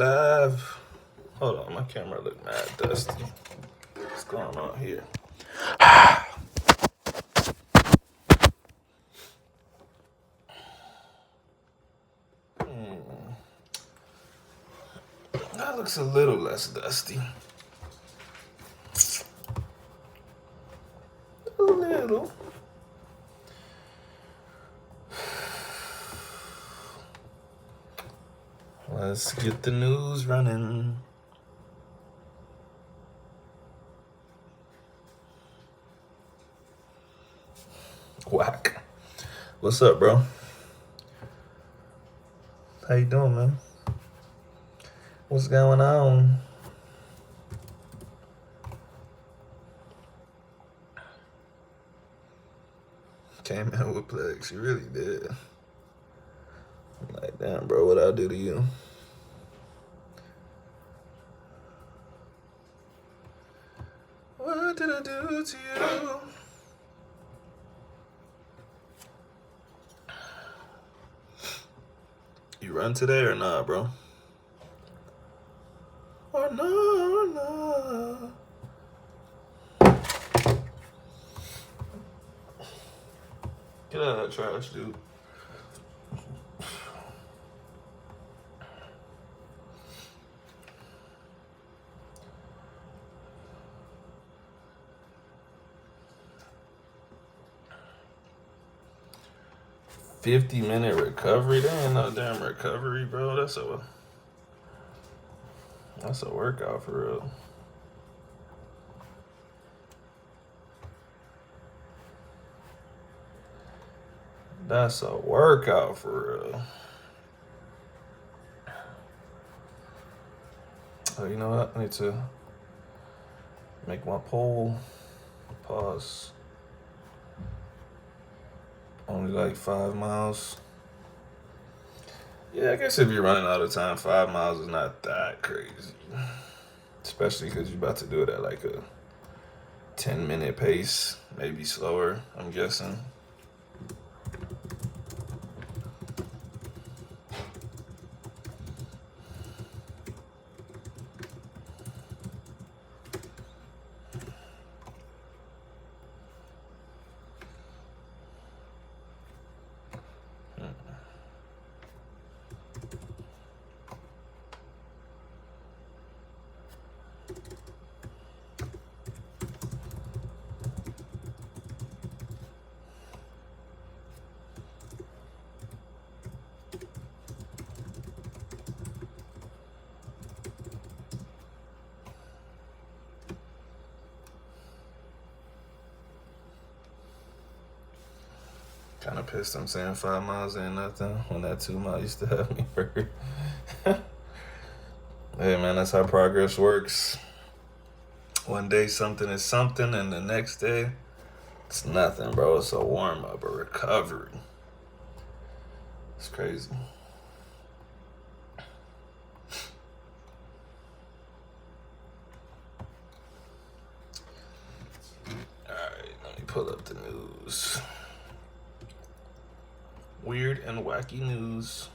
live. Hold on, my camera look mad dusty. What's going on here? That looks a little less dusty. A little. Let's get the news running. Whack. What's up, bro? How you doing, man? What's going on? Came in with Plex. You really did. I'm like, damn, bro, what I do to you? What did I do to you? You run today or not, bro? Or no. Get out of that trash, dude. $50-minute recovery? That ain't no damn recovery, bro. That's a workout for real. That's a workout for real. Oh, you know what? I need to make my poll. Pause. Only like 5 miles. Yeah, I guess if you're running all the time, 5 miles is not that crazy. Especially because you're about to do it at like a 10-minute pace, maybe slower, I'm guessing. Kind of pissed I'm saying 5 miles ain't nothing when that 2 mile used to have me hurt. Hey, man, that's how progress works. One day something is something, and the next day it's nothing, bro. It's a warm-up, a recovery. It's crazy. All right, let me pull up the news. Weird and wacky news.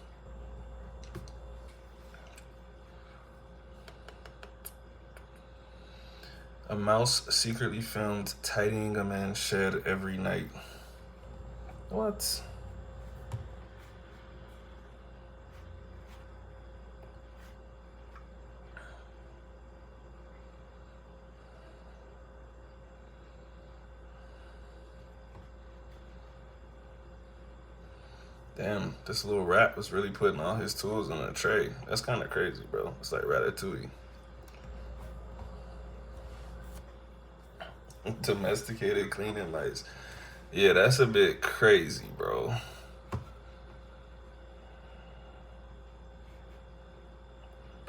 A mouse secretly filmed tidying a man's shed every night. What? Damn, this little rat was really putting all his tools in a tray. That's kind of crazy, bro. It's like Ratatouille. Domesticated cleaning lights. Yeah, that's a bit crazy, bro.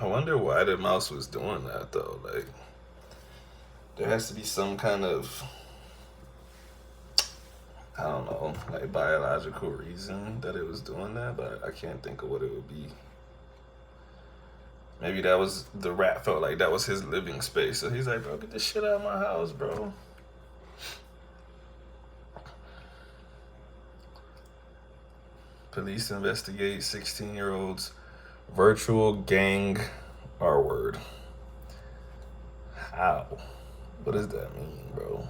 I wonder why the mouse was doing that, though. Like, there has to be some kind of, I don't know, like biological reason that it was doing that, but I can't think of what it would be. Maybe that was, the rat felt like that was his living space. So he's like, bro, get this shit out of my house, bro. Police investigate 16-year-old's virtual gang R word. How? What does that mean, bro?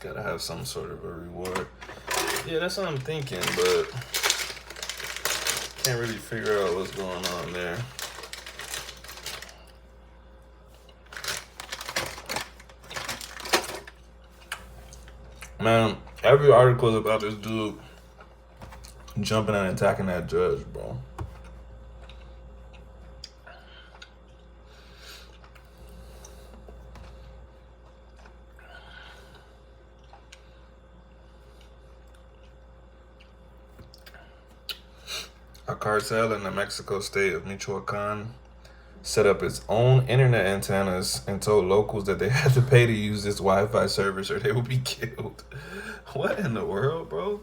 Gotta have some sort of a reward. Yeah, that's what I'm thinking, but can't really figure out what's going on there. Man, every article is about this dude jumping and attacking that judge, bro. A cartel in the Mexico state of Michoacan set up its own internet antennas and told locals that they had to pay to use this Wi-Fi service or they would be killed. What in the world, bro?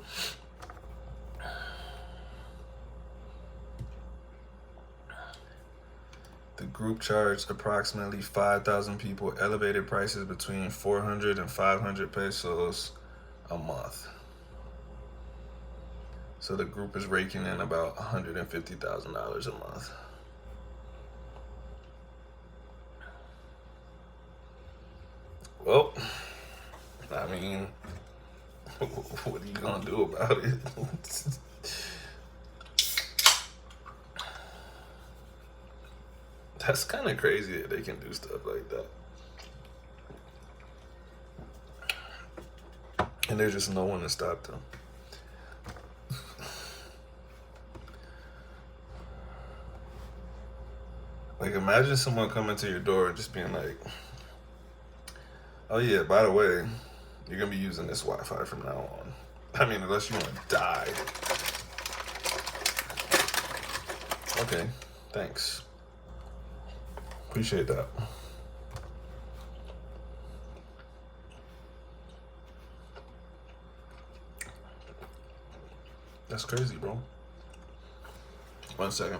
The group charged approximately 5,000 people elevated prices between 400 and 500 pesos a month. So the group is raking in about $150,000 a month. Well, I mean, what are you gonna do about it? That's kind of crazy that they can do stuff like that. And there's just no one to stop them. Like, imagine someone coming to your door and just being like, oh yeah, by the way, you're gonna be using this Wi-Fi from now on. I mean, unless you want to die. Okay, thanks. Appreciate that. That's crazy, bro. 1 second.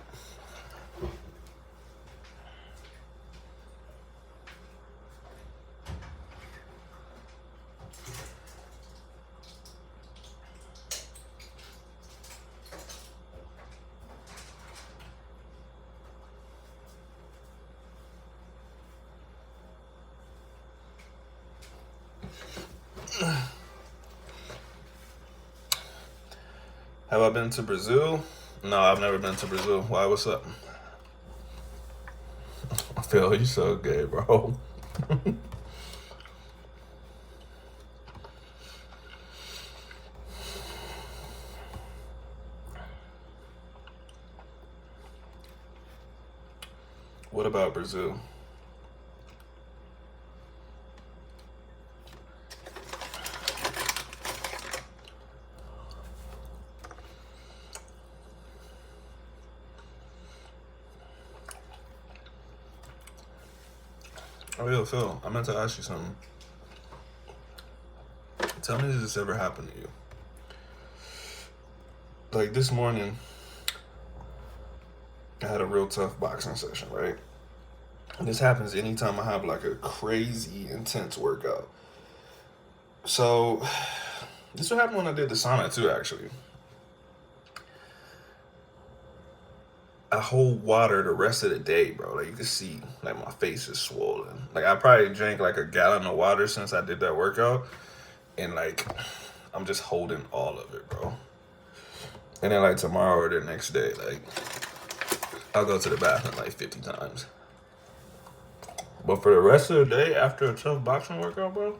Have I been to Brazil? No, I've never been to Brazil. Why? What's up? Phil, you so gay, bro. What about Brazil? Oh, yo, Phil, I meant to ask you something. Tell me, has this ever happened to you? Like this morning, I had a real tough boxing session, right? And this happens anytime I have like a crazy intense workout. So, this would happen when I did the sauna too, actually. I hold water the rest of the day, bro. Like you can see, like my face is swollen. Like I probably drank like a gallon of water since I did that workout, and like I'm just holding all of it, bro. And then like tomorrow or the next day, like I'll go to the bathroom like 50 times. But for the rest of the day after a tough boxing workout, bro,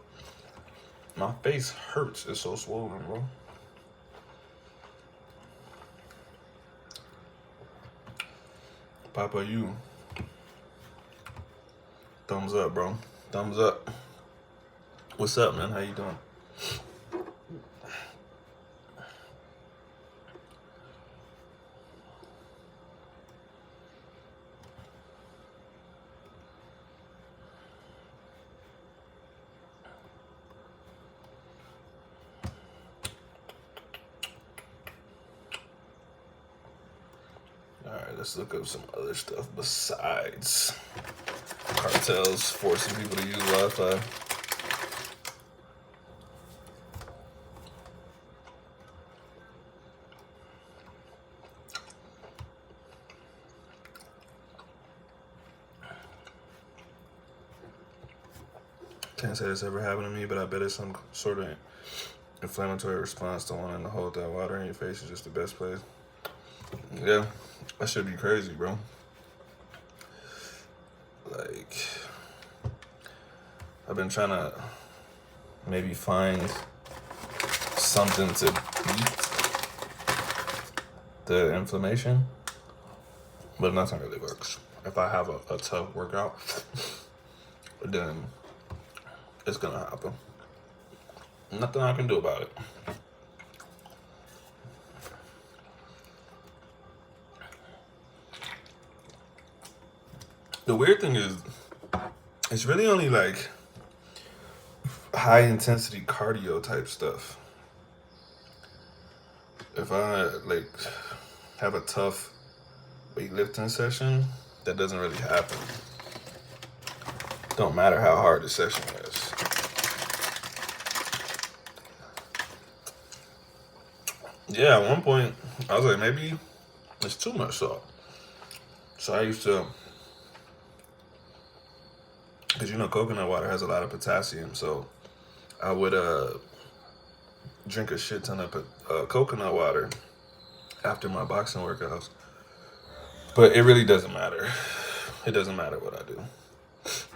my face hurts. It's so swollen, bro. Papa, you. Thumbs up, bro. Thumbs up. What's up, man? How you doing? Alright, let's look up some other stuff besides cartels forcing people to use Wi-Fi. Can't say this ever happened to me, but I bet it's some sort of inflammatory response to wanting to hold that water in your face is just the best place. Yeah, that should be crazy, bro. Like, I've been trying to maybe find something to beat the inflammation, but nothing really works. If I have a tough workout, then it's gonna happen. Nothing I can do about it. The weird thing is, it's really only like high intensity cardio type stuff. If I like have a tough weightlifting session, that doesn't really happen. Don't matter how hard the session is. Yeah, at one point I was like, maybe it's too much salt. So I used to, because you know coconut water has a lot of potassium, so I would drink a shit ton of coconut water after my boxing workouts. But it really doesn't matter. It doesn't matter what I do.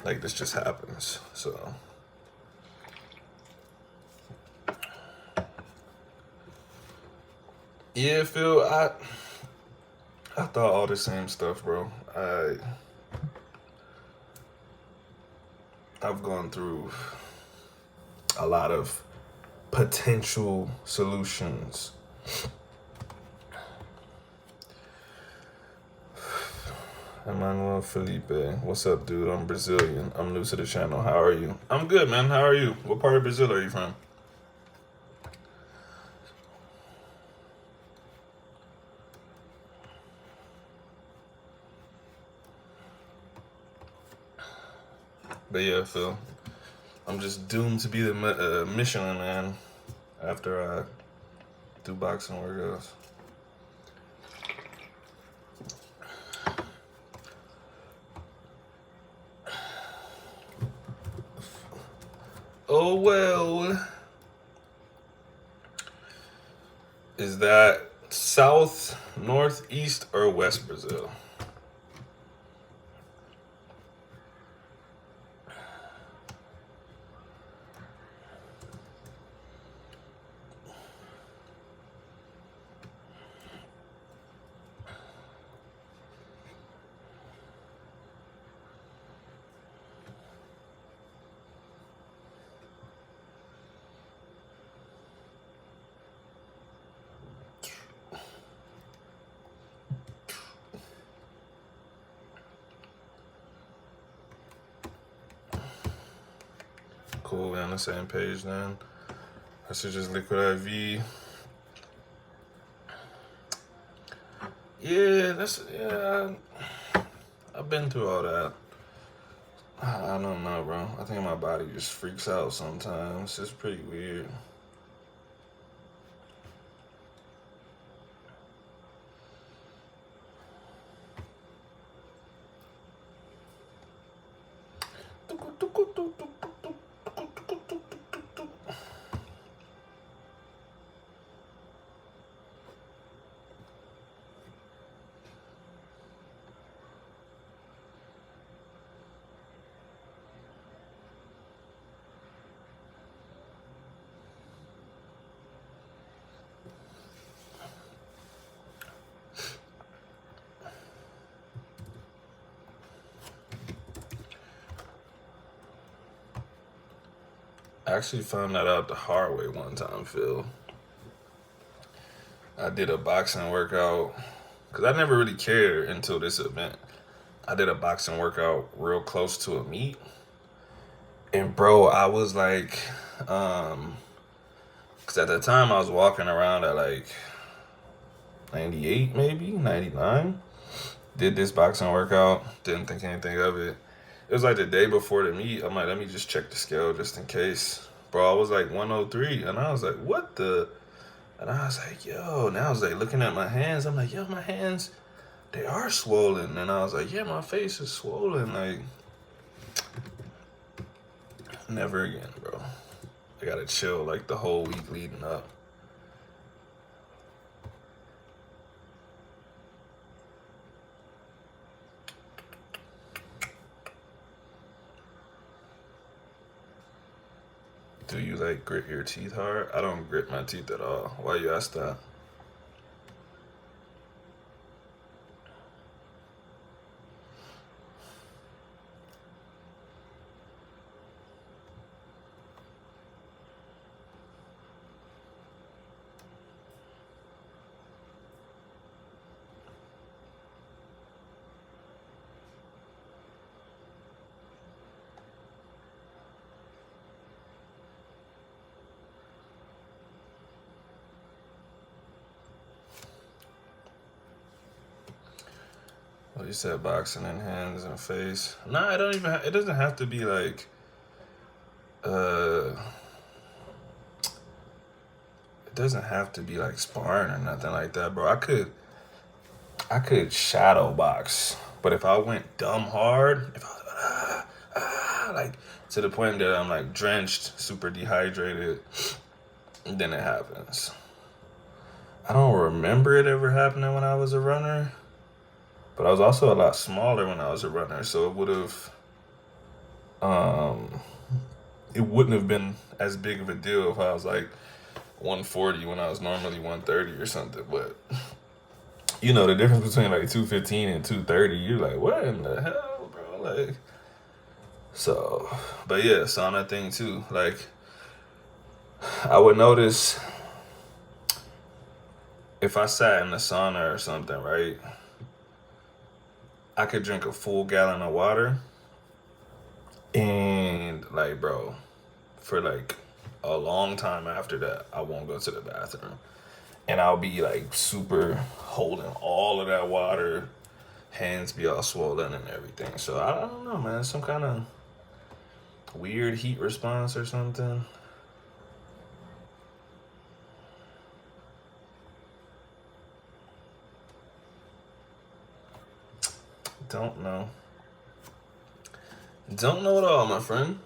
Like, this just happens. So yeah, Phil, I thought all the same stuff, bro. I've gone through a lot of potential solutions. Emmanuel Felipe, what's up, dude? I'm Brazilian. I'm new to the channel. How are you? I'm good, man. How are you? What part of Brazil are you from? But yeah, Phil, I'm just doomed to be the Michelin man after I do boxing workouts. Oh, well. Is that south, north, east, or west Brazil? Cool, we're on the same page then. I should just liquid IV. Yeah, I've been through all that. I don't know, bro. I think my body just freaks out sometimes. It's pretty weird. I actually found that out the hard way one time, Phil. I did a boxing workout because I never really cared until this event. I did a boxing workout real close to a meet, and bro, I was like, because at the time I was walking around at like 98, maybe 99. Did this boxing workout, didn't think anything of it. It was like the day before the meet. I'm like, let me just check the scale just in case. Bro, I was like 103, and I was like, what the? And I was like, yo, and I was like looking at my hands. I'm like, yo, my hands, they are swollen. And I was like, yeah, my face is swollen. Like, Never again, bro. I gotta chill like the whole week leading up. Do you like grit your teeth hard? I don't grit my teeth at all. Why you ask that? Well, you said boxing in hands and face. Nah, it don't even. It doesn't have to be like. Uh, it doesn't have to be like sparring or nothing like that, bro. I could shadow box, but if I went dumb hard, if I like to the point that I'm like drenched, super dehydrated, then it happens. I don't remember it ever happening when I was a runner, but I was also a lot smaller when I was a runner, so um, it wouldn't have been as big of a deal if I was like 140 when I was normally 130 or something. But you know the difference between like 215 and 230. You're like, what in the hell, bro? Like, so, but yeah, sauna thing too. Like, I would notice if I sat in the sauna or something, right? I could drink a full gallon of water, and like, bro, for like a long time after that, I won't go to the bathroom. And I'll be like super holding all of that water, hands be all swollen and everything. So I don't know, man. Some kind of weird heat response or something. Don't know. Don't know at all, my friend.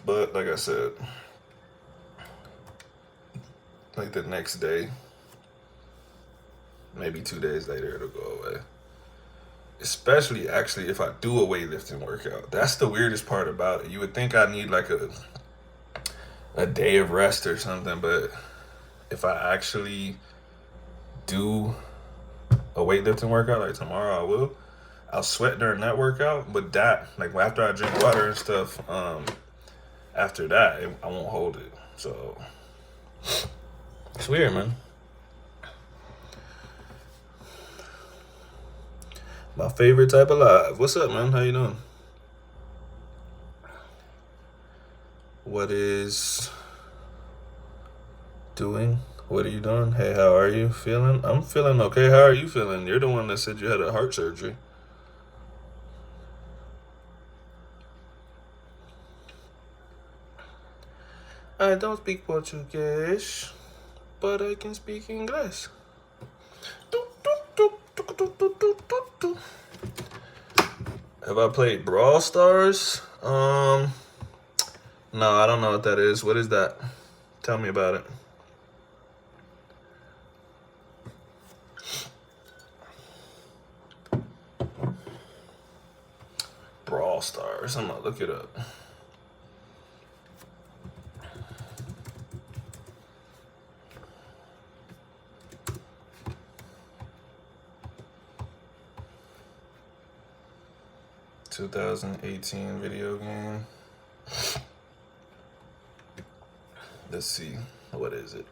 But like I said, like the next day, maybe 2 days later, it'll go away. Especially actually if I do a weightlifting workout. That's the weirdest part about it. You would think I need like a day of rest or something, but if I actually do a weightlifting workout, like tomorrow I will, I'll sweat during that workout, but that, like after I drink water and stuff, after that, I won't hold it. So, it's weird, man. My favorite type of live. What's up, man? How you doing? What is doing? What are you doing? Hey, how are you feeling? I'm feeling okay. How are you feeling? You're the one that said you had a heart surgery. I don't speak Portuguese, but I can speak English. Have I played Brawl Stars? No, I don't know what that is. What is that? Tell me about it. Brawl Stars. I'm gonna look it up. (2018) video game. Let's see. What is it?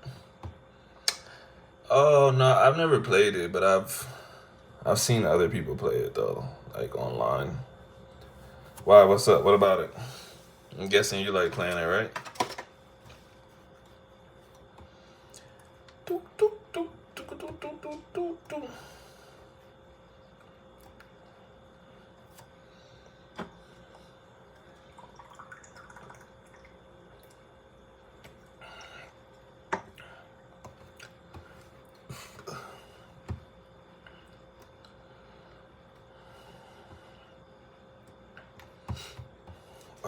Oh no, I've never played it, but I've seen other people play it though, like online. Why? What's up? What about it? I'm guessing you like playing it, right?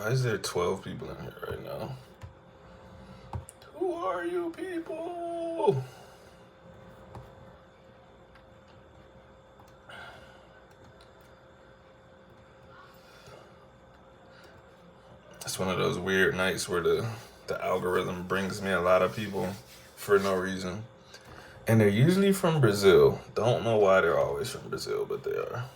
Why is there 12 people in here right now? Who are you people? It's one of those weird nights where the algorithm brings me a lot of people for no reason. And they're usually from Brazil. Don't know why they're always from Brazil, but they are.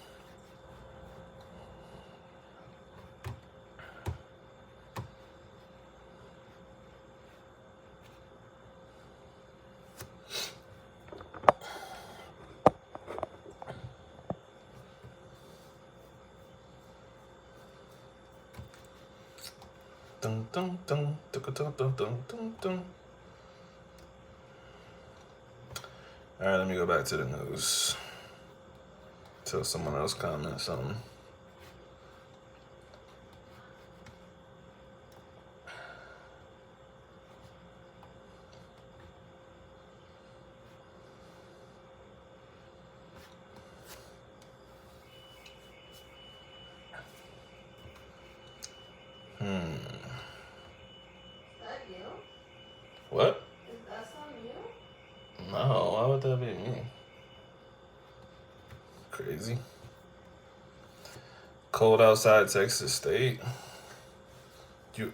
Dun, dun, dun, dun, dun, dun, dun, dun, dun. All right, let me go back to the news. Till someone else comments something. What? Is that song you? No, why would that be me? Crazy. Cold outside Texas State.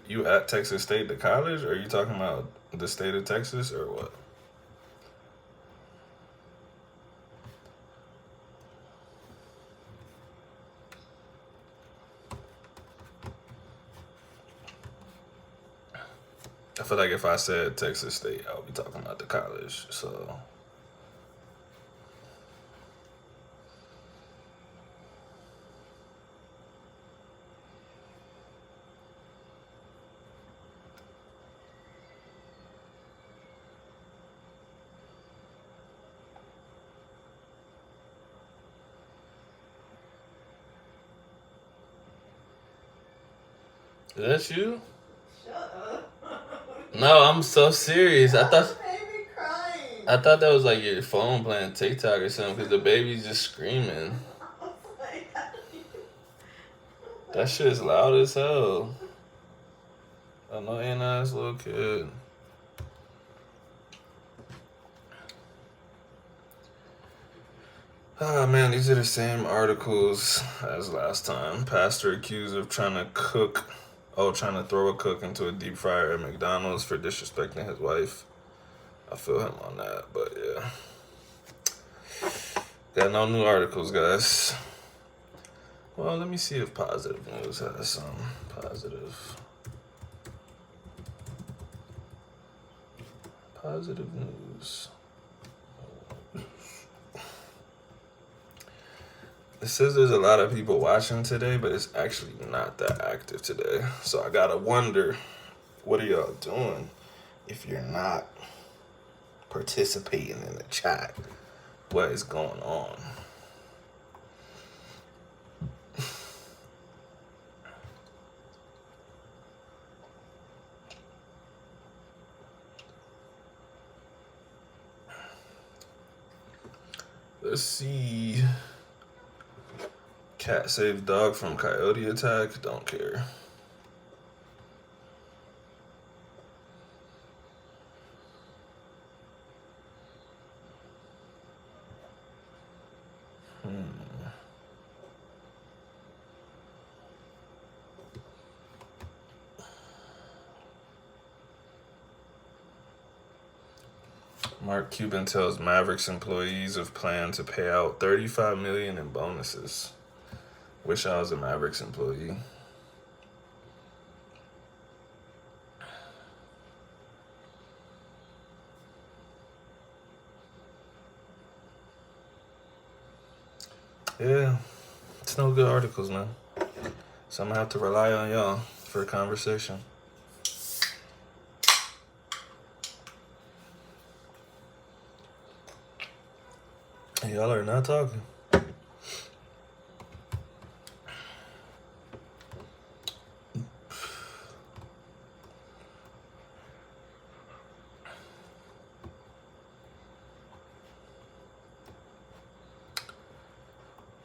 You at Texas State, the college, or are you talking about the state of Texas, or what? I feel like if I said Texas State, I would be talking about the college. So is that you? Shut up. No, I'm so serious. I thought Baby crying. that was like your phone playing TikTok or something because the baby's just screaming. I was like, That shit's loud as hell. Annoying ass little kid. Ah, man, these are the same articles as last time. Pastor accused of trying to throw a cook into a deep fryer at McDonald's for disrespecting his wife. I feel him on that, but yeah. Got no new articles, guys. Well, let me see if Positive News has some positive news. It says there's a lot of people watching today, but it's actually not that active today. So I gotta wonder, what are y'all doing if you're not participating in the chat? What is going on? Let's see. Cat saved dog from coyote attack. Don't care. Mark Cuban tells Mavericks employees of plan to pay out $35 million in bonuses. Wish I was a Mavericks employee. Yeah, it's no good articles, man. So I'm gonna have to rely on y'all for a conversation. Y'all are not talking.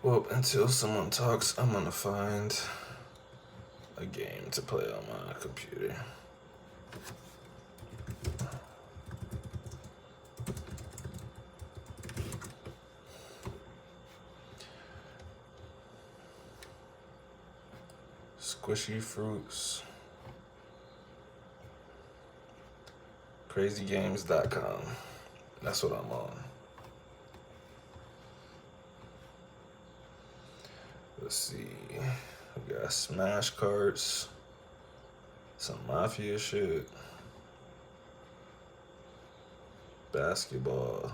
Well, until someone talks, I'm gonna find a game to play on my computer. Squishy Fruits. CrazyGames.com. That's what I'm on. Let's see. We got Smash Carts. Some Mafia shit. Basketball.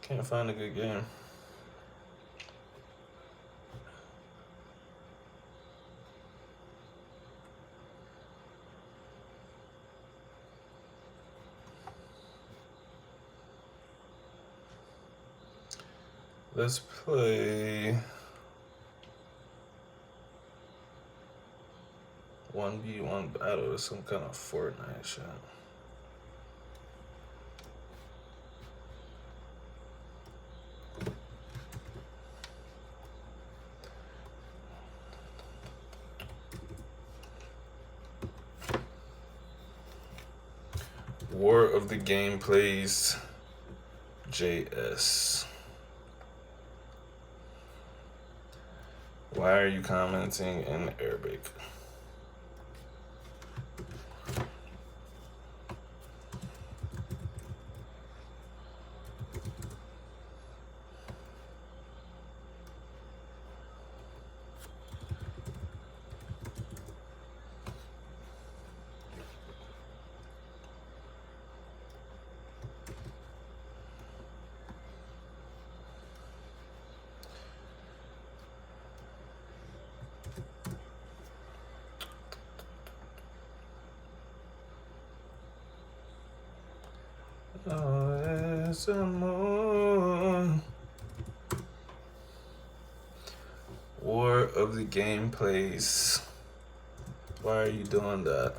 Can't find a good game. Let's play 1v1 battle or some kind of Fortnite shit. War of the Gameplays JS. Why are you commenting in Arabic? Oh, it's a moon. War of the Gameplays. Why are you doing that?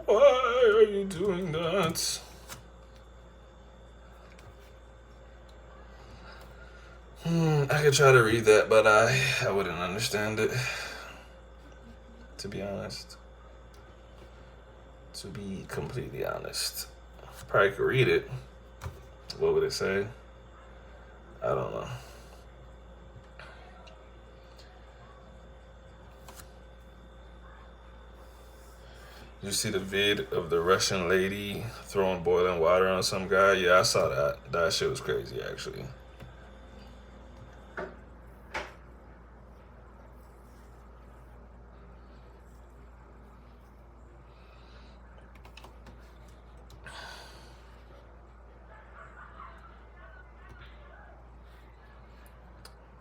Why are you doing that? I could try to read that, but I wouldn't understand it. To be honest. To be completely honest. Probably could read it. What would it say? I don't know. You see the vid of the Russian lady throwing boiling water on some guy? Yeah, I saw that. That shit was crazy, actually.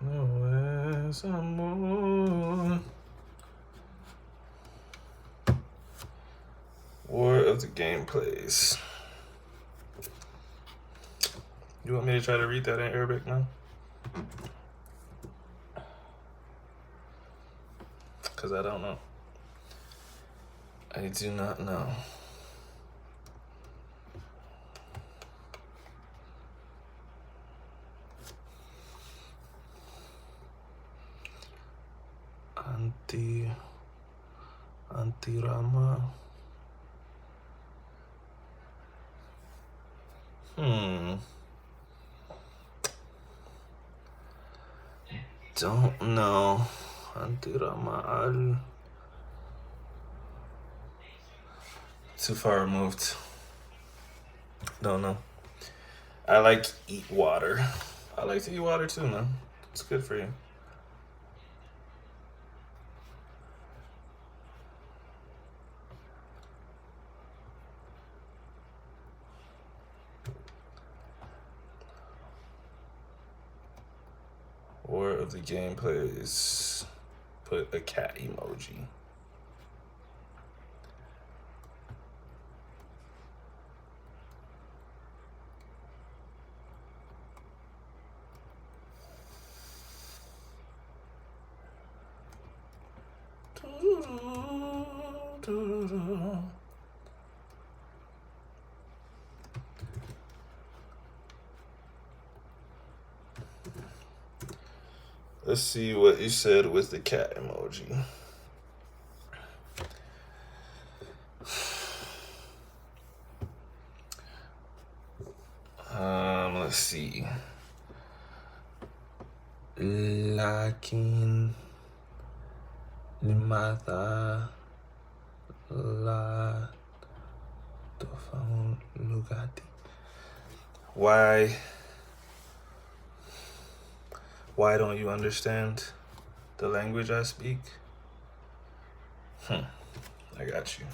No, some more. War of the Gameplays. You want me to try to read that in Arabic now? Because I don't know. I do not know. Anti-Rama. Don't know. Anti-Rama al. Too far removed. Don't know. I like to eat water. I like to eat water too, man. It's good for you. War of the Gameplays. Put a cat emoji. Let's see what you said with the cat emoji. Let's see. Lakin limata la tofang lugati. Why don't you understand the language I speak? I got you.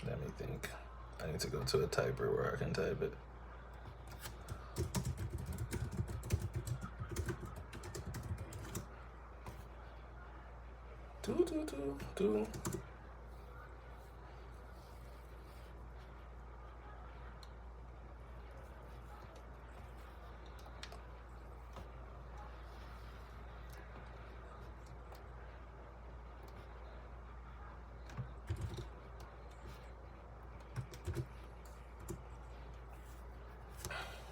Let me think. I need to go to a typer where I can type it. Do.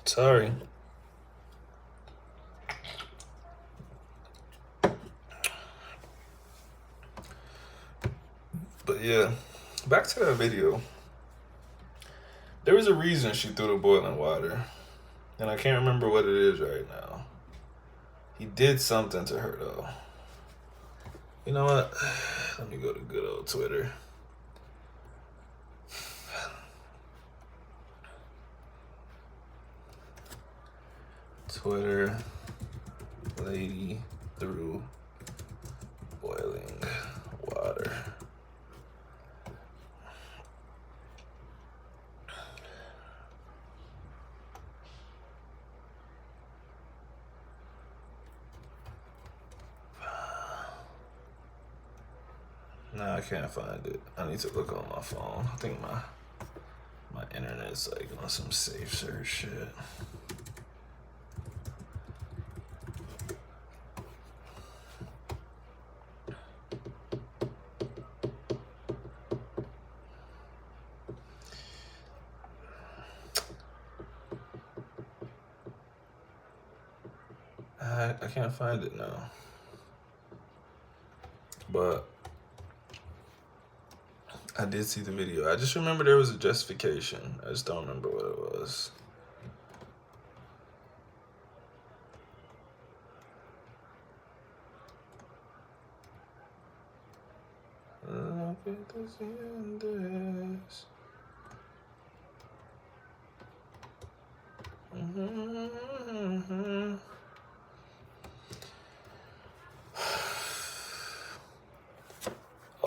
Sorry. But yeah, back to that video. There was a reason she threw the boiling water, and I can't remember what it is right now. He did something to her though. You know what? Let me go to good old Twitter. Twitter lady threw boiling water. No, I can't find it. I need to look on my phone. I think my internet's like on some safe search shit. I can't find it now. But I did see the video. I just remember there was a justification. I just don't remember what it was.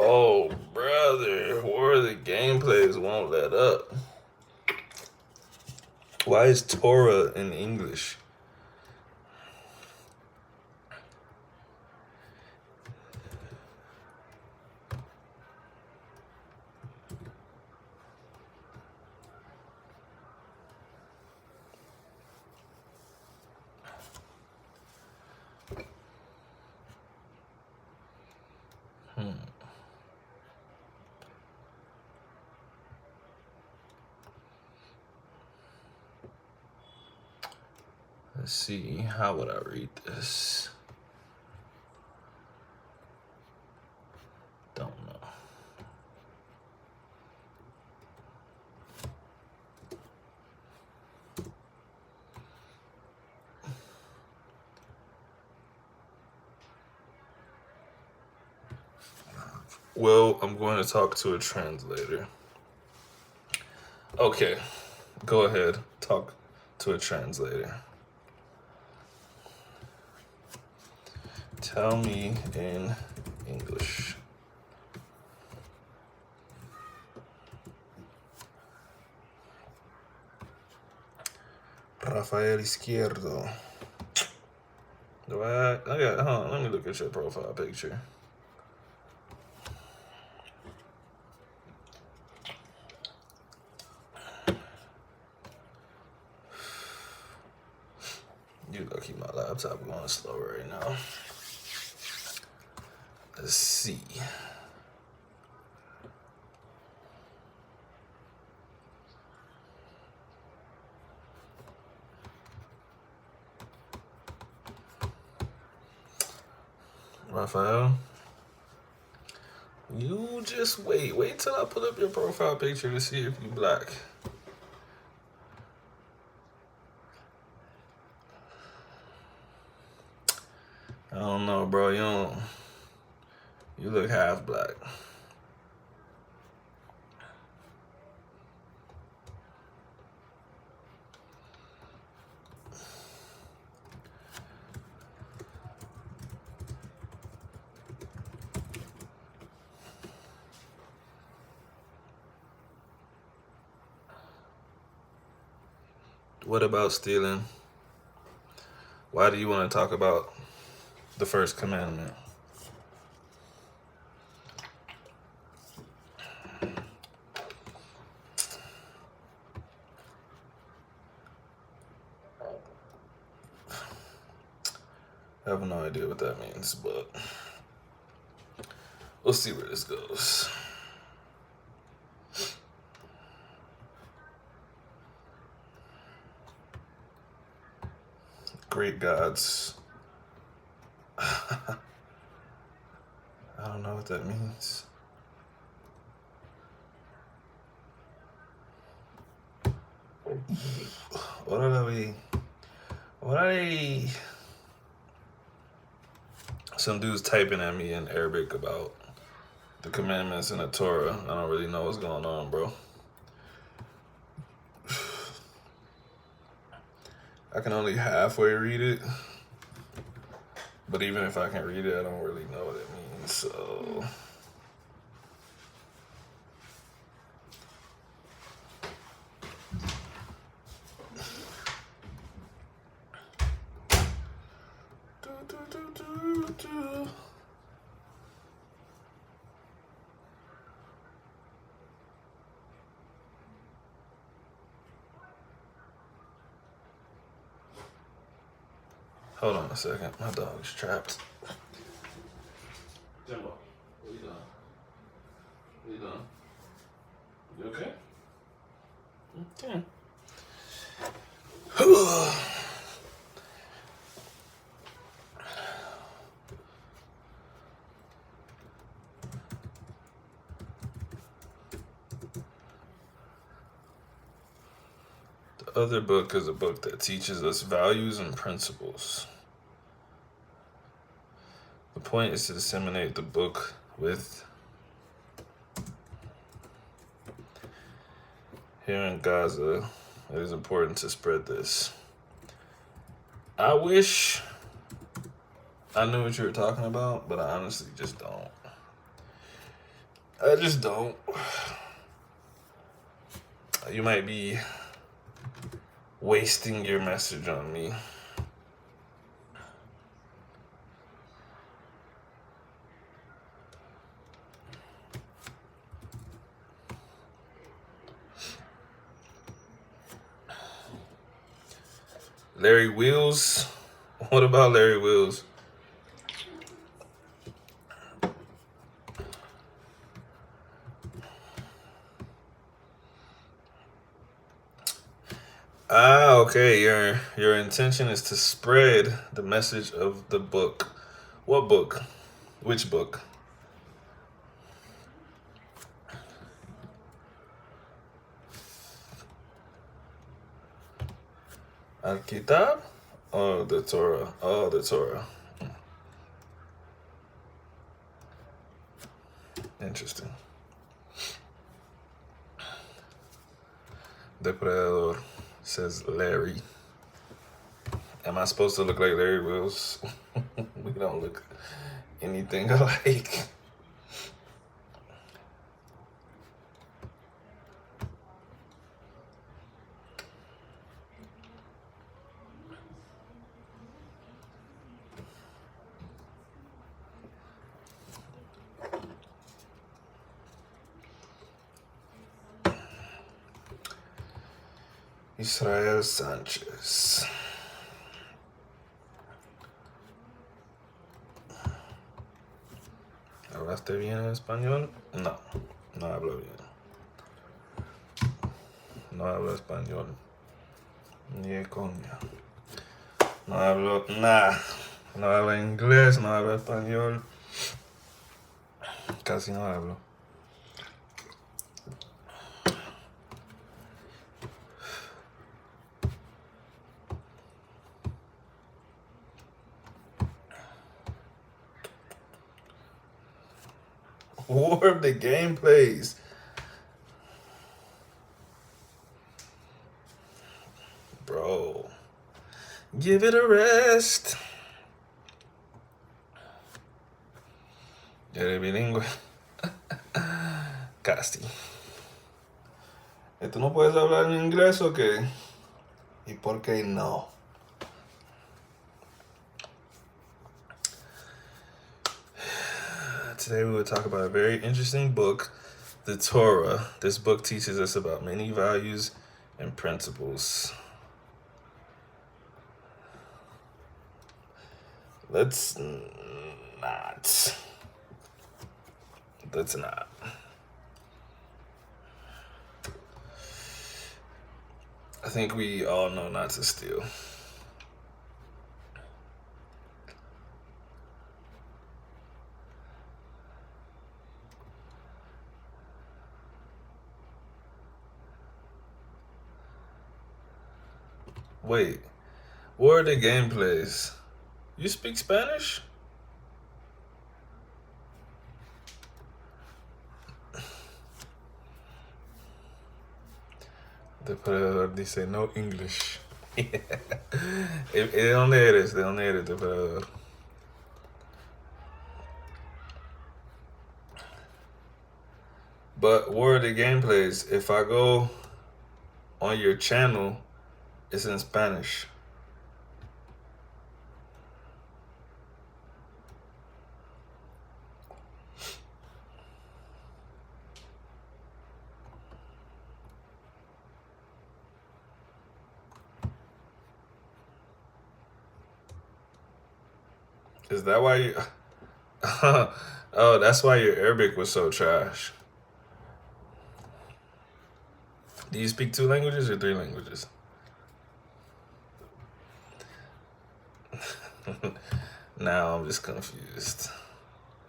Oh, brother, where the gameplays won't let up. Why is Torah in English? Let's see, how would I read this? Don't know. Well, I'm going to talk to a translator. Okay, go ahead, talk to a translator. Tell me in English. Rafael Izquierdo. Do I got, hold on, let me look at your profile picture. You lucky my laptop going slow right now. Let's see. Raphael, you just wait. Wait till I pull up your profile picture to see if you black. I don't know, bro. You look half black. What about stealing? Why do you want to talk about the first commandment? I have no idea what that means, but we'll see where this goes. Great gods. I don't know what that means. What are they? Some dude's typing at me in Arabic about the commandments in the Torah. I don't really know what's going on, bro. I can only halfway read it. But even if I can read it, I don't really know what it means, so... Hold on a second. My dog's trapped. Jimbo, what are you doing? What are you doing? You okay? Okay. The other book is a book that teaches us values and principles. The point is to disseminate the book with here in Gaza. It is important to spread this. I wish I knew what you were talking about, but I honestly just don't. I just don't. You might be wasting your message on me. Larry Wheels? What about Larry Wheels? Okay. Your intention is to spread the message of the book. What book? Which book? Al-Kitab? Oh, the Torah. Oh, the Torah. Interesting. Depredador says Larry. Am I supposed to look like Larry Wills? We don't look anything alike. Israel Sanchez. ¿Hablaste bien en español? No, no hablo bien. No hablo español. Ni de coña. No hablo nada. No hablo inglés, no hablo español. Casi no hablo. War of the gameplays. Bro. Give it a rest. Eres bilingüe. Casi. ¿Tú no puedes hablar en inglés o qué? ¿Y por qué no? Today we will talk about a very interesting book, the Torah. This book teaches us about many values and principles. Let's not. Let's not. I think we all know not to steal. Wait, what are the gameplays? You speak Spanish? Depredador dice no English. ¿De dónde eres? ¿De dónde eres, Depredador? But what are the gameplays? If I go on your channel, it's in Spanish. Is that why you... Oh, that's why your Arabic was so trash. Do you speak 2 languages or 3 languages? Now I'm just confused.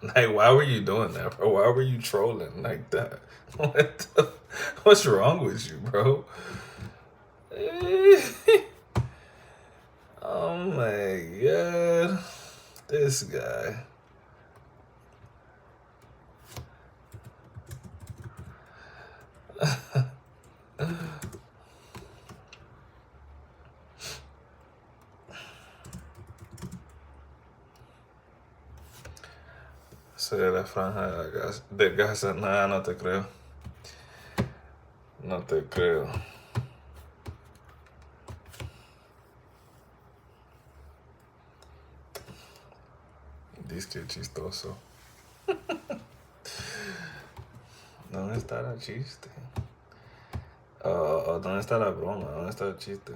Like, why were you doing that, bro? Why were you trolling like that? What's wrong with you, bro? Oh my god. This guy. Soy de la franja de Gaza. Nah, no te creo. No te creo. Dice que chistoso. ¿Dónde está el chiste? ¿Dónde está la broma? ¿Dónde está el chiste?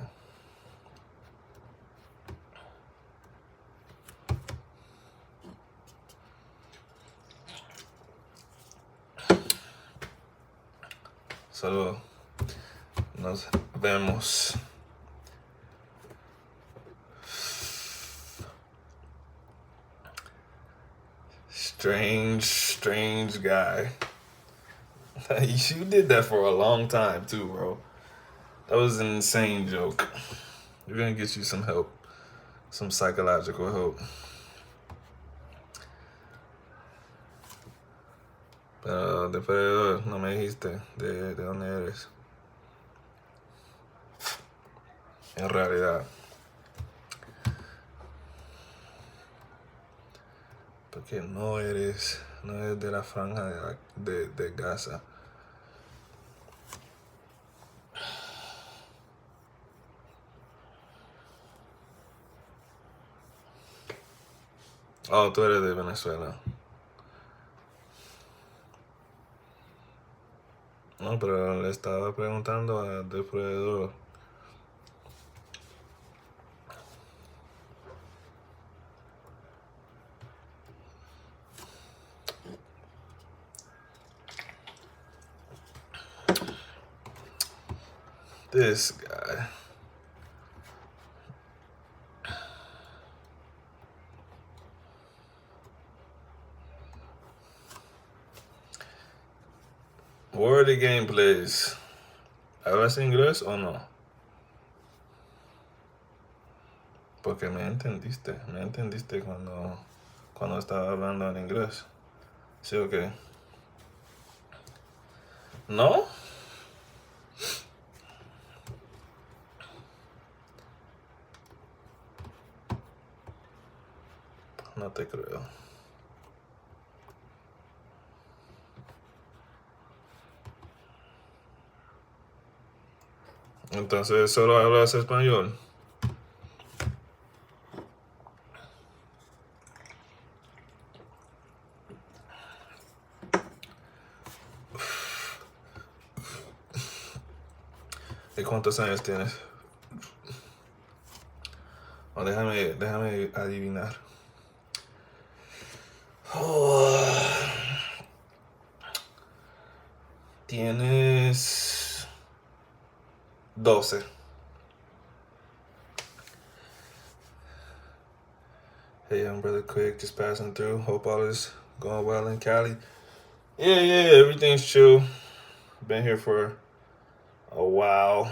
Solo nos vemos. Strange guy. You did that for a long time too, bro. That was an insane joke. We're gonna get you some help. Some psychological help. Pero después no me dijiste de dónde eres. En realidad. Porque no eres de la franja de Gaza. Oh, tú eres de Venezuela. No, pero le estaba preguntando al depredador. This guy. Where are the gameplays? ¿Hablas inglés o no? Porque me entendiste cuando estaba hablando en inglés. ¿Sí o qué? ¿No? No te creo. Entonces solo hablas español. ¿Y cuántos años tienes? Oh, déjame adivinar. Oh, tienes 12. Hey, I'm Brother Quick, just passing through. Hope all is going well in Cali. Yeah, everything's chill. Been here for a while.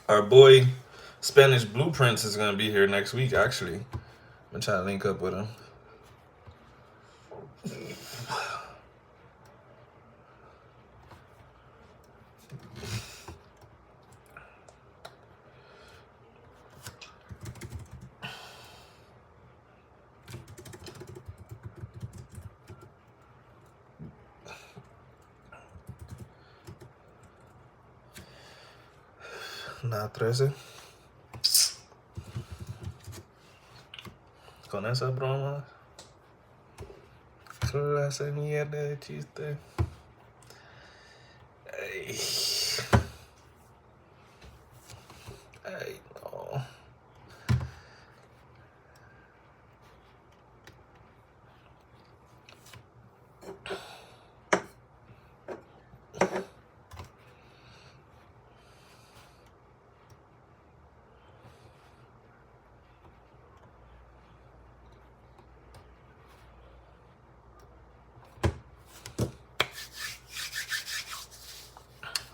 Our boy Spanish Blueprints is gonna be here next week, actually. I'm gonna try to link up with him. Nada 13. Con esa broma. Clase mierda de chiste. Ay. Ay, no.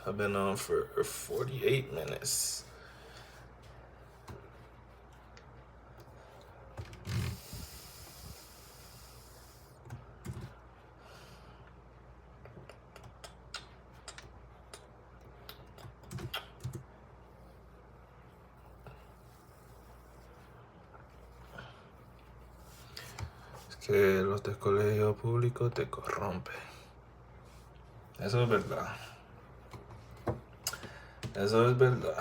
I've been on for 48 minutes. Es que los del colegio público te corrompen. Eso es verdad. Eso es verdad.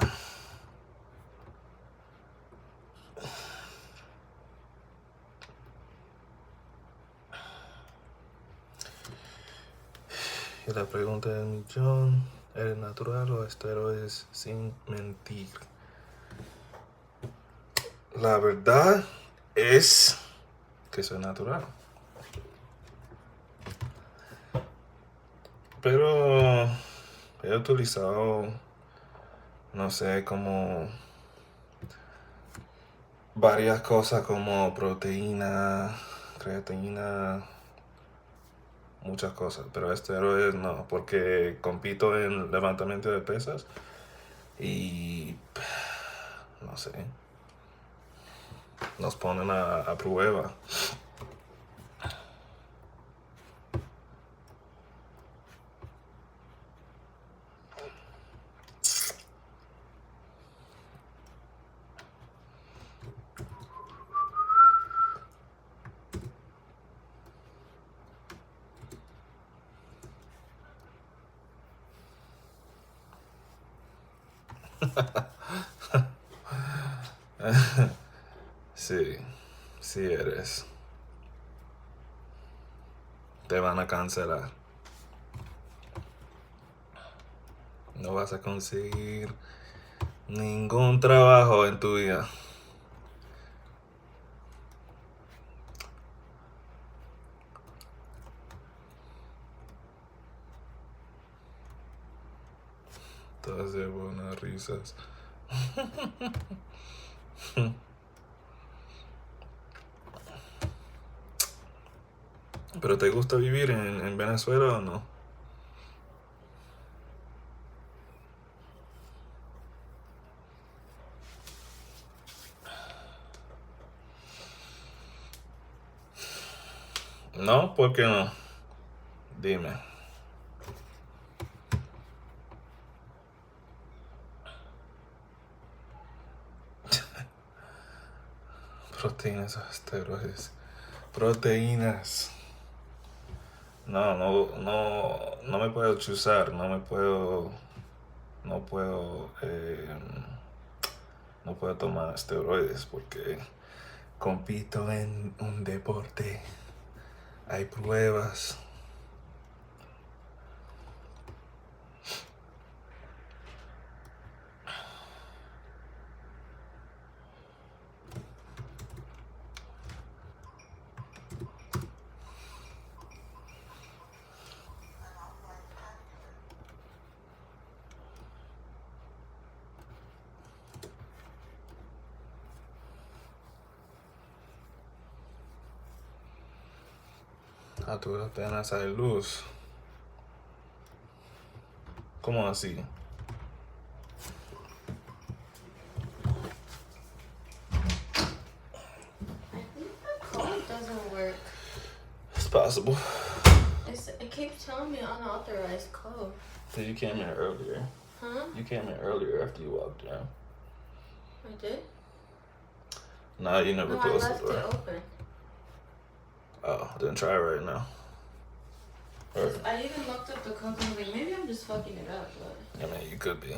Y la pregunta del millón, ¿eres natural o esteroides sin mentir? La verdad es que soy natural. Pero he utilizado, no sé, como varias cosas como proteína, creatina, muchas cosas. Pero esteroides no, porque compito en levantamiento de pesas y no sé, nos ponen a prueba. Sí, sí eres. Te van a cancelar. No vas a conseguir ningún trabajo en tu vida. Todas de buenas risas. ¿Pero te gusta vivir en Venezuela o no? No, ¿por qué no? Dime. Proteínas o esteroides. Proteínas. No me puedo chuzar, no puedo, no puedo tomar esteroides porque compito en un deporte. Hay pruebas. A duras penas hay luz. ¿Cómo así? I think the code doesn't work. It's possible. It keeps telling me unauthorized code. So you came in earlier. Huh? You came in earlier after you walked in. I did? Nah, you never No, I closed left the door. it open. Oh, then try it right now. Or, I even looked up the code and I was like, maybe I'm just fucking it up, but... I mean, you could be.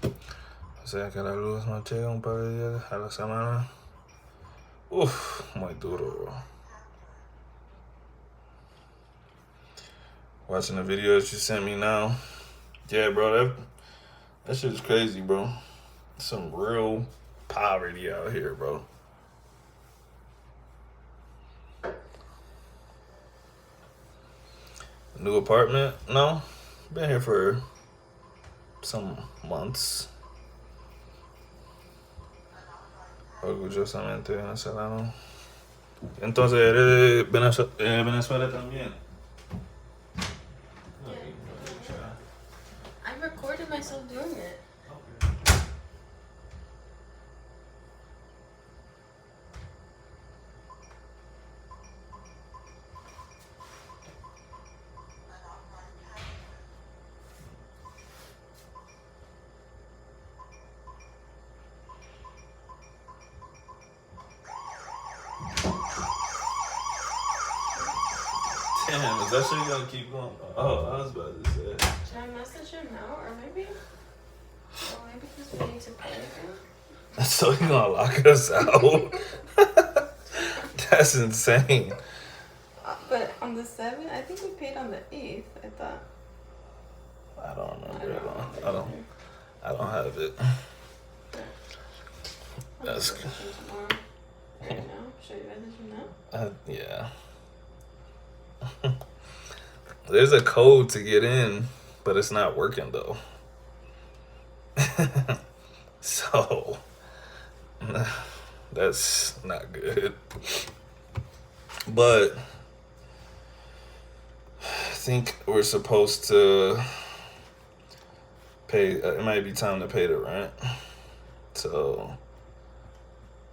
O sea que la luz no llega un par de días a la semana. Uf, muy duro, bro. Watching the videos you sent me now. Yeah, bro, that shit's crazy, bro. Some real poverty out here, bro. New apartment? No. Been here for some months. Orgullosamente venezolano. Entonces, ¿eres de Venezuela también? I recorded myself doing it. Damn, is that shit gonna keep going? Oh, I was about to say. Should I message him now, or maybe? Or maybe because we need to pay again? So you gonna lock us out? That's insane. But on the 7th, I think we paid on the 8th, I thought. I don't remember. I don't have it. That's good. Right now? Should I message him now? Yeah. There's a code to get in, but it's not working though. So that's not good. But I think we're supposed to pay. It might be time to pay the rent. So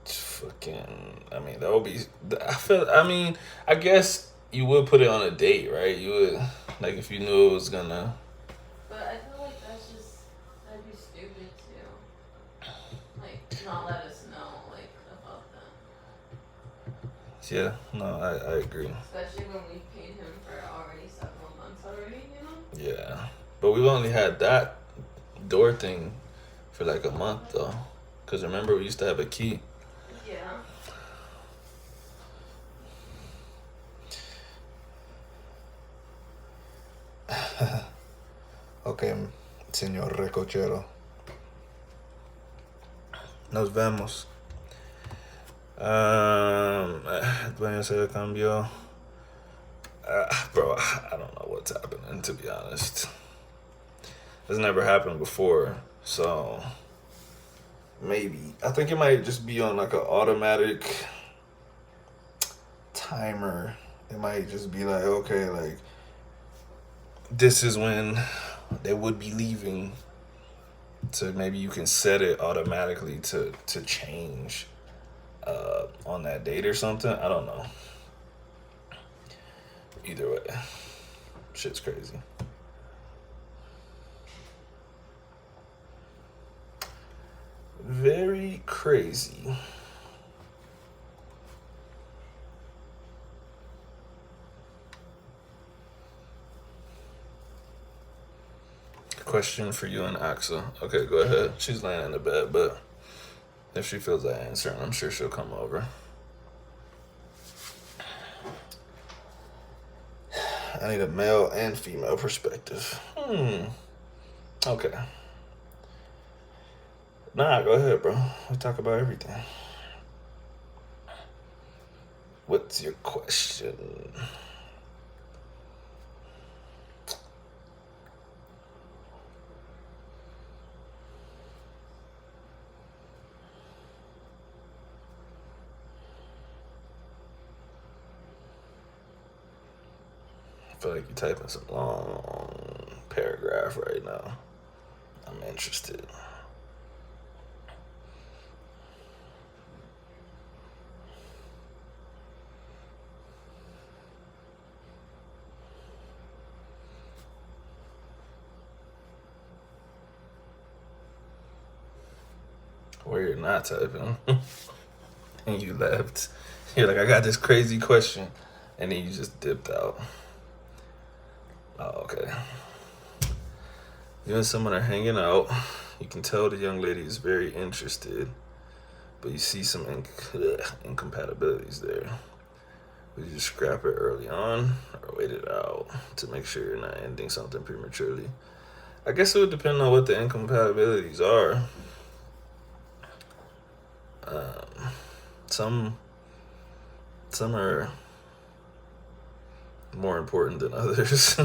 fucking. I mean, that would be. I guess you would put it on a date, right? You would, like, if you knew it was gonna. But I feel like that'd be stupid too. Like, not let us know, like, about them. Yeah, no, I agree. Especially when we paid him for already several months already, you know? Yeah, but we've only had that door thing for like a month though. Cause remember we used to have a key. Yeah. Ok, señor recochero. Nos vemos. El dueño se cambió. Bro, I don't know what's happening, to be honest. It's never happened before, so maybe. I think it might just be on like an automatic timer. It might just be like, okay, like this is when they would be leaving. So maybe you can set it automatically to change on that date or something. I don't know. Either way, shit's crazy. Very crazy. Question for you and Axa. Okay, go ahead. She's laying in the bed, but if she feels like answering, I'm sure she'll come over. I need a male and female perspective. Okay. Nah, go ahead, bro. We talk about everything. What's your question? I feel like you're typing some long paragraph right now. I'm interested. Where you're not typing. And you left. You're like, I got this crazy question. And then you just dipped out. Oh, okay. You and someone are hanging out. You can tell the young lady is very interested, but you see some incompatibilities there. Would you just scrap it early on or wait it out to make sure you're not ending something prematurely? I guess it would depend on what the incompatibilities are. Some are more important than others.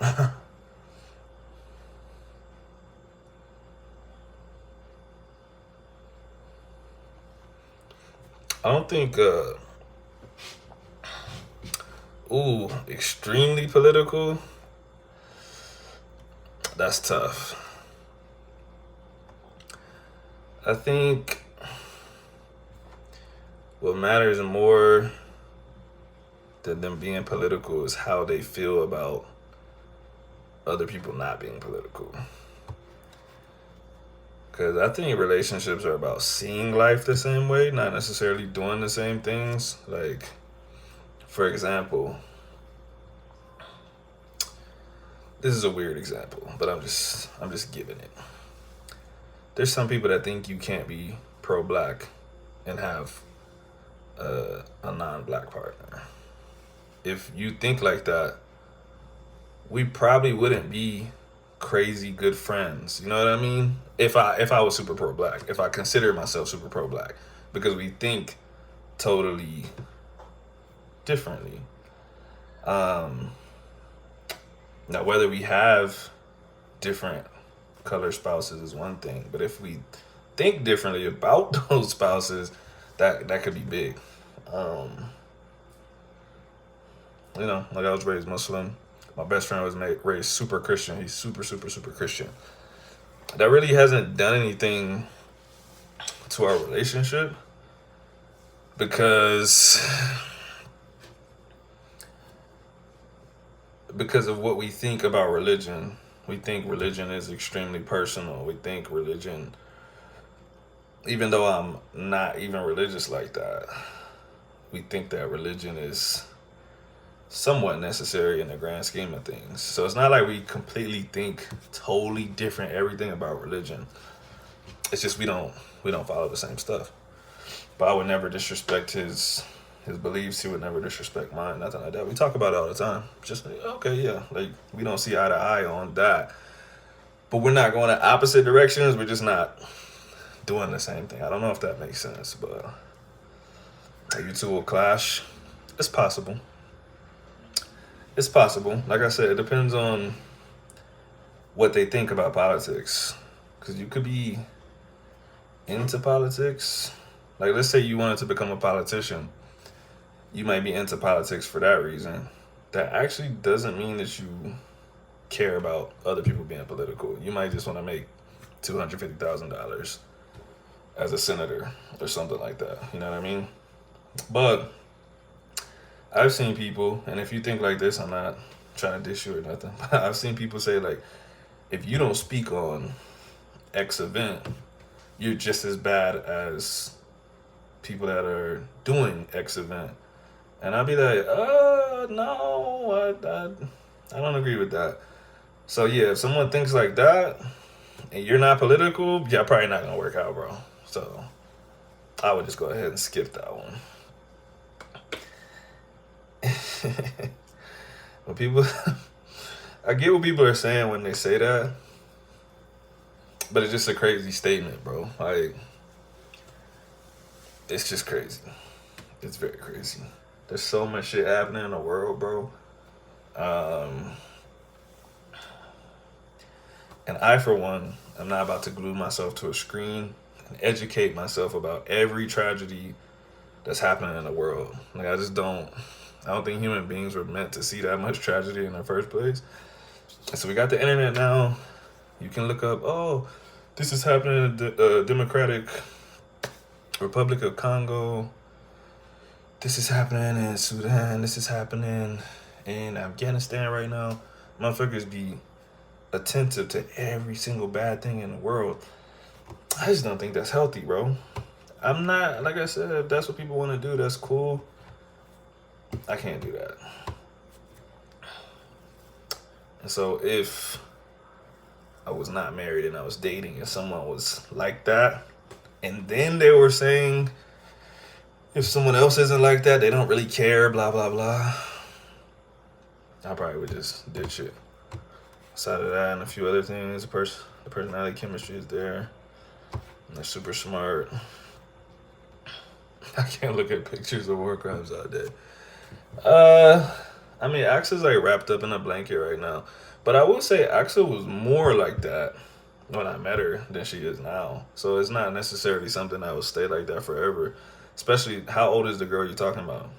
I don't think extremely political. That's tough. I think what matters more than them being political is how they feel about other people not being political. Because I think relationships are about seeing life the same way, not necessarily doing the same things. Like, for example, this is a weird example, but I'm just giving it. There's some people that think you can't be pro-black and have a non-black partner. If you think like that, we probably wouldn't be crazy good friends. You know what I mean? If I was super pro-black, if I consider myself super pro-black, because we think totally differently. Now, whether we have different color spouses is one thing, but if we think differently about those spouses, that could be big. You know, like I was raised Muslim. My best friend was raised super Christian. He's super, super, super Christian. That really hasn't done anything to our relationship because of what we think about religion. We think religion is extremely personal. We think religion, even though I'm not even religious like that, we think that religion is somewhat necessary in the grand scheme of things. So it's not like we completely think totally different everything about religion. It's just we don't follow the same stuff. But I would never disrespect his beliefs. He would never disrespect mine. Nothing like that. We talk about it all the time. Just like, okay, yeah, like we don't see eye to eye on that. But we're not going in opposite directions. We're just not doing the same thing. I don't know if that makes sense, but you two will clash. It's possible. It's possible. Like I said, it depends on what they think about politics. Because you could be into politics. Like, let's say you wanted to become a politician. You might be into politics for that reason. That actually doesn't mean that you care about other people being political. You might just want to make $250,000 as a senator or something like that. You know what I mean? But I've seen people, and if you think like this, I'm not trying to dish you or nothing. But I've seen people say like, if you don't speak on X event, you're just as bad as people that are doing X event. And I'd be like, no, I don't agree with that. So yeah, if someone thinks like that and you're not political, yeah, probably not gonna work out, bro. So I would just go ahead and skip that one. But people, I get what people are saying when they say that, but it's just a crazy statement, bro. Like, it's just crazy. It's very crazy. There's so much shit happening in the world, bro. And I, for one, am not about to glue myself to a screen and educate myself about every tragedy that's happening in the world. Like, I don't think human beings were meant to see that much tragedy in the first place. And so we got the internet now. You can look up, oh, this is happening in the Democratic Republic of Congo. This is happening in Sudan. This is happening in Afghanistan right now. Motherfuckers be attentive to every single bad thing in the world. I just don't think that's healthy, bro. I'm not, like I said, if that's what people want to do, that's cool. I can't do that. And so if I was not married and I was dating and someone was like that, and then they were saying if someone else isn't like that, they don't really care, blah, blah, blah, I probably would just ditch it. Aside of that and a few other things, the personality chemistry is there. And they're super smart. I can't look at pictures of war crimes all day. I mean, Axel's like wrapped up in a blanket right now. But I will say Axel was more like that when I met her than she is now. So it's not necessarily something that will stay like that forever. Especially, how old is the girl you're talking about?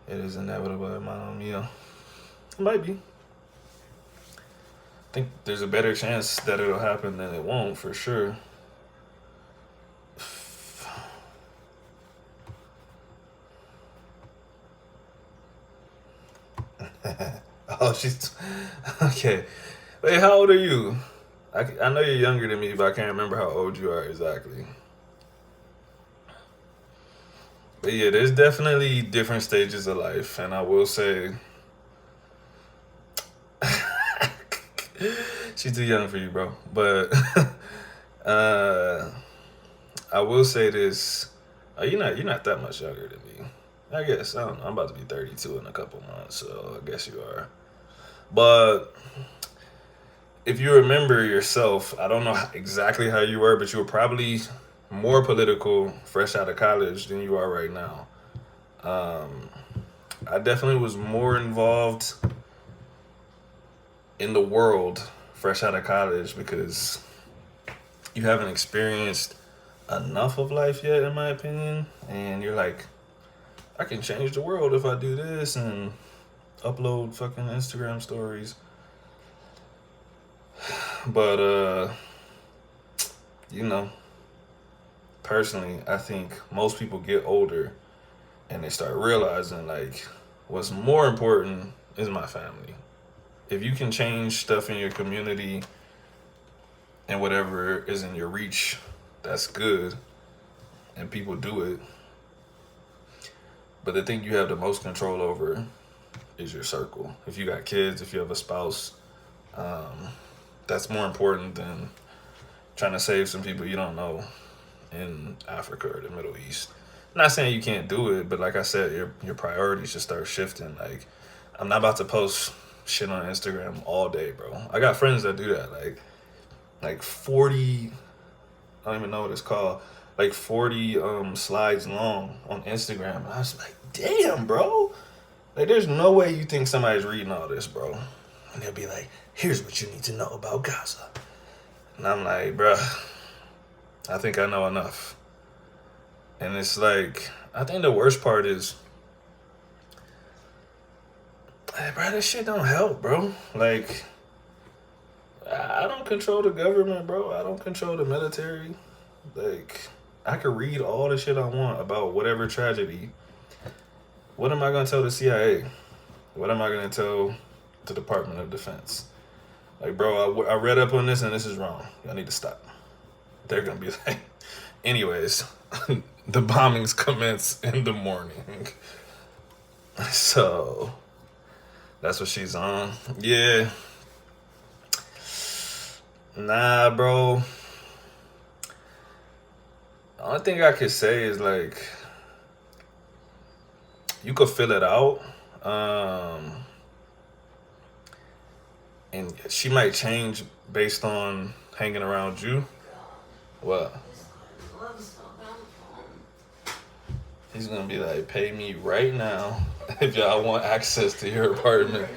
It is inevitable, hermano mío. It might be. I think there's a better chance that it'll happen than it won't, for sure. Oh, she's okay. Wait, how old are you? I know you're younger than me, but I can't remember how old you are exactly. But yeah, there's definitely different stages of life, and I will say she's too young for you, bro. But uh, I will say this: you're not that much younger than me. I guess I don't know, I'm about to be 32 in a couple months, so I guess you are. But if you remember yourself, I don't know exactly how you were, but you were probably more political fresh out of college than you are right now. Um, I definitely was more involved in the world fresh out of college because you haven't experienced enough of life yet, in my opinion. And you're like, I can change the world if I do this and upload fucking Instagram stories. But you know, personally, I think most people get older and they start realizing like what's more important is my family. If you can change stuff in your community and whatever is in your reach, that's good. And people do it. But the thing you have the most control over is your circle. If you got kids, if you have a spouse, that's more important than trying to save some people you don't know in Africa or the Middle East. I'm not saying you can't do it, but like I said, your priorities should start shifting. Like, I'm not about to post shit on Instagram all day, bro. I got friends that do that. Like 40, I don't even know what it's called. Like 40 slides long on Instagram. And I was like, damn, bro. Like, there's no way you think somebody's reading all this, bro. And they'll be like, here's what you need to know about Gaza. And I'm like, bruh, I think I know enough. And it's like, I think the worst part is, hey, bro, this shit don't help, bro. Like, I don't control the government, bro. I don't control the military. Like, I could read all the shit I want about whatever tragedy. What am I going to tell the CIA? What am I going to tell the Department of Defense? Like, bro, I read up on this and this is wrong. Y'all need to stop. They're going to be like, anyways, the bombings commence in the morning. So, that's what she's on. Yeah. Nah, bro. The only thing I could say is, like, you could fill it out. And she might change based on hanging around you. What? He's gonna be like, pay me right now if y'all want access to your apartment.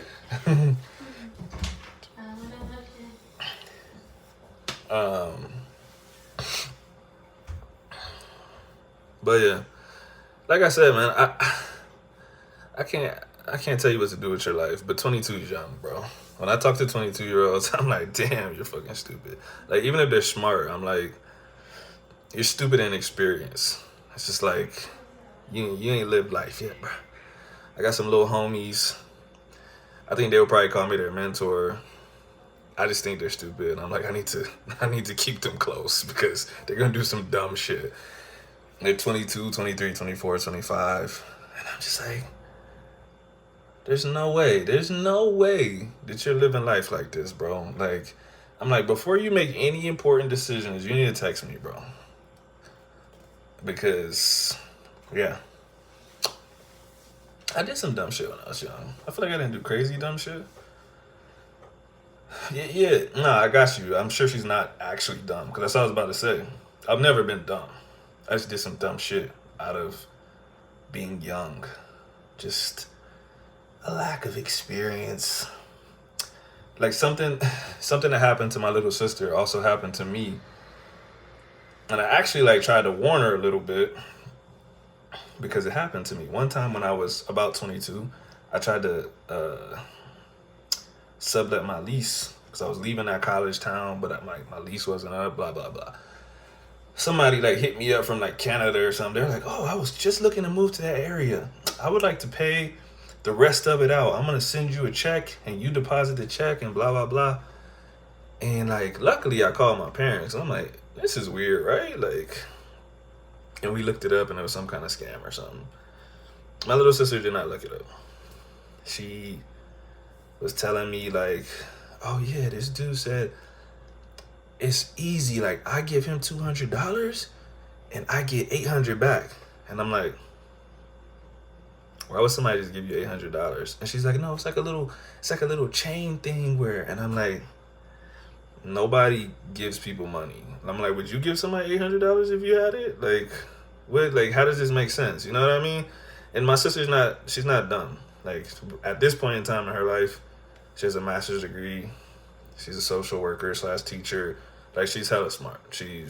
But yeah, like I said, man, I can't tell you what to do with your life. But 22 is young, bro. When I talk to 22-year-olds, I'm like, damn, you're fucking stupid. Like, even if they're smart, I'm like, you're stupid in experience. It's just like, you ain't lived life yet, bro. I got some little homies. I think they would probably call me their mentor. I just think they're stupid. I'm like, I need to keep them close because they're gonna do some dumb shit. They're 22, 23, 24, 25. And I'm just like, there's no way that you're living life like this, bro. Like, I'm like, before you make any important decisions, you need to text me, bro. Because, yeah. I did some dumb shit when I was young. I feel like I didn't do crazy dumb shit. Yeah. Nah, I got you. I'm sure she's not actually dumb. Because that's what I was about to say. I've never been dumb. I just did some dumb shit out of being young. Just a lack of experience. Like, something that happened to my little sister also happened to me. And I actually, like, tried to warn her a little bit because it happened to me. One time when I was about 22, I tried to sublet my lease because I was leaving that college town, but my lease wasn't up, blah, blah, blah. Somebody, like, hit me up from, like, Canada or something. They're like, oh, I was just looking to move to that area. I would like to pay the rest of it out. I'm going to send you a check and you deposit the check and blah, blah, blah. And, like, luckily I called my parents. I'm like, this is weird, right? Like, and we looked it up and it was some kind of scam or something. My little sister did not look it up. She was telling me, like, oh, yeah, this dude said it's easy. Like, I give him $200 and I get $800 back. And I'm like, why would somebody just give you $800? And she's like, no, it's like a little chain thing where, and I'm like, nobody gives people money. And I'm like, would you give somebody $800 if you had it? Like, what? Like, how does this make sense? You know what I mean? And my sister's she's not dumb. Like, at this point in time in her life, she has a master's degree. She's a social worker / teacher. Like, she's hella smart. She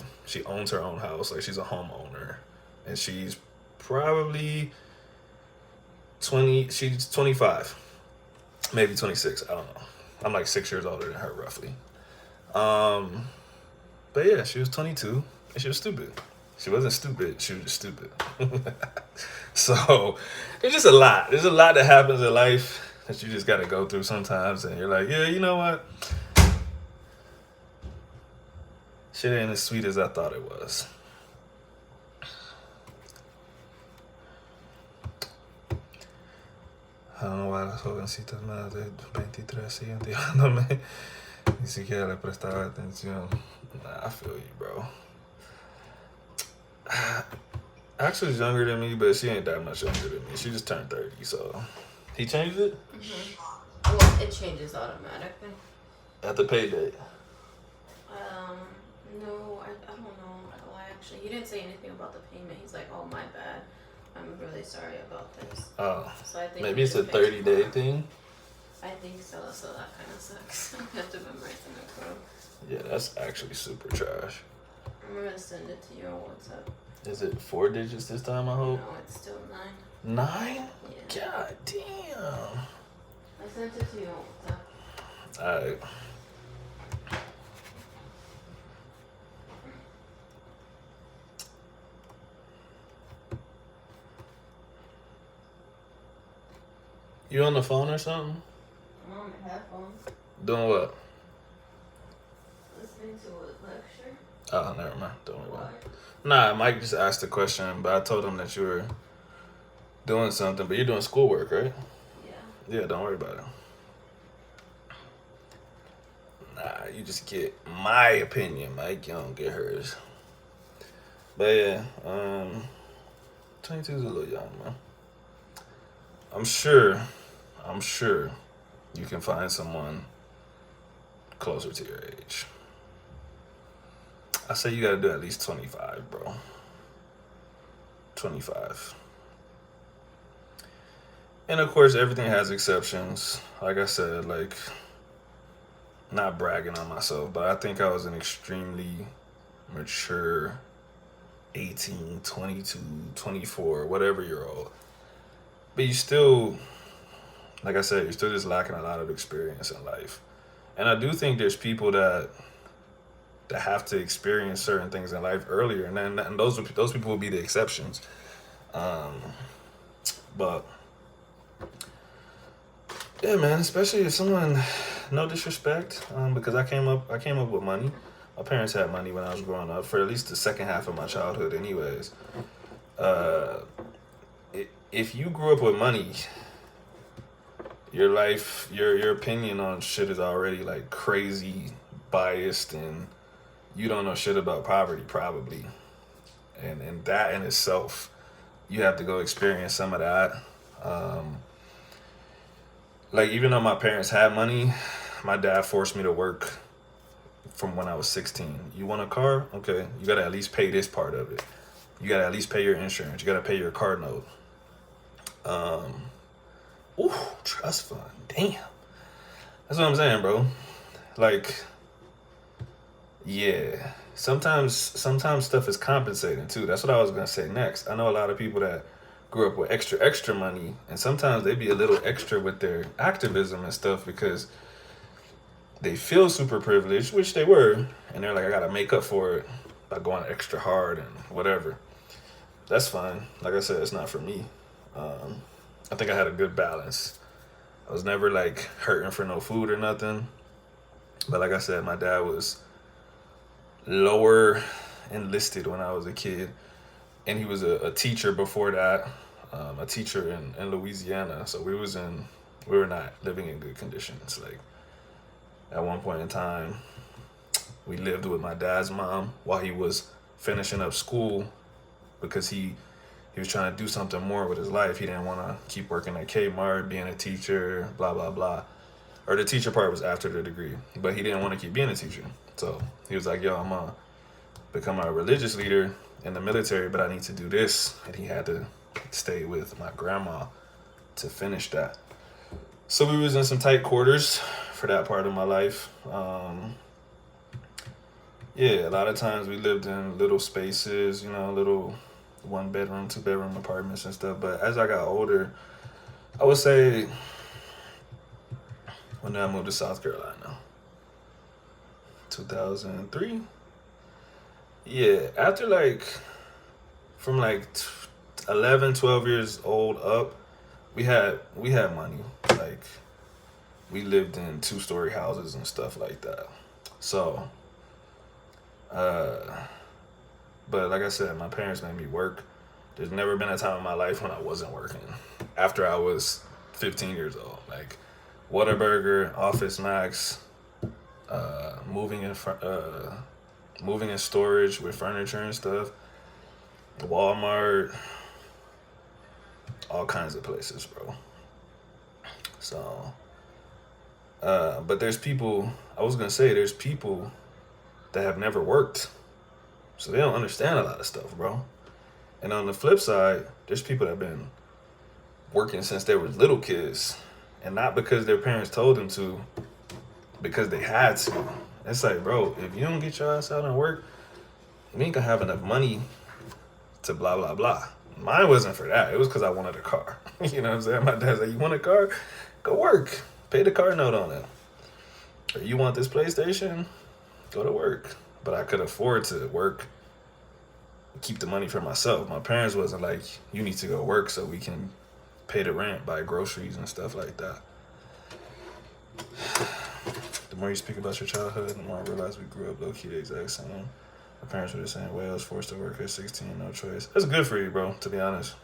owns her own house. Like, she's a homeowner. And she's probably 20, she's 25. Maybe 26, I don't know. I'm like 6 years older than her, roughly. But yeah, she was 22, and she was stupid. She wasn't stupid, she was just stupid. So, there's just a lot. There's a lot that happens in life that you just gotta go through sometimes, and you're like, yeah, you know what? Shit ain't as sweet as I thought it was. I don't know why las jovencitas más de 23 siguen tirándome. Ni siquiera le prestaba atención. Nah, I feel you, bro. Axel's younger than me, but she ain't that much younger than me. She just turned 30, so. He changed it? Mm-hmm. Well, it changes automatically. At the pay date? No, I don't know. Well, actually, he didn't say anything about the payment. He's like, oh, my bad. I'm really sorry about this. Oh, So I think maybe it's a 30-day thing. I think so. So that kind of sucks. I have to memorize the code. Yeah, that's actually super trash. I'm gonna send it to you on WhatsApp. Is it 4 digits this time? I hope. No, it's still 9. 9? Yeah. God damn. I sent it to you on WhatsApp. Alright. You on the phone or something? I'm on my headphones. Doing what? Listening to a lecture. Oh, never mind. Don't worry about Why? it. Nah, Mike just asked a question, but I told him that you were doing something, but you're doing schoolwork, right? Yeah. Yeah, don't worry about it. Nah, you just get my opinion, Mike. You don't get hers. But yeah, 22 is a little young, man. I'm sure you can find someone closer to your age. I say you gotta do at least 25, bro. 25. And of course, everything has exceptions. Like I said, like, not bragging on myself, but I think I was an extremely mature 18, 22, 24, whatever year old. But you still, like I said, you're still just lacking a lot of experience in life. And I do think there's people that have to experience certain things in life earlier, and those people will be the exceptions. But yeah, man, especially if someone, no disrespect, because I came up with money. My parents had money when I was growing up for at least the second half of my childhood, anyways. If you grew up with money, your life, your opinion on shit is already like crazy biased, and you don't know shit about poverty probably, and that in itself, you have to go experience some of that. Like, even though my parents had money, my dad forced me to work from when I was 16. You want a car? Okay, you gotta at least pay this part of it. You gotta at least pay your insurance. You gotta pay your car note. Ooh, trust fund. Damn. That's what I'm saying, bro. Like, yeah. Sometimes stuff is compensating too. That's what I was gonna say next. I know a lot of people that grew up with extra money, and sometimes they be a little extra with their activism and stuff because they feel super privileged, which they were, and they're like, I gotta make up for it by going extra hard and whatever. That's fine. Like I said, it's not for me. I think I had a good balance. I was never like hurting for no food or nothing. But like I said, my dad was lower enlisted when I was a kid, and he was a teacher before that, a teacher in Louisiana. So we were not living in good conditions. Like, at one point in time, we lived with my dad's mom while he was finishing up school because he was trying to do something more with his life. He didn't want to keep working at Kmart, being a teacher, blah, blah, blah. Or the teacher part was after the degree, but he didn't want to keep being a teacher. So he was like, yo, I'm going to become a religious leader in the military, but I need to do this. And he had to stay with my grandma to finish that. So we was in some tight quarters for that part of my life. Yeah, a lot of times we lived in little spaces, little 1-bedroom, 2-bedroom apartments and stuff. But as I got older, I would say, when did I move to South Carolina? 2003? Yeah, after from 11, 12 years old up, we had money. Like, we lived in 2-story houses and stuff like that. So, but like I said, my parents made me work. There's never been a time in my life when I wasn't working. After I was 15 years old, like Whataburger, Office Max, moving in storage with furniture and stuff, Walmart, all kinds of places, bro. So, but there's people. There's people that have never worked, so they don't understand a lot of stuff, bro. And on the flip side, there's people that have been working since they were little kids, and not because their parents told them to, because they had to. It's like, bro, if you don't get your ass out and work, you ain't gonna have enough money to blah blah blah. Mine wasn't for that. It was because I wanted a car. You know what I'm saying? My dad's like, you want a car? Go work. Pay the car note on it. Or you want this PlayStation? Go to work. But I could afford to work, keep the money for myself. My parents wasn't like, you need to go work so we can pay the rent, buy groceries and stuff like that. The more you speak about your childhood, the more I realize we grew up low key the exact same. My parents were the same way. I was forced to work at 16, no choice. That's good for you, bro, to be honest.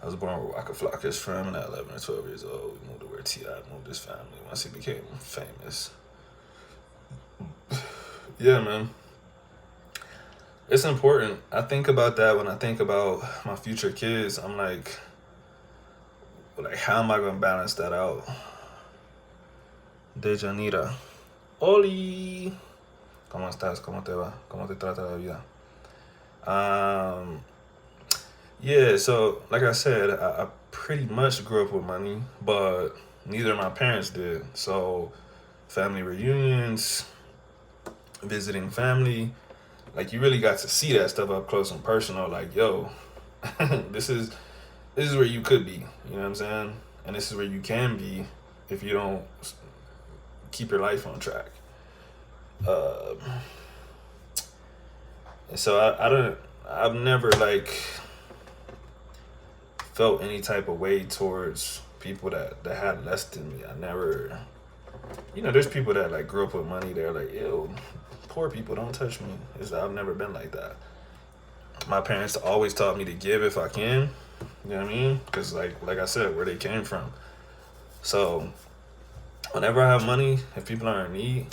I was born where Waka Flocka is from, and at 11 or 12 years old, we moved to where T.I. moved his family once he became famous. Yeah, man. It's important. I think about that when I think about my future kids. I'm like, how am I going to balance that out? Dejanira. Oli. ¿Cómo estás? ¿Cómo te va? ¿Cómo te trata la vida? Yeah, so like I said, I pretty much grew up with money, but neither of my parents did. So family reunions, visiting family, like you really got to see that stuff up close and personal. Like, yo, this is where you could be. You know what I'm saying? And this is where you can be if you don't keep your life on track. And so I've never like felt any type of way towards people that had less than me. I never, there's people that like grew up with money. They're like, ew, poor people don't touch me. I've never been like that. My parents always taught me to give if I can. You know what I mean? Because like I said, where they came from. So whenever I have money, if people are in need,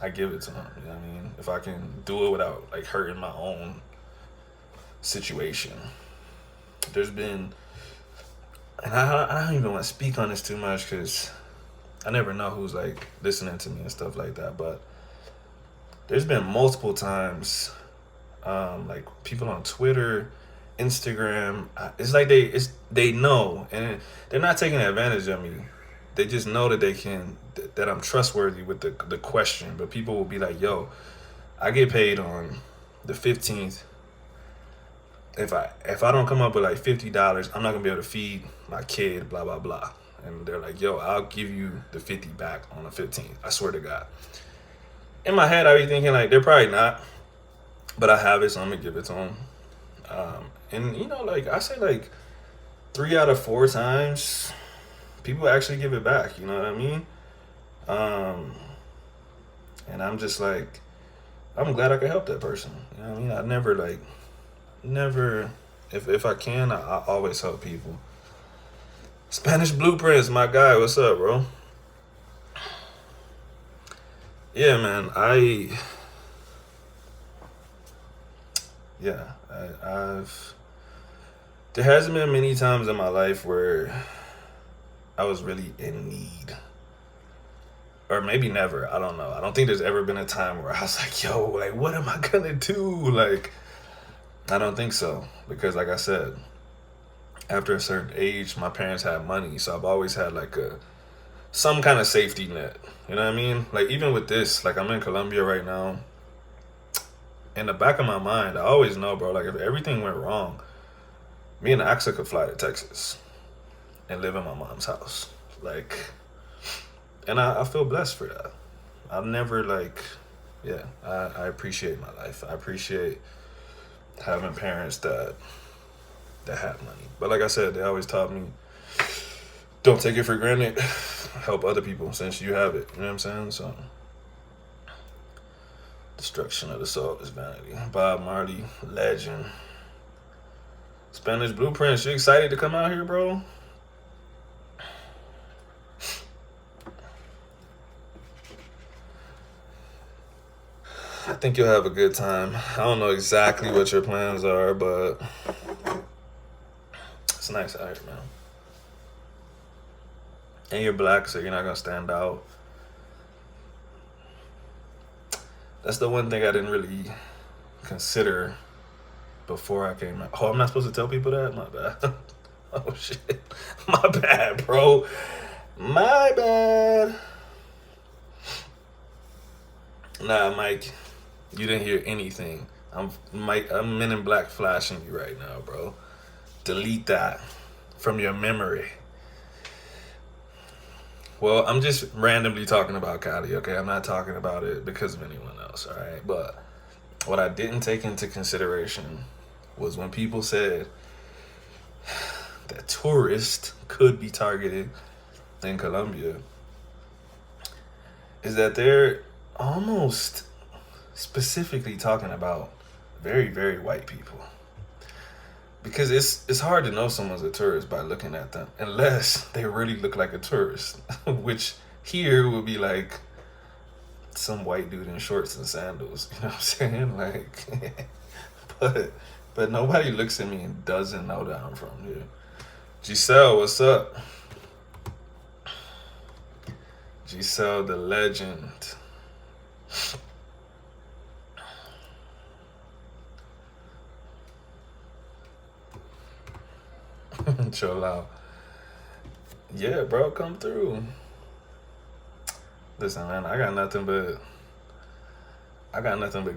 I give it to them. You know what I mean? If I can do it without like hurting my own situation. There's been, and I don't even want to speak on this too much because I never know who's like listening to me and stuff like that. But there's been multiple times, like people on Twitter, Instagram. It's like they know, and they're not taking advantage of me. They just know that they can, that I'm trustworthy with the question. But people will be like, yo, I get paid on the 15th. If I don't come up with like $50, I'm not gonna be able to feed my kid, blah blah blah. And they're like, yo, I'll give you the 50 back on the 15th. I swear to God. In my head, I be thinking like they're probably not, but I have it, so I'm gonna give it to them. And like I say, like 3 out of 4 times, people actually give it back. You know what I mean? And I'm just like, I'm glad I could help that person. You know what I mean? I never, if I can, I always help people. Spanish Blueprints, my guy, what's up, bro? Yeah, man, I've, there hasn't been many times in my life where I was really in need. Or maybe never, I don't know. I don't think there's ever been a time where I was like, yo, like, what am I gonna do? Like, I don't think so. Because like I said, after a certain age, my parents had money. So I've always had like some kind of safety net. You know what I mean? Like even with this, like I'm in Colombia right now. In the back of my mind, I always know, bro, like if everything went wrong, me and Axa could fly to Texas and live in my mom's house. Like, and I feel blessed for that. I've never I appreciate my life. I appreciate having parents that had money. But like I said, they always taught me, don't take it for granted. Help other people since you have it. You know what I'm saying? So, destruction of the soul is vanity. Bob Marley, legend. Spanish Blueprints, you excited to come out here, bro? I think you'll have a good time. I don't know exactly what your plans are, but it's nice out here, man. And you're black, so you're not gonna stand out. That's the one thing I didn't really consider before I came out. Oh, I'm not supposed to tell people that? My bad. Oh, shit. My bad, bro. My bad. Nah, Mike, you didn't hear anything. I'm Men in Black flashing you right now, bro. Delete that from your memory. Well, I'm just randomly talking about Cali, okay? I'm not talking about it because of anyone else, all right? But what I didn't take into consideration was when people said that tourists could be targeted in Colombia, is that they're almost specifically talking about very, very white people. Because it's hard to know someone's a tourist by looking at them, unless they really look like a tourist, which here would be like some white dude in shorts and sandals. You know what I'm saying? Like, but nobody looks at me and doesn't know that I'm from here. Giselle, what's up? Giselle, the legend. Chill out. Yeah, bro, come through. Listen, man, I got nothing but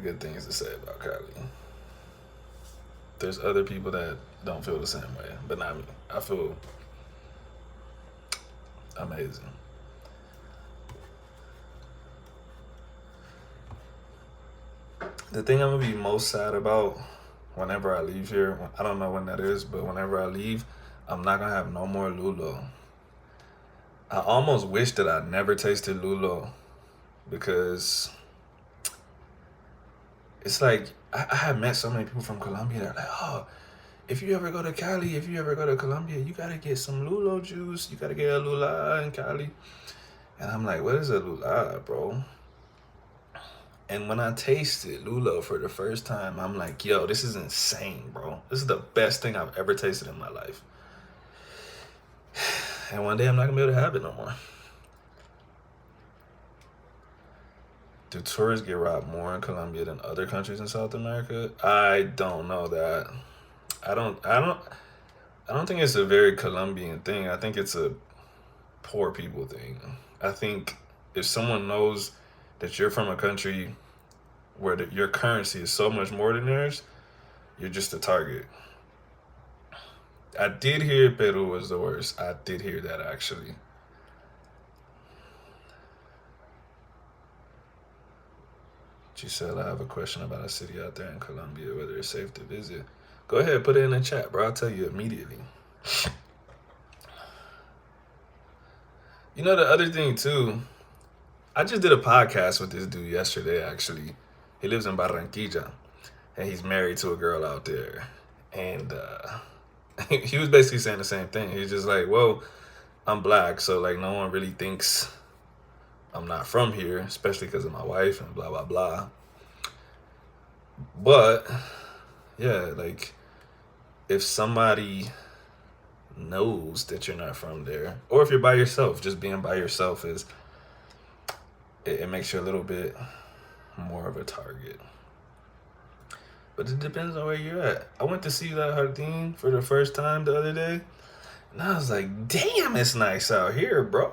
good things to say about Cali. There's other people that don't feel the same way, but not me. I feel amazing. The thing I'm gonna be most sad about whenever I leave here, I don't know when that is, but whenever I leave, I'm not gonna have no more lulo. I almost wish that I never tasted lulo because it's like I have met so many people from Colombia that are like, oh, if you ever go to Cali, if you ever go to Colombia, you gotta get some lulo juice. You gotta get a lula in Cali. And I'm like, what is a lula, bro? And when I tasted lulo for the first time, I'm like, yo, this is insane, bro. This is the best thing I've ever tasted in my life. And one day I'm not gonna be able to have it no more. Do tourists get robbed more in Colombia than other countries in South America? I don't know that. I don't think it's a very Colombian thing. I think it's a poor people thing. I think if someone knows that you're from a country where your currency is so much more than theirs, you're just a target. I did hear Peru was the worst. I did hear that actually. She said, I have a question about a city out there in Colombia, whether it's safe to visit. Go ahead, put it in the chat, bro. I'll tell you immediately. You know, the other thing, too, I just did a podcast with this dude yesterday, actually. He lives in Barranquilla, and he's married to a girl out there. And he was basically saying the same thing. He's just like, well, I'm black, so, like, no one really thinks I'm not from here, especially because of my wife and blah, blah, blah. But, yeah, like, if somebody knows that you're not from there, or if you're by yourself, just being by yourself it makes you a little bit more of a target. But it depends on where you're at. I went to see that Jardín for the first time the other day, and I was like, damn, it's nice out here, bro.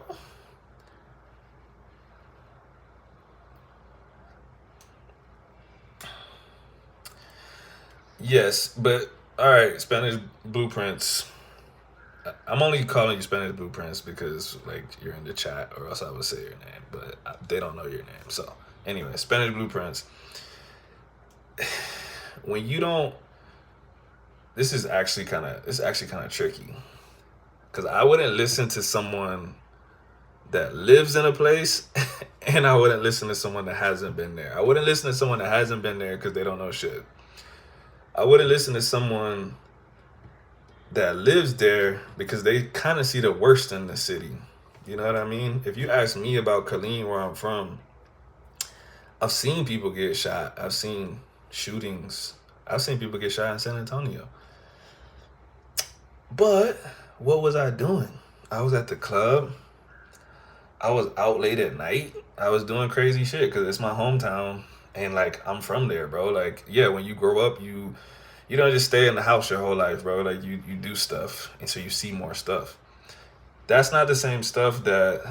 Yes, but all right, Spanish Blueprints. I'm only calling you Spanish Blueprints because like you're in the chat, or else I would say your name, but they don't know your name. So anyway, Spanish Blueprints. When you don't, this is actually kind of tricky, because I wouldn't listen to someone that lives in a place, and I wouldn't listen to someone that hasn't been there. I wouldn't listen to someone that hasn't been there because they don't know shit. I wouldn't listen to someone that lives there because they kind of see the worst in the city. You know what I mean? If you ask me about Colleen, where I'm from, I've seen people get shot. I've seen shootings. I've seen people get shot in San Antonio. But what was I doing? I was at the club. I was out late at night. I was doing crazy shit because it's my hometown. And like, I'm from there, bro. Like, yeah, when you grow up, you You don't just stay in the house your whole life, bro. Like you do stuff, and so you see more stuff. That's not the same stuff that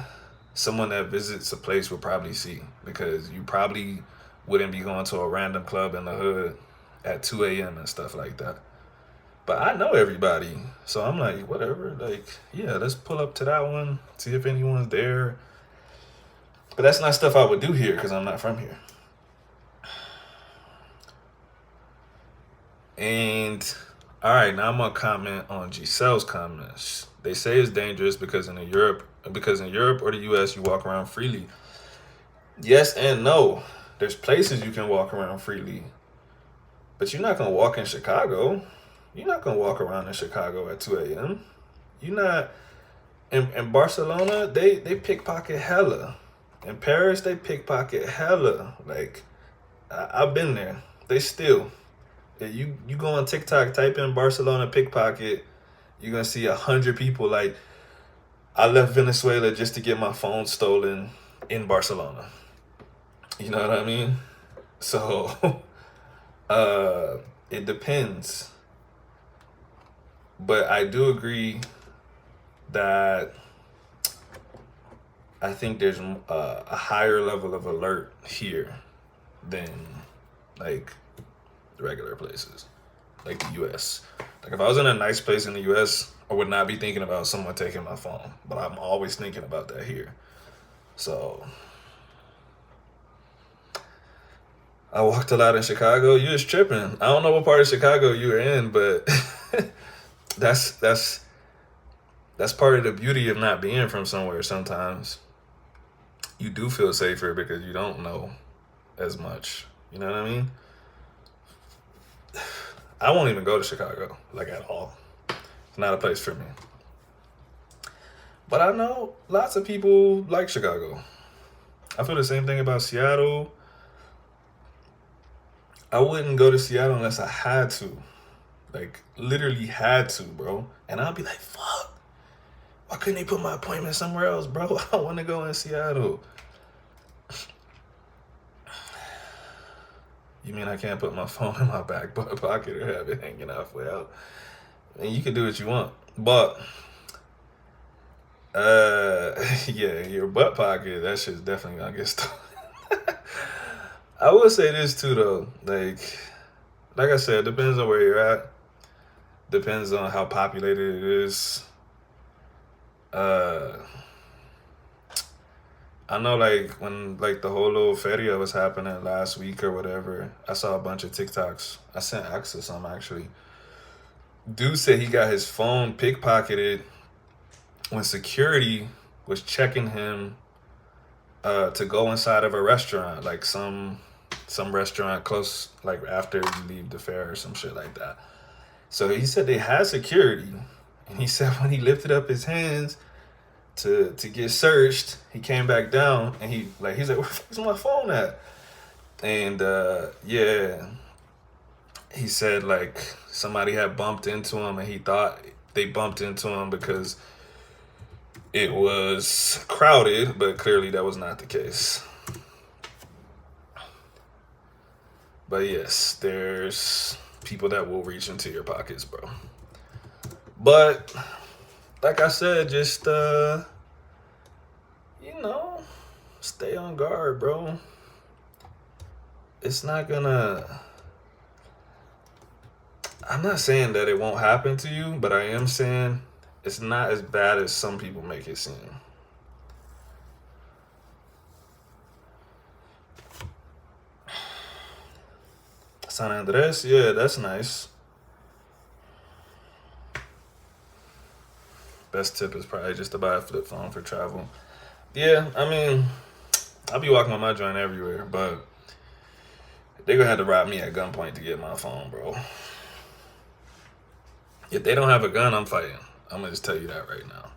someone that visits a place would probably see, because you probably wouldn't be going to a random club in the hood at 2 a.m. and stuff like that. But I know everybody, so I'm like, whatever. Like, yeah, let's pull up to that one, see if anyone's there. But that's not stuff I would do here because I'm not from here. And all right, now I'm gonna comment on Giselle's comments. They say it's dangerous because in Europe or the US you walk around freely. Yes and no. There's places you can walk around freely. But you're not gonna walk in Chicago. You're not gonna walk around in Chicago at 2 a.m. You're not in Barcelona, they pickpocket hella. In Paris, they pickpocket hella. Like I've been there. They still. You go on TikTok, type in Barcelona pickpocket, you're gonna see 100 people. Like, I left Venezuela just to get my phone stolen in Barcelona. You know what I mean? So, it depends. But I do agree that I think there's a higher level of alert here than like regular places, like the US. Like if I was in a nice place in the US, I would not be thinking about someone taking my phone, but I'm always thinking about that here. So I walked a lot in Chicago. You was tripping. I don't know what part of Chicago you were in, but that's part of the beauty of not being from somewhere. Sometimes you do feel safer because you don't know as much. You know what I mean? I won't even go to Chicago, like at all. It's not a place for me. But I know lots of people like Chicago. I feel the same thing about Seattle. I wouldn't go to Seattle unless I had to. Like, literally had to, bro. And I'll be like, fuck. Why couldn't they put my appointment somewhere else, bro? I want to go in Seattle. You mean I can't put my phone in my back pocket or have it hanging halfway out? And you can do what you want. But, yeah, your butt pocket, that shit's definitely gonna get stolen. I will say this too, though. Like I said, depends on where you're at. Depends on how populated it is. I know, like when like the whole little feria was happening last week or whatever, I saw a bunch of TikToks. I sent access some actually. Dude said he got his phone pickpocketed when security was checking him to go inside of a restaurant, like some restaurant close, like after you leave the fair or some shit like that. So he said they had security, and he said when he lifted up his hands to get searched, he came back down and he's like, where the fuck is my phone at? And yeah, he said like somebody had bumped into him and he thought they bumped into him because it was crowded, but clearly that was not the case. But yes, there's people that will reach into your pockets, bro. But like I said, just stay on guard, bro. It's not gonna. I'm not saying that it won't happen to you, but I am saying it's not as bad as some people make it seem. San Andres, yeah, that's nice. Best tip is probably just to buy a flip phone for travel. Yeah, I mean, I'll be walking with my joint everywhere, but they're gonna have to rob me at gunpoint to get my phone, bro. If they don't have a gun, I'm fighting. I'm gonna just tell you that right now.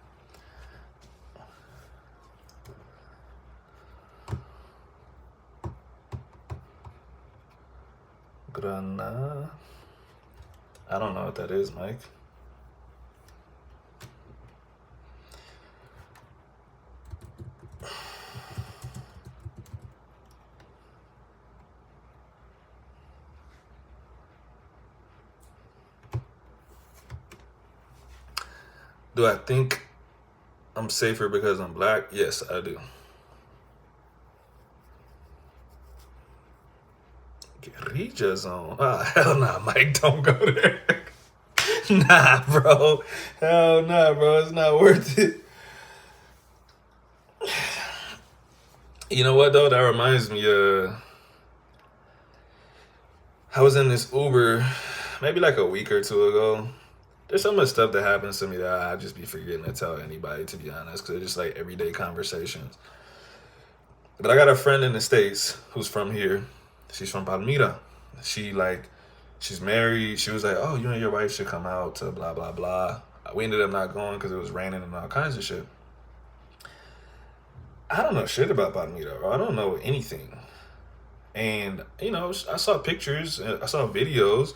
Granada. I don't know what that is, Mike. Do I think I'm safer because I'm black? Yes, I do. Guerrilla zone. Oh, hell nah, Mike, don't go there. Nah, bro. Hell nah, bro. It's not worth it. You know what, though? That reminds me, I was in this Uber maybe like a week or two ago. There's so much stuff that happens to me that I just be forgetting to tell anybody, to be honest, because it's just like everyday conversations. But I got a friend in the States who's from here. She's from Palmyra. She like, she's married. She was like, oh, you and your wife should come out to blah, blah, blah. We ended up not going because it was raining and all kinds of shit. I don't know shit about Palmyra, bro. I don't know anything. And, you know, I saw pictures, I saw videos,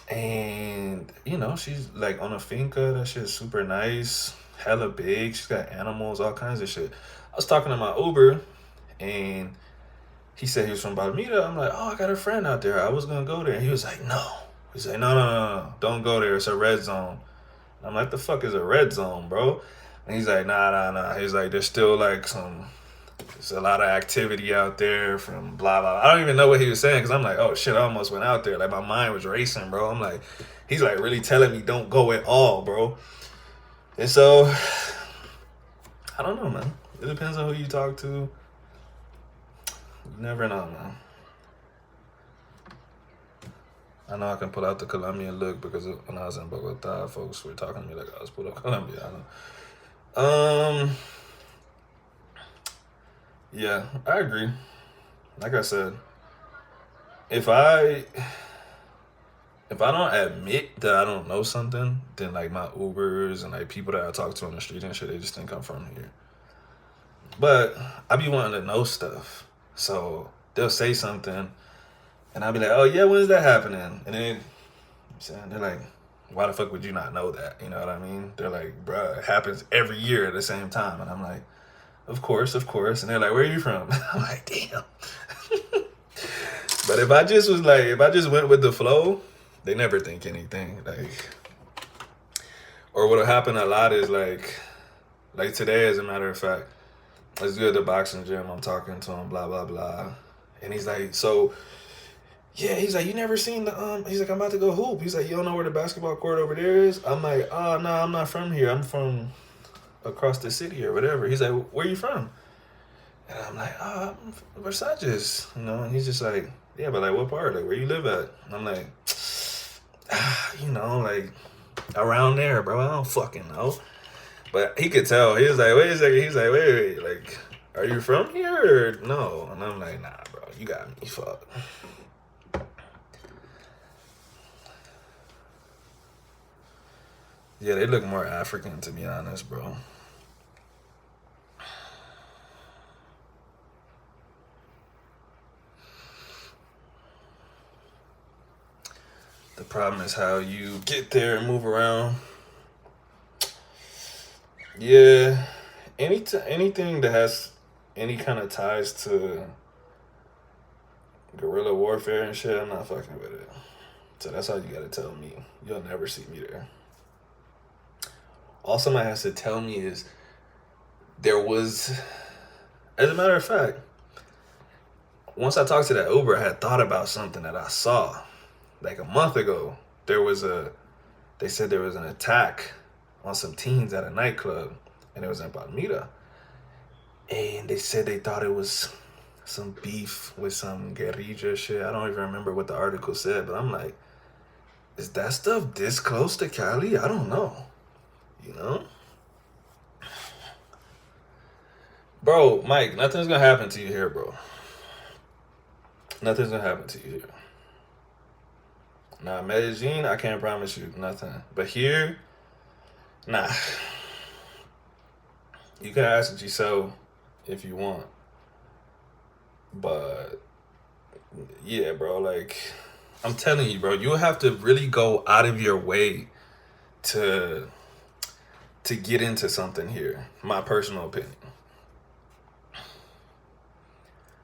and, you know, she's like on a finca. That shit's super nice, hella big. She's got animals, all kinds of shit. I was talking to my Uber, and he said he was from Palmyra. I'm like, oh, I got a friend out there. I was gonna go there. And he was like, no. He's like, no, no, no, no, don't go there. It's a red zone. And I'm like, the fuck is a red zone, bro? And he's like, nah, nah, nah. He's like, there's still like there's a lot of activity out there from blah, blah. I don't even know what he was saying because I'm like, oh shit, I almost went out there. Like my mind was racing, bro. I'm like, he's like really telling me don't go at all, bro. And so, I don't know, man. It depends on who you talk to. You never know, man. I know I can pull out the Colombian look because when I was in Bogota, folks were talking to me like I was pulled up Colombia. I know. Yeah, I agree. Like I said, if I don't admit that I don't know something, then like my Ubers and like people that I talk to on the street and shit, they just think I'm from here. But I be wanting to know stuff, so they'll say something, and I'll be like, "Oh yeah, when's that happening?" And then they're like, "Why the fuck would you not know that?" You know what I mean? They're like, "Bruh, it happens every year at the same time," and I'm like, of course, of course. And they're like, where are you from? I'm like, damn. But if I just went with the flow, they never think anything. Like, or what'll happen a lot is like today, as a matter of fact, let's go to the boxing gym. I'm talking to him, blah, blah, blah. And he's like, so, yeah, he's like, you never seen he's like, I'm about to go hoop. He's like, you don't know where the basketball court over there is? I'm like, oh, no, I'm not from here. I'm from across the city or whatever. He's like, where you from? And I'm like, oh, I'm from Versace, you know. And he's just like, yeah, but like, what part? Like, where you live at? And I'm like, you know, like around there, bro. I don't fucking know. But he could tell. He was like, wait a second. He's like, wait, like, are you from here or no? And I'm like, nah, bro, you got me fucked. Yeah, they look more African, to be honest, bro. The problem is how you get there and move around. Yeah, anything that has any kind of ties to guerrilla warfare and shit, I'm not fucking with it. So that's how you gotta tell me. You'll never see me there. All somebody has to tell me is there was, as a matter of fact, once I talked to that Uber, I had thought about something that I saw like a month ago. They said there was an attack on some teens at a nightclub, and it was in Palmyra. And they said they thought it was some beef with some guerrilla shit. I don't even remember what the article said, but I'm like, is that stuff this close to Cali? I don't know. You know? Bro, Mike, nothing's gonna happen to you here, bro. Nothing's gonna happen to you here. Nah, Medellin, I can't promise you nothing. But here, nah. You can ask Giselle if you want. But yeah, bro, like I'm telling you, bro, you'll have to really go out of your way to get into something here. My personal opinion.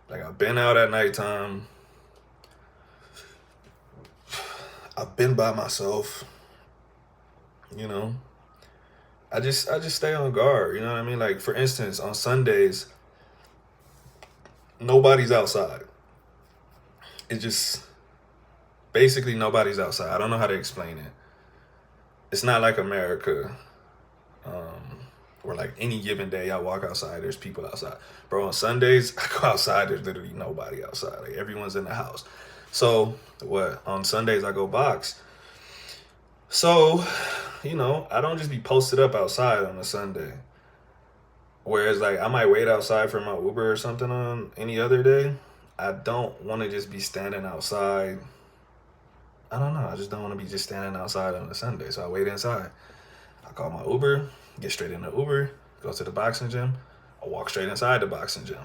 Like I've been out at nighttime. I've been by myself, you know. I just stay on guard. You know what I mean? Like for instance, on Sundays, nobody's outside. It just basically nobody's outside. I don't know how to explain it. It's not like America, where like any given day I walk outside, there's people outside. Bro, on Sundays I go outside, there's literally nobody outside. Like everyone's in the house. So what? On Sundays I go box. So, I don't just be posted up outside on a Sunday. Whereas like I might wait outside for my Uber or something on any other day. I don't want to just be standing outside. I don't know. I just don't want to be just standing outside on a Sunday. So I wait inside. I call my Uber, get straight in the Uber, go to the boxing gym. I walk straight inside the boxing gym.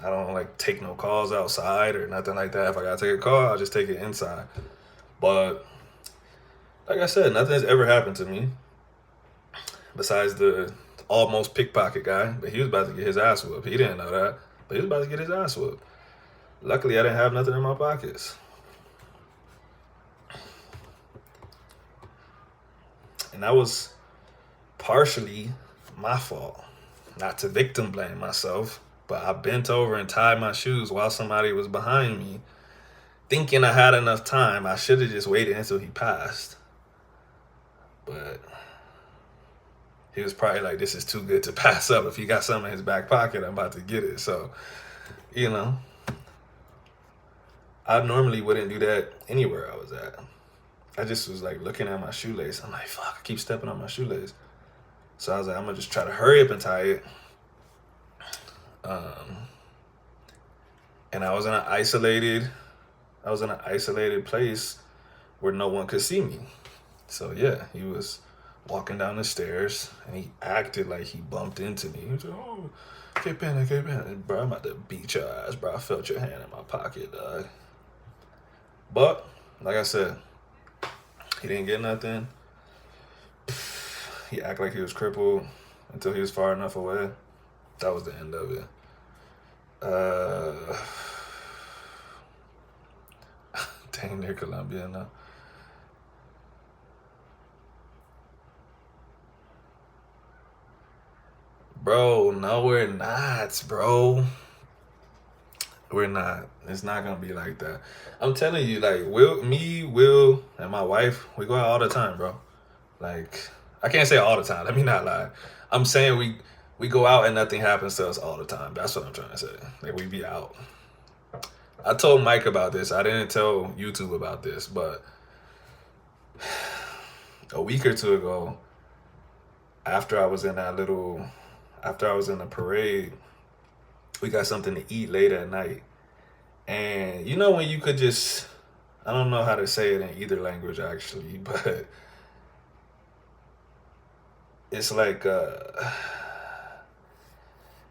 I don't like take no calls outside or nothing like that. If I gotta take a call, I'll just take it inside. But like I said, nothing's ever happened to me besides the almost pickpocket guy. But he was about to get his ass whooped. He didn't know that, but he was about to get his ass whooped. Luckily, I didn't have nothing in my pockets. And that was partially my fault. Not to victim blame myself, but I bent over and tied my shoes while somebody was behind me, thinking I had enough time. I should have just waited until he passed. But he was probably like, this is too good to pass up. If he got something in his back pocket, I'm about to get it. So, I normally wouldn't do that anywhere I was at. I just was like looking at my shoelace. I'm like, fuck, I keep stepping on my shoelace. So I was like, I'm gonna just try to hurry up and tie it. And I was in an isolated place where no one could see me. So yeah, he was walking down the stairs and he acted like he bumped into me. He was like, oh, que pena, que pena. Bro, I'm about to beat your ass, bro. I felt your hand in my pocket, dog. But, like I said, he didn't get nothing. He acted like he was crippled until he was far enough away. That was the end of it. Dang near Colombia now. Bro, no, we're not, bro. We're not. It's not gonna be like that. I'm telling you, like, Will, and my wife, we go out all the time, bro. Like, I can't say all the time. Let me not lie. I'm saying we go out and nothing happens to us all the time. That's what I'm trying to say. Like, we be out. I told Mike about this. I didn't tell YouTube about this, but a week or two ago, after I was in the parade, we got something to eat late at night. And you know when you could just, I don't know how to say it in either language actually, but it's like,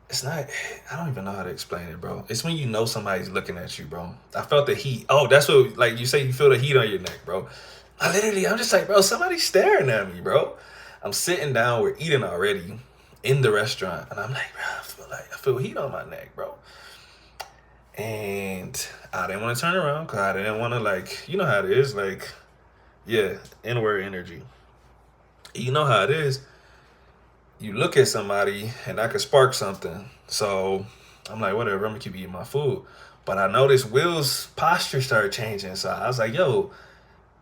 it's not, I don't even know how to explain it, bro. It's when you know somebody's looking at you, bro. I felt the heat. Oh, that's what, like you say, you feel the heat on your neck, bro. I'm just like, bro, somebody's staring at me, bro. I'm sitting down, we're eating already in the restaurant, and I'm like, bro, I feel heat on my neck, bro. And I didn't want to turn around because I didn't want to, like, you know how it is, like, yeah, inward energy. You know how it is. You look at somebody and that could spark something. So I'm like, whatever, I'm gonna keep eating my food. But I noticed Will's posture started changing. So I was like, yo,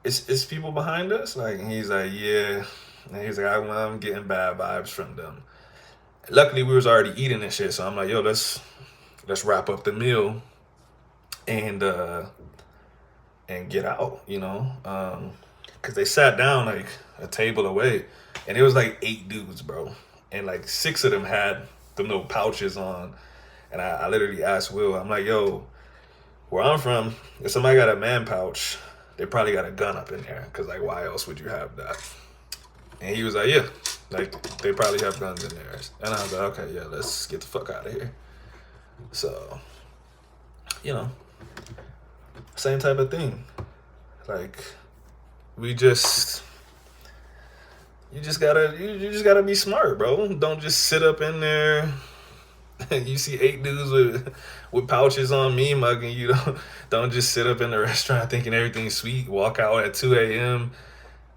it's people behind us? Like, and he's like, yeah. And he's like, I'm getting bad vibes from them. Luckily, we was already eating and shit. So I'm like, yo, let's wrap up the meal and get out, because they sat down like a table away, and it was like 8 dudes, bro, and like 6 of them had them little pouches on, and I literally asked Will, I'm like, yo, where I'm from, if somebody got a man pouch, they probably got a gun up in there, because like, why else would you have that? And he was like, yeah, like they probably have guns in there. And I was like, okay, yeah, let's get the fuck out of here. So, same type of thing. Like, you just gotta be smart, bro. Don't just sit up in there. You see 8 dudes with pouches on, me mugging you. Don't just sit up in the restaurant thinking everything's sweet. Walk out at 2 a.m.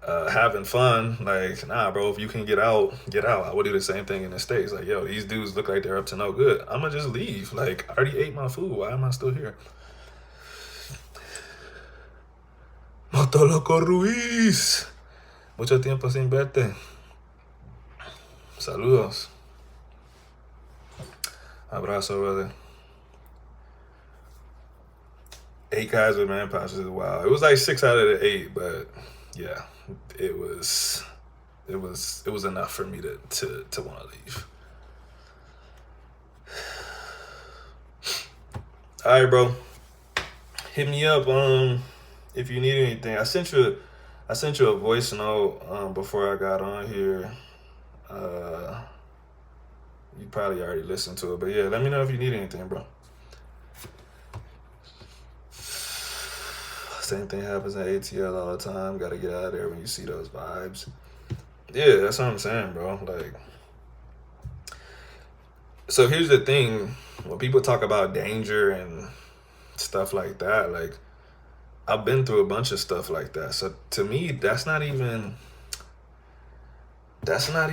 having fun. Like, nah, bro, if you can get out, get out. I would do the same thing in the States. Like, yo, these dudes look like they're up to no good. I'm gonna just leave. Like, I already ate my food. Why am I still here? Moto Loco Ruiz. Mucho tiempo sin verte. Saludos. Abrazo, brother. 8 guys with man pouches is wild. It was like 6 out of the 8, but yeah, it was enough for me to want to leave. All right, bro. Hit me up if you need anything. I sent you a voice note before I got on here. You probably already listened to it, but yeah, let me know if you need anything, bro. Same thing happens at ATL all the time. Gotta get out of there when you see those vibes. Yeah, that's what I'm saying, bro. Like, so here's the thing. When people talk about danger and stuff like that, like, I've been through a bunch of stuff like that. So to me, that's not even that's not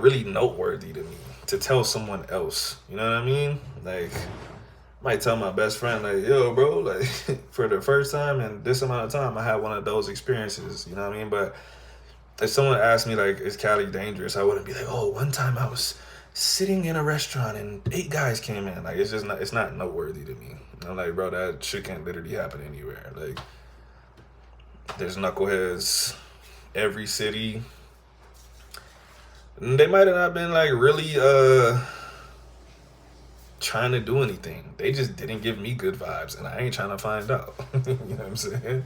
really noteworthy to me to tell someone else. You know what I mean? Like, I might tell my best friend, like, yo, bro, like, for the first time in this amount of time, I had one of those experiences. You know what I mean? But if someone asked me, like, is Cali dangerous? I wouldn't be like, oh, one time I was sitting in a restaurant and 8 guys came in. Like, it's not noteworthy to me. I'm like, bro, that shit can't literally happen anywhere. Like, there's knuckleheads every city. They might have not been, like, really trying to do anything. They just didn't give me good vibes, and I ain't trying to find out. You know what I'm saying?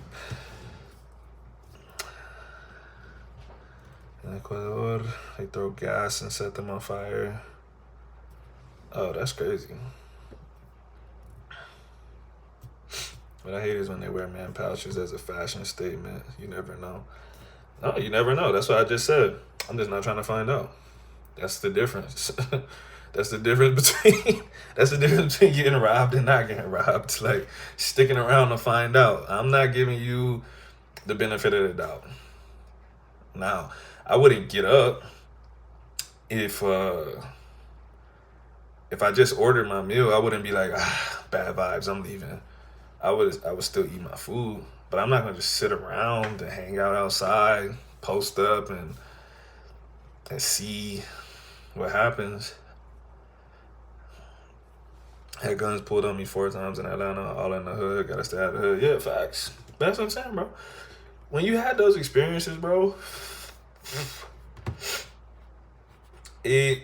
In Ecuador, they throw gas and set them on fire. Oh, that's crazy. What I hate is when they wear man pouches as a fashion statement. You never know. No, you never know. That's what I just said. I'm just not trying to find out. That's the difference. That's the difference between getting robbed and not getting robbed. Like, sticking around to find out. I'm not giving you the benefit of the doubt. Now, I wouldn't get up if I just ordered my meal. I wouldn't be like, bad vibes, I'm leaving. I would still eat my food, but I'm not gonna just sit around and hang out outside, post up and see what happens. Had guns pulled on me 4 times in Atlanta, all in the hood. Gotta stay out of the hood. Yeah, facts. But that's what I'm saying, bro. When you had those experiences, bro, I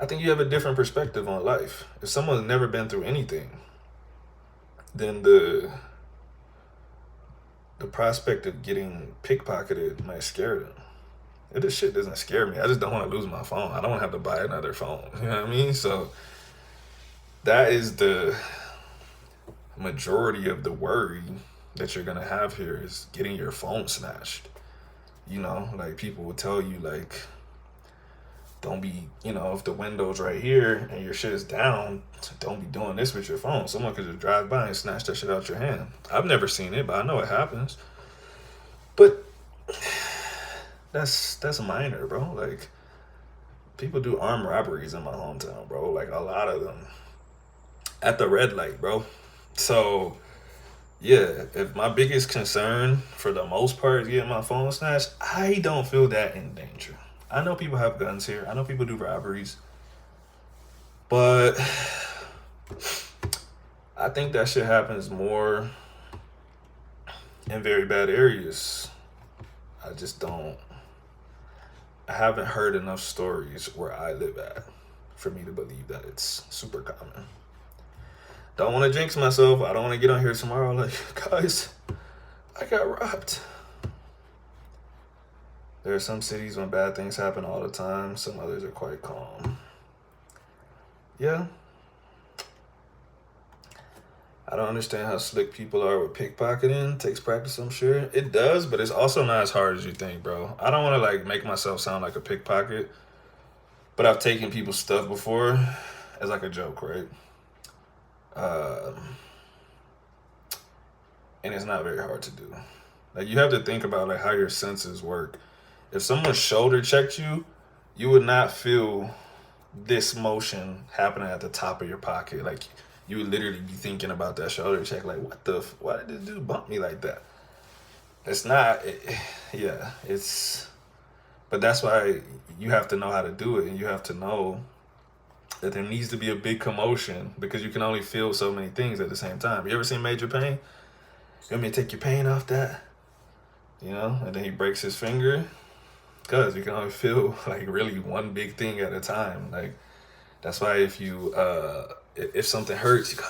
think you have a different perspective on life. If someone's never been through anything, then the prospect of getting pickpocketed might scare them. This shit doesn't scare me. I just don't want to lose my phone. I don't want to have to buy another phone. You know what I mean? So that is the majority of the worry that you're going to have here, is getting your phone snatched. You know, like, people will tell you, like, don't be, if the window's right here and your shit is down, don't be doing this with your phone. Someone could just drive by and snatch that shit out your hand. I've never seen it, but I know it happens. But that's minor, bro. Like, people do armed robberies in my hometown, bro. Like, a lot of them. At the red light, bro. So, yeah, if my biggest concern for the most part is getting my phone snatched, I don't feel that in danger. I know people have guns here. I know people do robberies. But I think that shit happens more in very bad areas. I haven't heard enough stories where I live at for me to believe that it's super common. Don't want to jinx myself. I don't want to get on here tomorrow like, guys, I got robbed. There are some cities when bad things happen all the time. Some others are quite calm. Yeah. I don't understand how slick people are with pickpocketing. Takes practice, I'm sure. It does, but it's also not as hard as you think, bro. I don't want to, like, make myself sound like a pickpocket, but I've taken people's stuff before as, like, a joke, right? and it's not very hard to do. Like you have to think about like how your senses work. If someone shoulder checked you, you would not feel this motion happening at the top of your pocket. Like you would literally be thinking about that shoulder check. Like why did this dude bump me like that? It's not. Yeah, it's. But that's why you have to know how to do it, and you have to know that there needs to be a big commotion because you can only feel so many things at the same time. You ever seen Major Pain? You want me to take your pain off that? You know, and then he breaks his finger because you can only feel like really one big thing at a time. Like that's why if something hurts, you go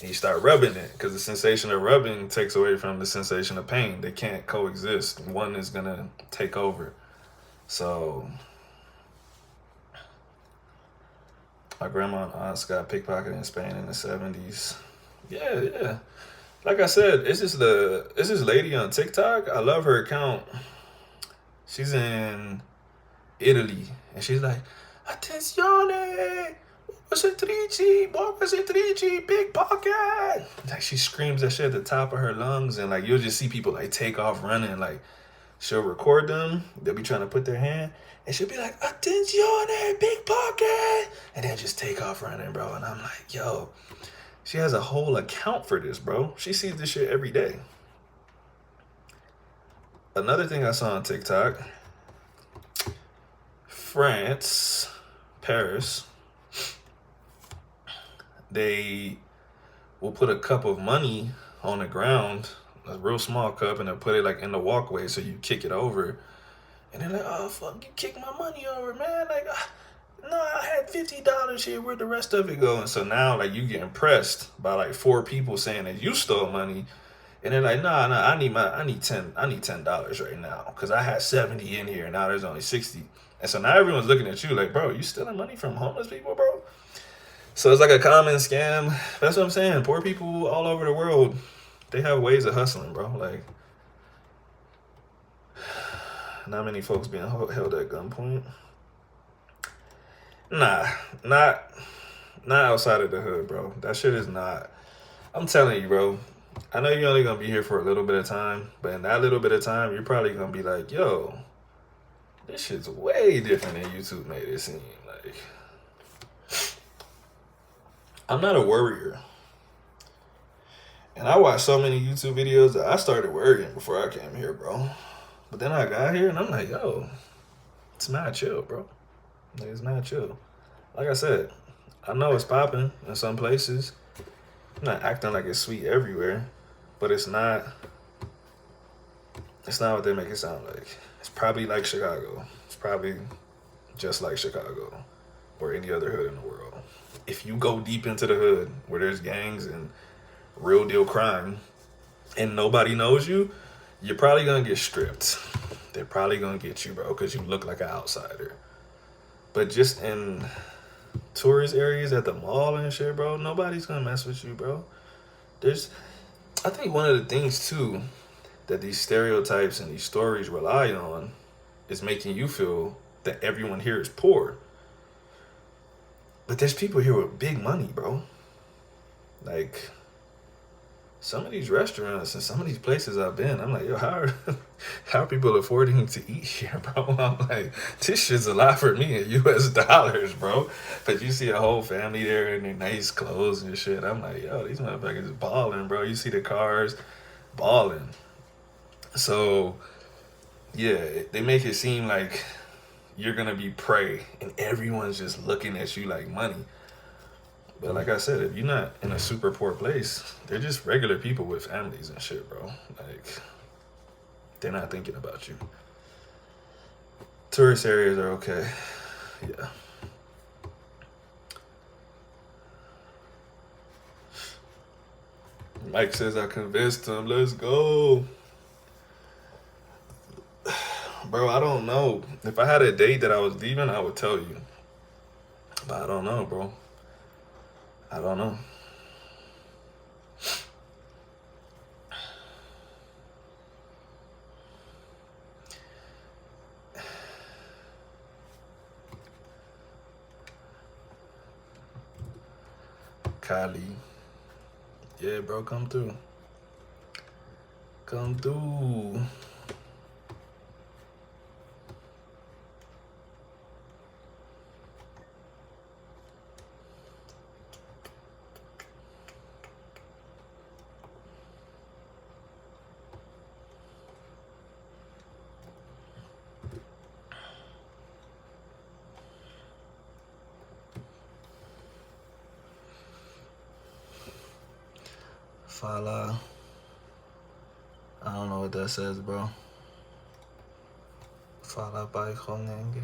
and you start rubbing it because the sensation of rubbing takes away from the sensation of pain. They can't coexist. One is gonna take over. So my grandma and aunts got pickpocketed in Spain in the 70s. Yeah. Like I said, it's this lady on TikTok. I love her account. She's in Italy, and she's like, "Attenzione! What was it, pickpocket!" Like she screams that shit at the top of her lungs, and like you'll just see people like take off running. Like she'll record them. They'll be trying to put their hand, and she'll be like, "Attenzione, pickpocket!" and then just take off running, bro. And I'm like, yo. She has a whole account for this, bro. She sees this shit every day. Another thing I saw on TikTok, France, Paris, they will put a cup of money on the ground, a real small cup, and they'll put it like in the walkway so you kick it over. And they're like, oh, fuck, you kicked my money over, man. Like, no, I had $50 here. Where'd the rest of it go? And so now, like, you get impressed by like 4 people saying that you stole money, and they're like, nah, I need $10 right now because I had 70 in here, and now there's only 60. And so now everyone's looking at you like, bro, you stealing money from homeless people, bro? So it's like a common scam. That's what I'm saying. Poor people all over the world, they have ways of hustling, bro. Like, not many folks being held at gunpoint. Nah, not outside of the hood, bro. That shit is not. I'm telling you, bro. I know you're only gonna be here for a little bit of time, but in that little bit of time, you're probably gonna be like, yo, this shit's way different than YouTube made it seem. Like, I'm not a worrier. And I watched so many YouTube videos that I started worrying before I came here, bro. But then I got here and I'm like, yo, it's mad chill, bro. Like, it's mad chill. Like I said, I know it's popping in some places. I'm not acting like it's sweet everywhere, but it's not what they make it sound like. It's probably like Chicago. It's probably just like Chicago or any other hood in the world. If you go deep into the hood where there's gangs and real deal crime and nobody knows you, you're probably gonna get stripped. They're probably gonna get you, bro, because you look like an outsider. But just in tourist areas at the mall and shit, bro, nobody's gonna mess with you, bro. I think one of the things too that these stereotypes and these stories rely on is making you feel that everyone here is poor. But there's people here with big money, bro. Like, some of these restaurants and some of these places I've been, I'm like, yo, how are people affording to eat here, bro? I'm like, this shit's a lot for me in US dollars, bro. But you see a whole family there in their nice clothes and shit. I'm like, yo, these motherfuckers is balling, bro. You see the cars balling. So, yeah, they make it seem like you're gonna be prey and everyone's just looking at you like money. But like I said, if you're not in a super poor place, they're just regular people with families and shit, bro. Like, they're not thinking about you. Tourist areas are okay. Yeah. Mike says I convinced him. Let's go. Bro, I don't know. If I had a date that I was leaving, I would tell you. But I don't know, bro. I don't know. Cali. Yeah, bro, come through. Come through. Fala. I don't know what that says, bro. Fala by Khonenge.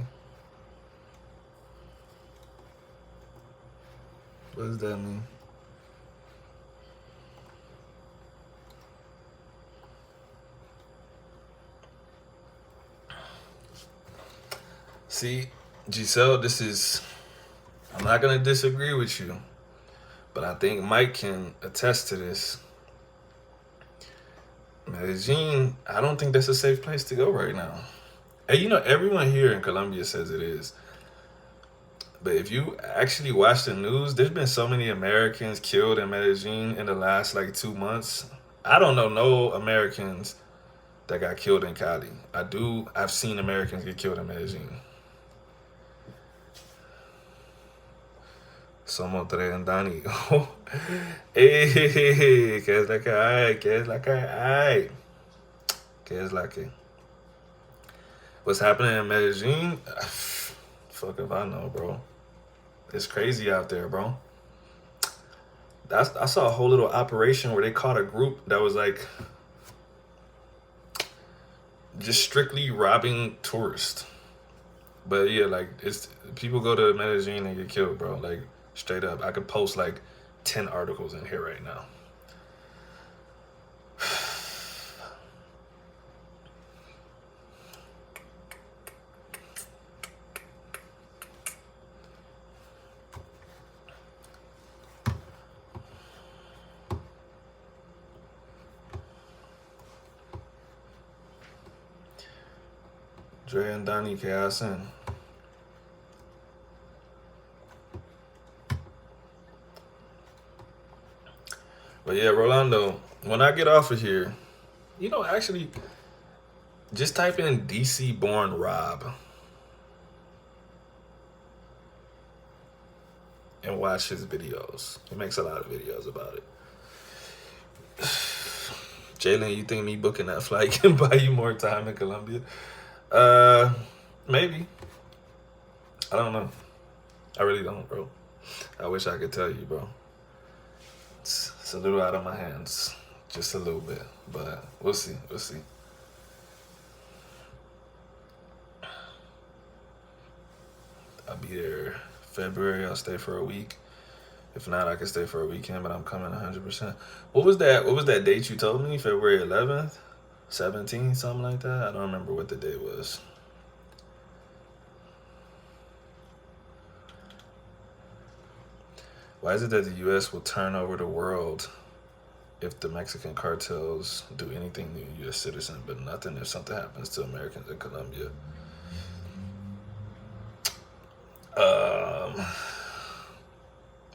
What does that mean? See, Giselle, I'm not going to disagree with you, but I think Mike can attest to this. Medellin, I don't think that's a safe place to go right now. And you know, everyone here in Colombia says it is. But if you actually watch the news, there's been so many Americans killed in Medellin in the last like 2 months. I don't know no Americans that got killed in Cali. I've seen Americans get killed in Medellin. Somos tres en Dani. Hey, ¿qué es la que hay? ¿Qué es la que hay? ¿Qué es la que? What's happening in Medellin? Fuck if I know, bro. It's crazy out there, bro. I saw a whole little operation where they caught a group that was like just strictly robbing tourists. But yeah, like it's people go to Medellin and get killed, bro. Like straight up. I could post like 10 articles in here right now. Dre and Donnie, ¿qué hacen? But yeah, Rolando, when I get off of here, you know, actually, just type in DC born Rob and watch his videos. He makes a lot of videos about it. Jalen, you think me booking that flight can buy you more time in Colombia? Maybe. I don't know. I really don't, bro. I wish I could tell you, bro. It's a little out of my hands. Just a little bit. But we'll see. We'll see. I'll be there February. I'll stay for a week. If not, I can stay for a weekend, but I'm coming 100%. What was that date you told me? February 11th? 17th? Something like that? I don't remember what the date was. Why is it that the U.S. will turn over the world if the Mexican cartels do anything to a U.S. citizen, but nothing if something happens to Americans in Colombia?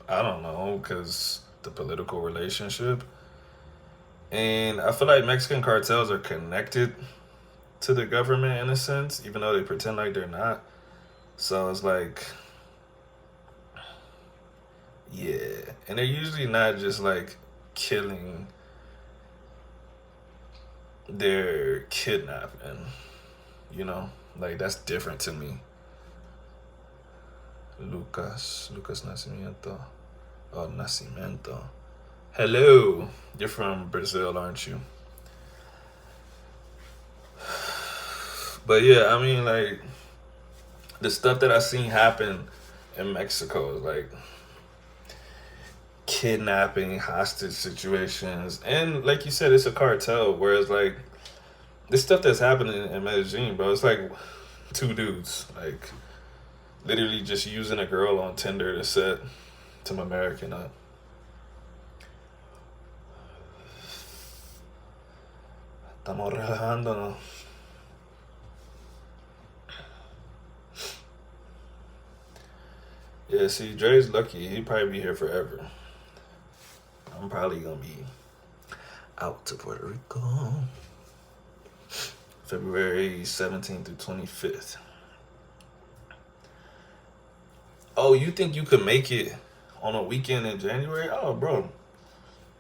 I don't know, because the political relationship. And I feel like Mexican cartels are connected to the government in a sense, even though they pretend like they're not. So it's like, yeah. And they're usually not just like killing, they're kidnapping, you know? Like, that's different to me. Lucas Nacimiento. Oh, Nacimiento. Hello. You're from Brazil, aren't you? But yeah, I mean, like, the stuff that I seen happen in Mexico is like kidnapping, hostage situations, and like you said, it's a cartel. Whereas like this stuff that's happening in Medellin, bro, it's like two dudes, like literally just using a girl on Tinder to set some American up. Estamos relajándonos. Yeah, see, Dre's lucky. He'd probably be here forever. I'm probably gonna be out to Puerto Rico. February 17th through 25th. Oh, you think you could make it on a weekend in January? Oh, bro.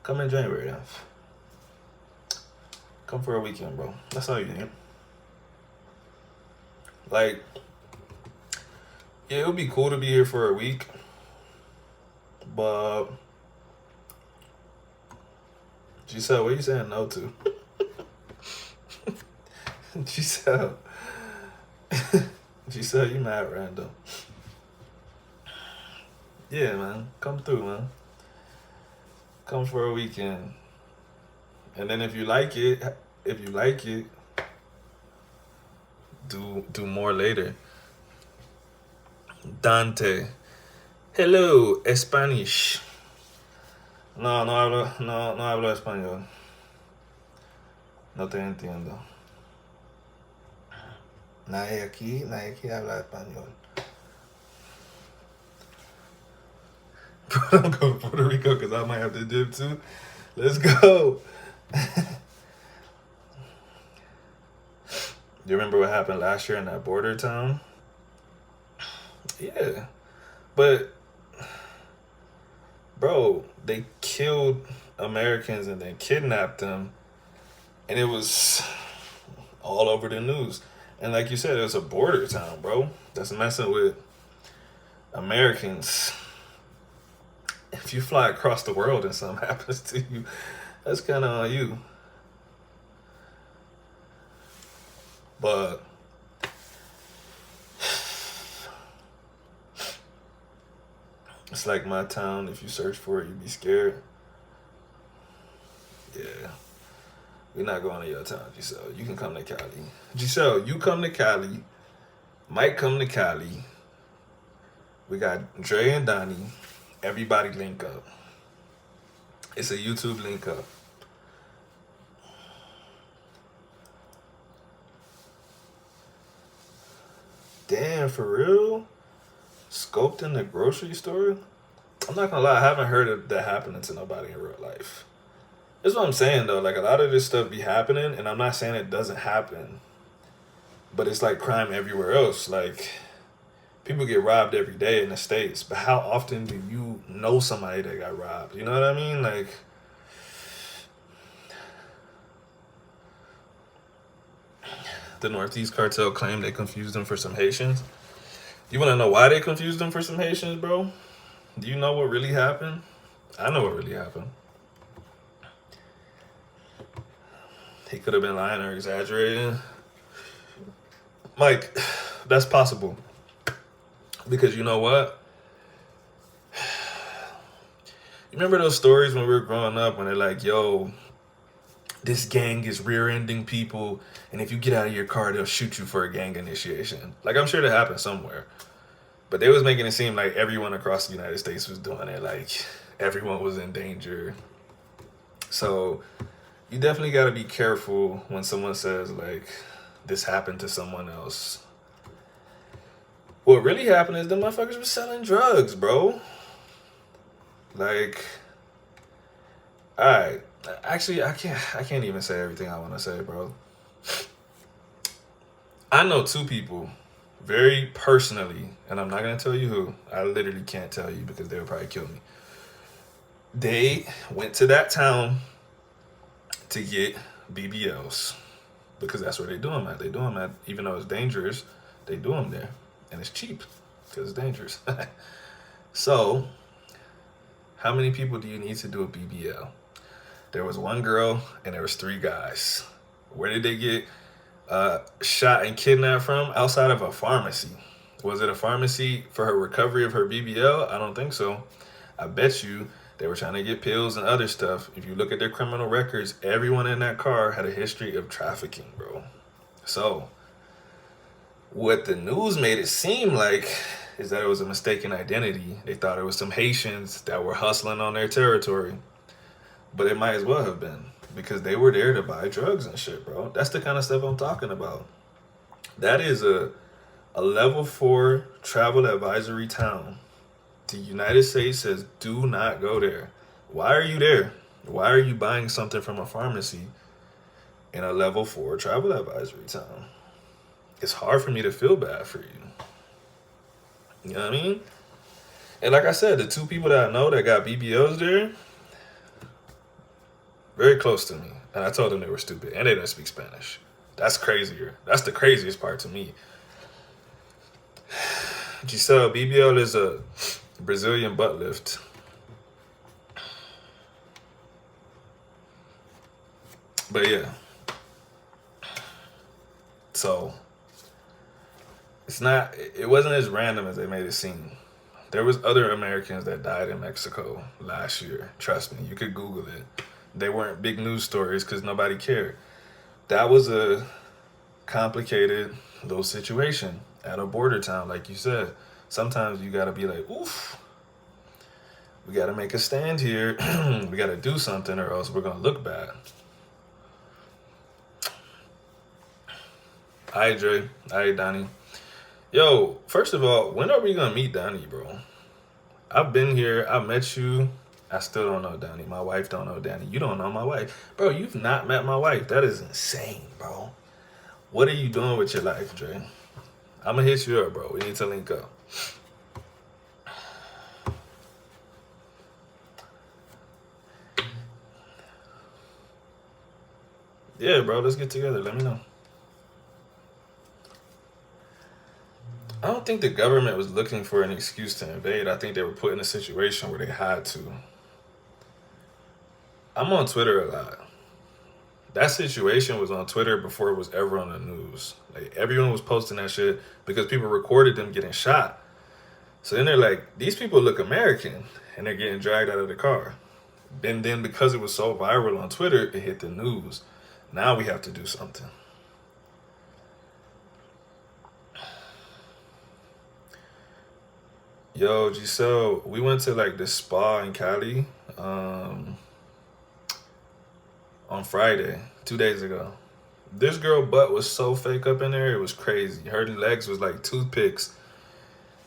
Come in January then. Come for a weekend, bro. That's all you need. Like, yeah, it would be cool to be here for a week. But, Giselle, what are you saying no to? Giselle. Giselle, you mad random. Yeah, man. Come through, man. Come for a weekend. And then if you like it, do more later. Dante. Hello, Spanish. No hablo español. No te entiendo. Nadie aquí habla español. Bro, don't go to Puerto Rico because I might have to dip too. Let's go. You remember what happened last year in that border town? Yeah. But, bro, they killed Americans and then kidnapped them. And it was all over the news. And like you said, it was a border town, bro. That's messing with Americans. If you fly across the world and something happens to you, that's kind of on you. But it's like my town. If you search for it, you'd be scared. Yeah. We're not going to your town, Giselle. You can come to Cali. Giselle, you come to Cali. Mike come to Cali. We got Dre and Donnie. Everybody link up. It's a YouTube link up. Damn, for real? Scoped in the grocery store? I'm not gonna lie, I haven't heard of that happening to nobody in real life. That's what I'm saying though. Like a lot of this stuff be happening, and I'm not saying it doesn't happen, but it's like crime everywhere else. Like people get robbed every day in the States, but how often do you know somebody that got robbed? You know what I mean? Like the Northeast cartel claimed they confused them for some Haitians. You want to know why they confused them for some Haitians, bro? Do you know what really happened? I know what really happened. He could have been lying or exaggerating. Mike, that's possible. Because you know what? You remember those stories when we were growing up when they're like, yo, this gang is rear-ending people, and if you get out of your car, they'll shoot you for a gang initiation. Like, I'm sure that happened somewhere. But they was making it seem like everyone across the United States was doing it. Like, everyone was in danger. So, you definitely got to be careful when someone says, like, this happened to someone else. What really happened is the motherfuckers were selling drugs, bro. Like, alright. Actually, I can't even say everything I want to say, bro. I know two people very personally, and I'm not going to tell you who. I literally can't tell you because they would probably kill me. They went to that town to get BBLs because that's where they do them at. They do them at, even though it's dangerous, they do them there. And it's cheap because it's dangerous. So, how many people do you need to do a BBL? There was one girl and there was 3 guys. Where did they get shot and kidnapped from? Outside of a pharmacy. Was it a pharmacy for her recovery of her BBL? I don't think so. I bet you they were trying to get pills and other stuff. If you look at their criminal records, everyone in that car had a history of trafficking, bro. So, what the news made it seem like is that it was a mistaken identity. They thought it was some Haitians that were hustling on their territory. But it might as well have been because they were there to buy drugs and shit, bro. That's the kind of stuff I'm talking about. That is a level 4 travel advisory town. The United States says do not go there. Why are you there? Why are you buying something from a pharmacy in a level 4 travel advisory town? It's hard for me to feel bad for you. You know what I mean? And like I said, the two people that I know that got BBLs there, very close to me. And I told them they were stupid. And they didn't speak Spanish. That's crazier. That's the craziest part to me. Giselle, BBL is a Brazilian butt lift. But yeah. So it wasn't as random as they made it seem. There was other Americans that died in Mexico last year. Trust me, you could Google it. They weren't big news stories because nobody cared. That was a complicated little situation at a border town, like you said. Sometimes you gotta be like, oof, we gotta make a stand here. We gotta do something or else we're gonna look bad. Hi, Dre. Hi, Donnie. Yo, first of all, when are we gonna meet Donnie, bro? I've been here. I met you. I still don't know Donnie. My wife don't know Donnie. You don't know my wife. Bro, you've not met my wife. That is insane, bro. What are you doing with your life, Dre? I'm gonna hit you up, bro. We need to link up. Yeah, bro, let's get together. Let me know. I don't think the government was looking for an excuse to invade. I think they were put in a situation where they had to. I'm on Twitter a lot. That situation was on Twitter before it was ever on the news. Like, everyone was posting that shit because people recorded them getting shot. So then they're like, these people look American, and they're getting dragged out of the car. And then because it was so viral on Twitter, it hit the news. Now we have to do something. Yo, Giselle, we went to like this spa in Cali on Friday, 2 days ago. This girl butt was so fake up in there, it was crazy. Her legs was like toothpicks.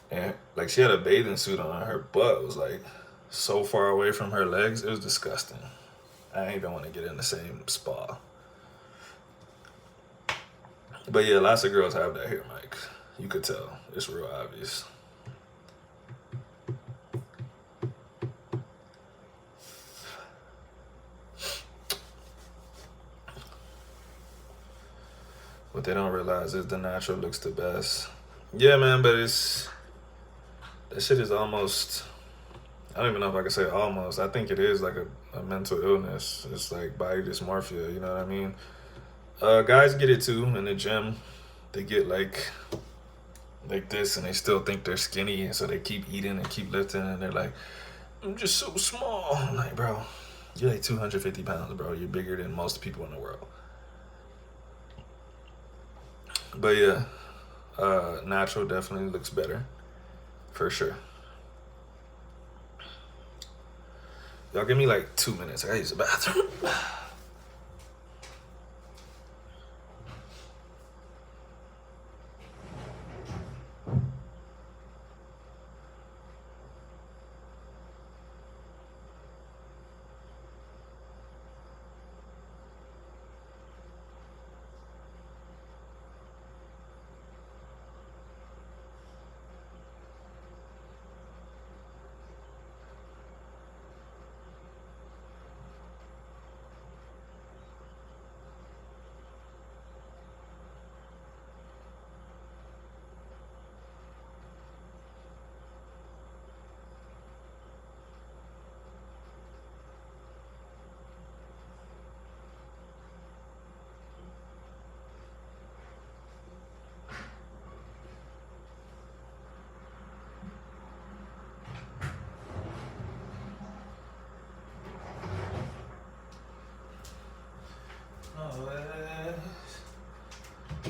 And like she had a bathing suit on. Her butt was like so far away from her legs. It was disgusting. I ain't even want to get in the same spa. But yeah, lots of girls have that here, Mike. You could tell. It's real obvious. What they don't realize is the natural looks the best. Yeah, man, but that shit is almost, I don't even know if I can say almost. I think it is like a mental illness. It's like body dysmorphia, you know what I mean? Guys get it too in the gym. They get like this and they still think they're skinny, and so they keep eating and keep lifting, and they're like, I'm just so small. I'm like, bro, you're like 250 pounds, bro. You're bigger than most people in the world. But yeah, natural definitely looks better, for sure. Y'all give me like 2 minutes. I gotta use the bathroom.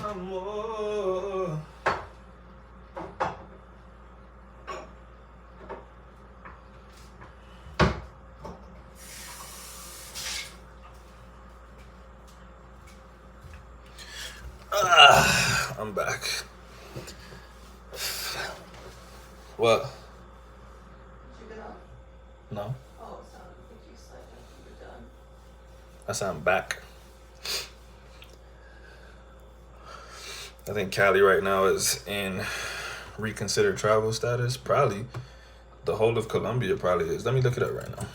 Amor. I'm back. What? Did you get up? No. Oh, it sounded like you slept after you were done. That's how I'm back. I think Cali right now is in reconsider travel status. Probably the whole of Colombia probably is. Let me look it up right now.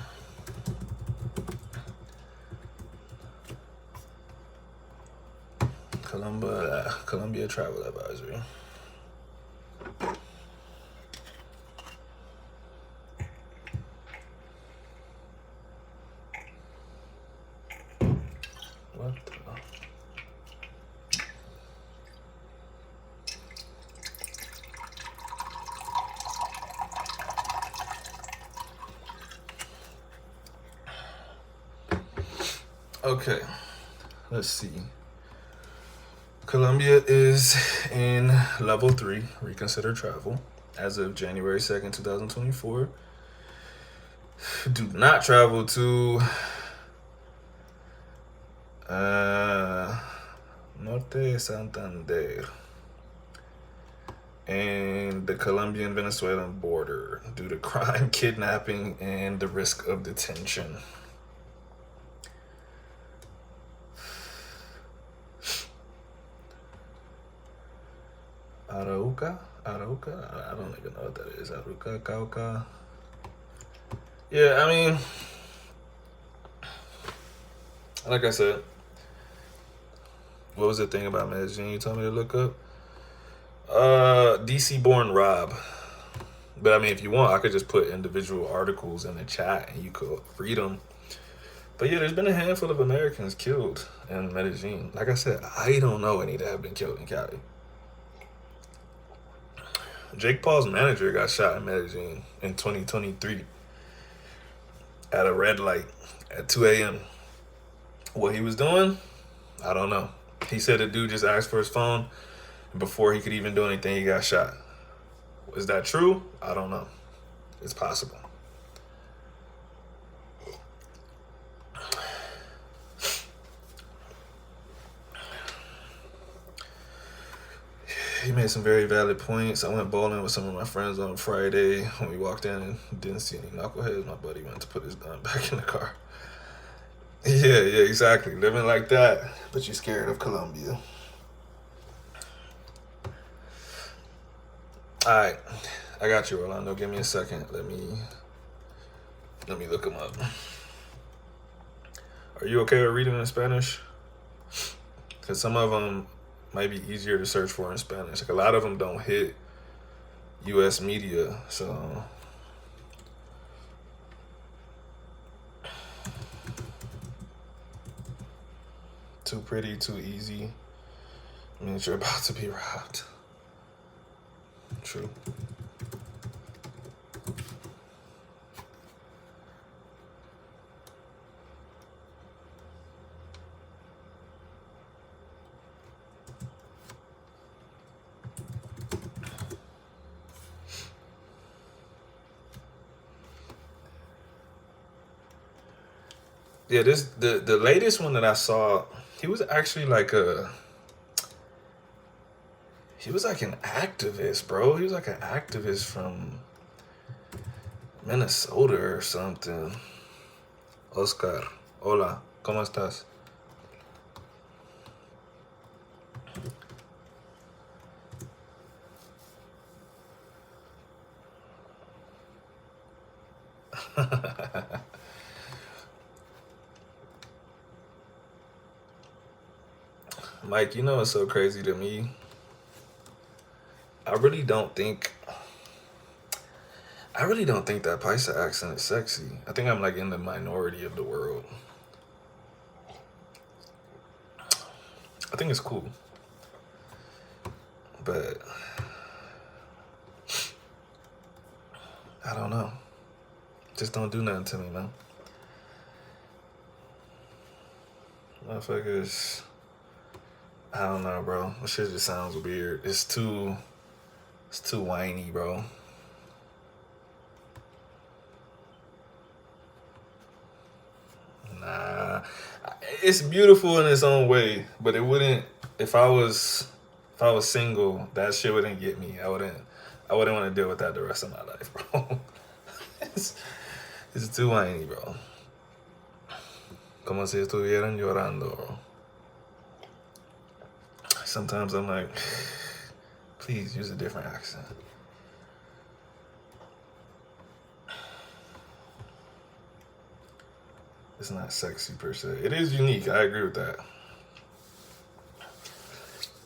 Colombia travel advisory. What the? Okay, let's see. Colombia is in level 3, reconsider travel, as of January 2nd, 2024. Do not travel to Norte Santander and the Colombian-Venezuelan border due to crime, kidnapping, and the risk of detention. Arauca? I don't even know what that is. Arauca, Cauca. Yeah, I mean, like I said, what was the thing about Medellin you told me to look up? DC born Rob. But I mean, if you want, I could just put individual articles in the chat and you could read them. But yeah, there's been a handful of Americans killed in Medellin. Like I said, I don't know any that have been killed in Cali. Jake Paul's manager got shot in Medellin in 2023 at a red light at 2 a.m. What he was doing, I don't know. He said the dude just asked for his phone, and before he could even do anything, he got shot. Is that true? I don't know. It's possible. He made some very valid points. I went bowling with some of my friends on Friday. When we walked in and didn't see any knuckleheads, my buddy went to put his gun back in the car. Yeah, exactly. Living like that, but you're scared of Colombia. All right, I got you, Orlando. Give me a second. Let me look them up. Are you okay with reading in Spanish? Because some of them might be easier to search for in Spanish. Like a lot of them don't hit U.S. media, so. Too pretty, too easy. Means you're about to be robbed. True. Yeah, the latest one that I saw, he was actually like an activist, bro. He was like an activist from Minnesota or something. Oscar, hola, ¿cómo estás? Mike, you know what's so crazy to me? I really don't think that Paisa accent is sexy. I think I'm like in the minority of the world. I think it's cool. But I don't know. Just don't do nothing to me, man. Motherfuckers, I don't know, bro. This shit just sounds weird. It's too whiny, bro. Nah, it's beautiful in its own way, but it wouldn't. If I was single, that shit wouldn't get me. I wouldn't want to deal with that the rest of my life, bro. it's too whiny, bro. como si estuvieran llorando. Sometimes I'm like, please use a different accent. It's not sexy per se. It is unique. I agree with that.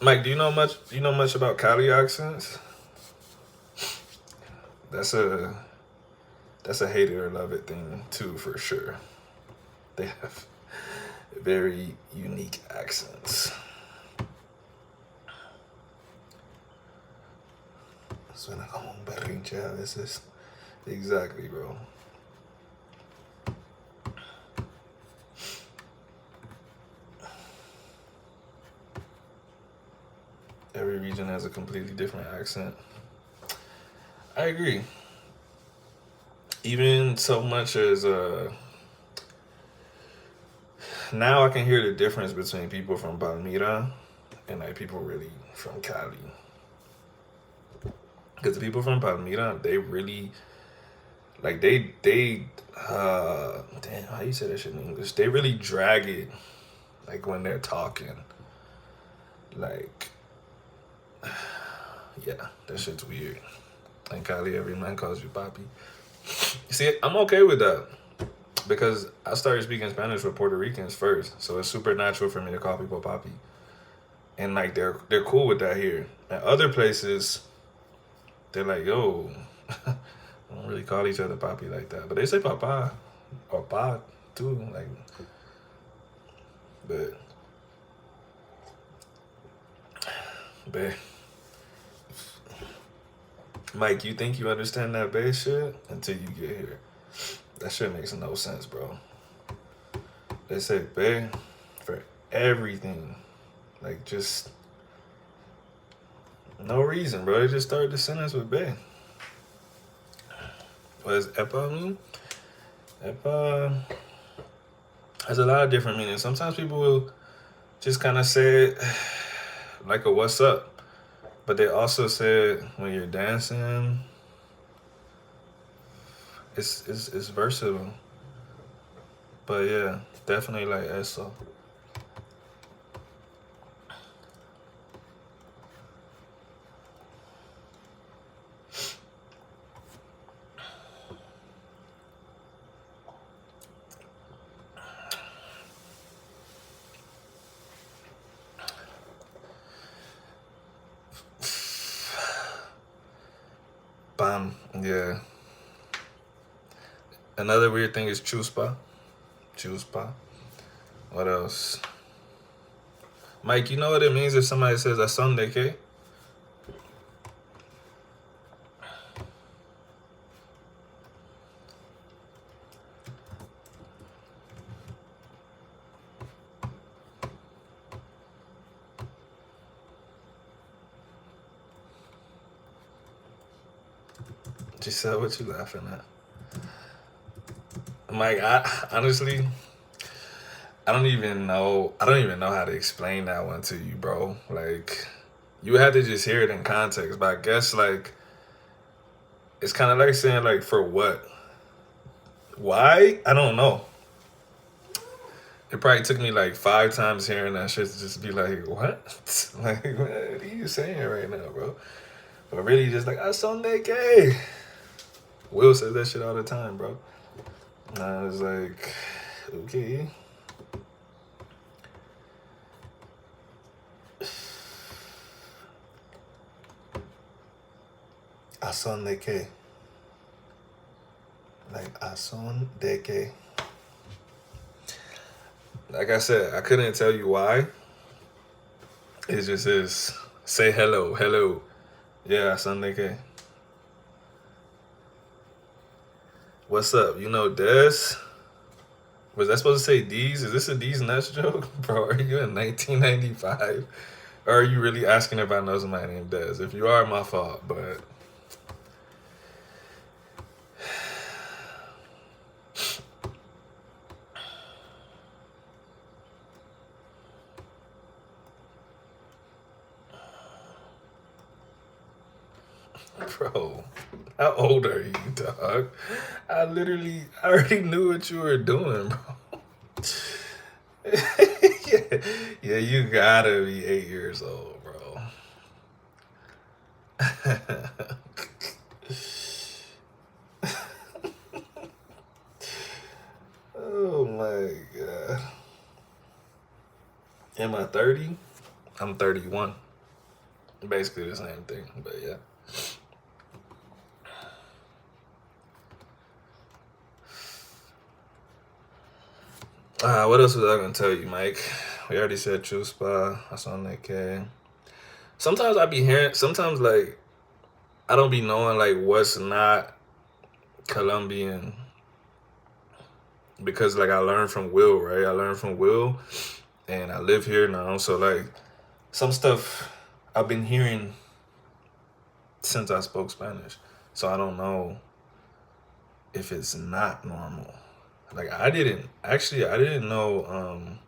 Mike, do you know much? Do you know much about Cali accents? That's a hate it or love it thing too, for sure. They have very unique accents. Suena como un berrinche a veces. Exactly, bro. Every region has a completely different accent. I agree. Even so much as now I can hear the difference between people from Palmira and like people really from Cali. Because the people from Palmira, they really like they damn, how you say that shit in English? They really drag it like when they're talking. Like yeah, that shit's weird. In Cali, every man calls you papi. See, I'm okay with that because I started speaking Spanish with Puerto Ricans first, so it's super natural for me to call people papi, and like they're cool with that here. At other places, they're like, yo, we don't really call each other papi like that, but they say papa or pa too, like, but. Mike, you think you understand that bass shit until you get here. That shit makes no sense, bro. They say bae for everything. Like, just no reason, bro. They just started the sentence with bae. What does epa mean? Epa has a lot of different meanings. Sometimes people will just kind of say it like a what's up. But they also said when you're dancing, it's versatile. But yeah, definitely like eso. Bam, yeah. Another weird thing is chuspa. Chuspa. What else? Mike, you know what it means if somebody says a son de que? Giselle, what you laughing at? Mike, I honestly, I don't even know how to explain that one to you, bro. Like, you had to just hear it in context. But I guess like it's kind of like saying like for what? Why? I don't know. It probably took me like 5 times hearing that shit to just be like, what? Like, what are you saying right now, bro? But really, just like, I son de que. Will says that shit all the time, bro. And I was like, okay. A son de que. Like, a son de que. Like I said, I couldn't tell you why. It just is, say hello, hello. Yeah, a son de que. What's up? You know Des? Was that supposed to say D's? Is this a D's nuts joke? Bro, are you in 1995? Or are you really asking if I know somebody named Des? If you are, my fault, but... Bro, how old are you, dog? I already knew what you were doing, bro. Yeah, you gotta be 8 years old, bro. Oh my god. Am I 30? I'm 31. Basically the same thing, but yeah. What else was I gonna tell you, Mike? We already said Chuspa. I saw Nick K. Sometimes I be hearing. Sometimes like I don't be knowing like what's not Colombian because like I learned from Will, right? I learned from Will, and I live here now. So like some stuff I've been hearing since I spoke Spanish. So I don't know if it's not normal. Like I didn't know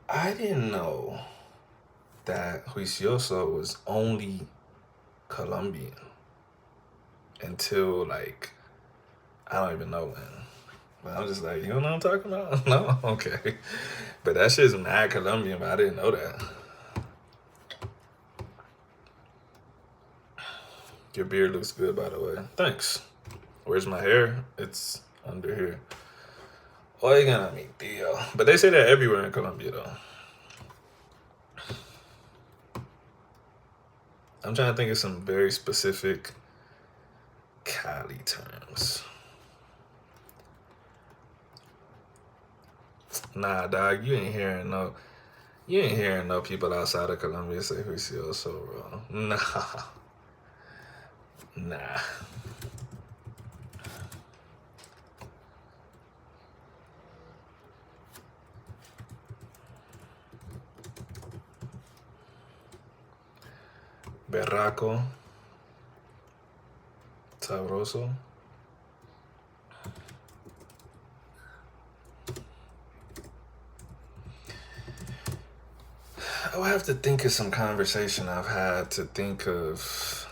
I didn't know that Juicioso was only Colombian until like I don't even know when. But I'm just like, you know what I'm talking about? No? Okay. But that shit's mad Colombian, but I didn't know that. Your beard looks good, by the way. Thanks. Where's my hair? It's under here. Oigan a mi tío. But they say that everywhere in Colombia, though. I'm trying to think of some very specific Cali terms. Nah, dog, you ain't hearing no people outside of Colombia say juicioso, bro. Nah. Berraco. Sabroso. I would have to think of some conversation I've had to think of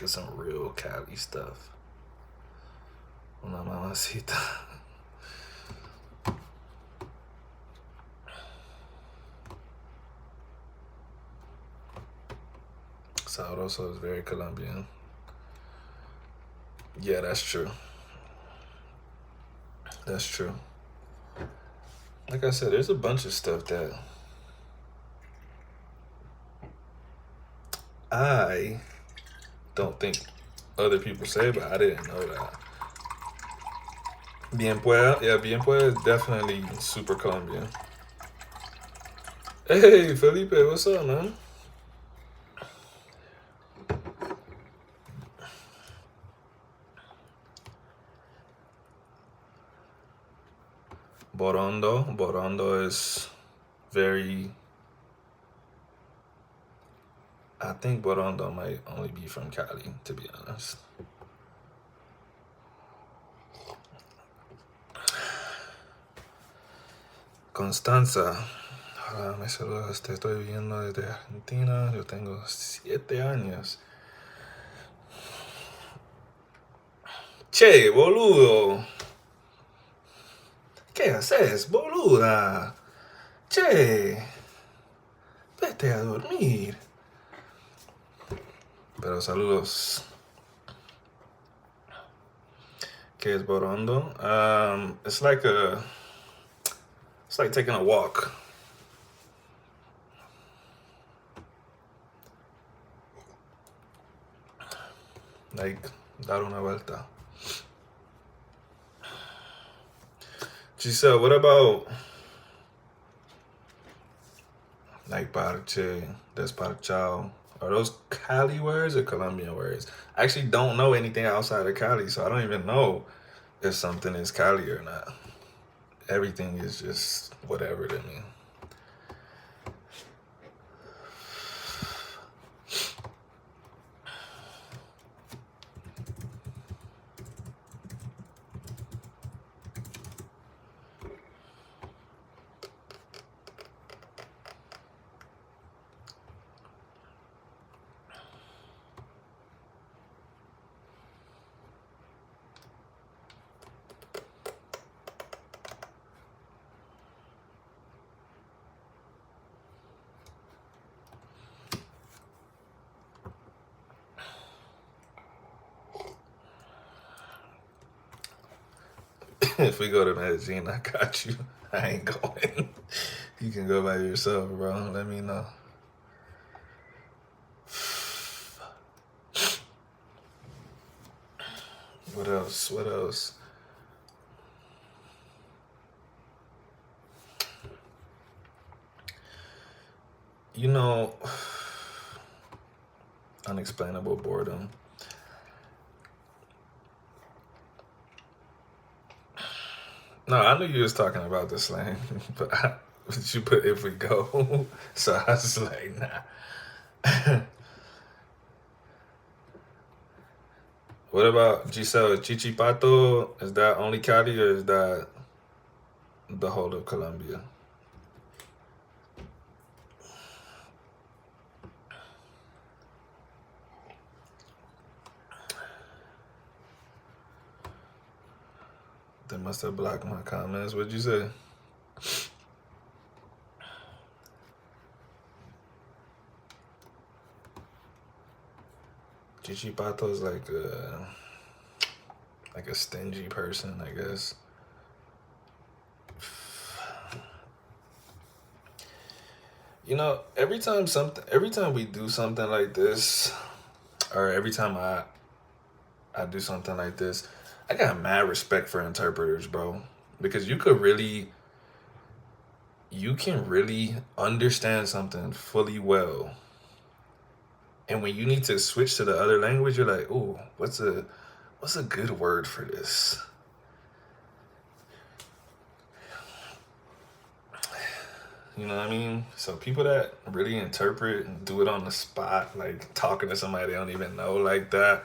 some real Cali stuff. Una mamacita. Sabroso is very Colombian. Yeah, that's true. That's true. Like I said, there's a bunch of stuff that I don't think other people say, but I didn't know that. Bien pueda, yeah, bien pueda is definitely super Colombian. Hey, Felipe, what's up, man? Borondo is very. I think Borondo might only be from Cali, to be honest. Constanza. Hola, me saludas. Te estoy viendo desde Argentina. Yo tengo 7 años. Che, boludo. ¿Qué haces, boluda? Che. Vete a dormir. Pero saludos. ¿Qué es Borondo? It's like taking a walk. Like dar una vuelta. Giselle, what about like parche, desparchado? Are those Cali words or Colombian words? I actually don't know anything outside of Cali, so I don't even know if something is Cali or not. Everything is just whatever to me. If we go to Medellin, I got you. I ain't going. You can go by yourself, bro. Let me know. What else? What else? You know, unexplainable boredom. No, I knew you was talking about the slang, but you put if we go, so I was like, nah. What about Giselle Chichipato? Is that only Cali or is that the whole of Colombia? They must have blocked my comments. What'd you say? Chichipato is like a stingy person, I guess. You know, every time we do something like this, or every time I do something like this, I got mad respect for interpreters, bro, because you can really understand something fully well, and when you need to switch to the other language, you're like, "Ooh, what's a good word for this?" You know what I mean? So people that really interpret and do it on the spot, like talking to somebody they don't even know like that,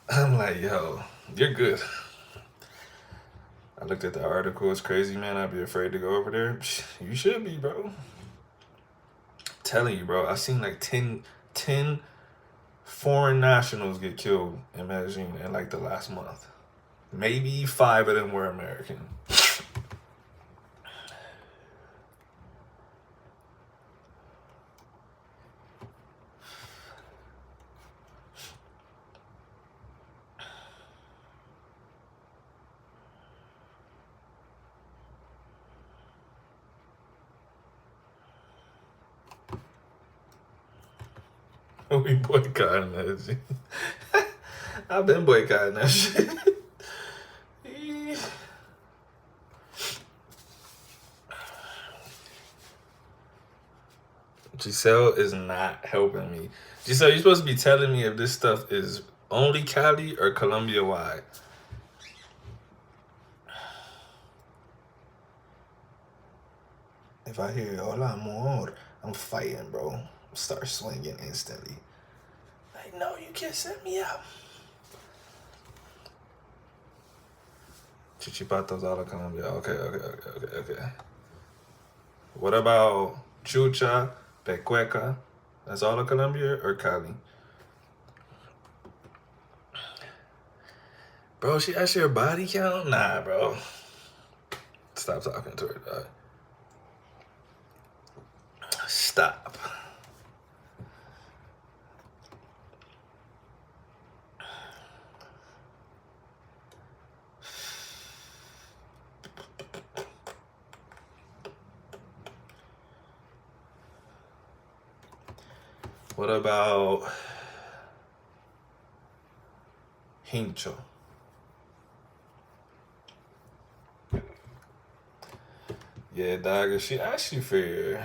I'm like, yo, you're good. I looked at the article. It's crazy, man. I'd be afraid to go over there. Psh, you should be, bro. Telling you, bro. I seen like 10 foreign nationals get killed in Medellin in like the last month. Maybe 5 of them were American. We boycotting that shit. I've been boycotting that shit. Giselle is not helping me. Giselle, you're supposed to be telling me if this stuff is only Cali or Colombia wide. If I hear hola amor, I'm fighting, bro. Start swinging instantly. Like, no, you can't set me up. Chichipatos out of Colombia. Okay. What about Chucha, Pecueca? That's all of Colombia or Cali? Bro, she asked your body count? Nah, bro. Stop talking to her, dog. Stop. What about Hincho? Yeah, dog, if she asked you for your...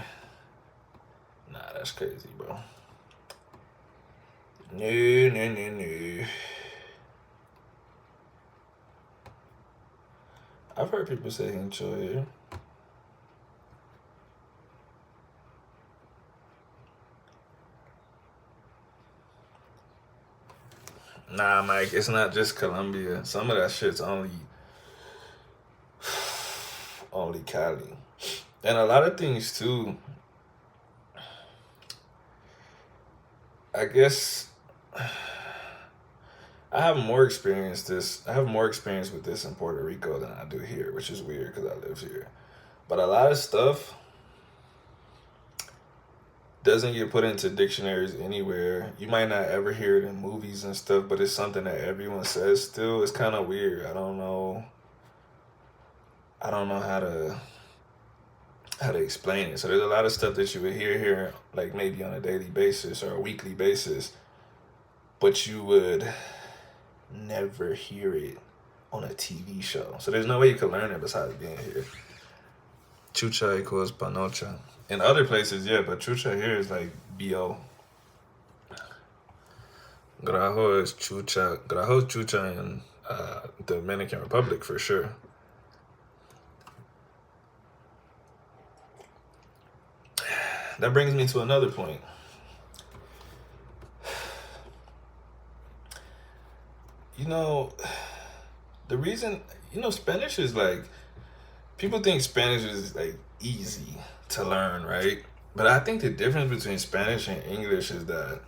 Nah, that's crazy, bro. No. I've heard people say Hincho here. Nah, Mike, it's not just Colombia. Some of that shit's only Cali. And a lot of things too. I guess I have more experience with this in Puerto Rico than I do here, which is weird because I live here. But a lot of stuff doesn't get put into dictionaries anywhere. You might not ever hear it in movies and stuff, but it's something that everyone says still. It's kind of weird. I don't know I don't know how to explain it. So there's a lot of stuff that you would hear here, like maybe on a daily basis or a weekly basis, but you would never hear it on a TV show. So there's no way you can learn it besides being here. Chucha equals panocha. In other places, yeah, but chucha here is like BO. Grajo is chucha. Grajo is chucha in Dominican Republic for sure. That brings me to another point. You know, the reason, Spanish is like, people think Spanish is like easy to learn, right? But I think the difference between Spanish and English is that,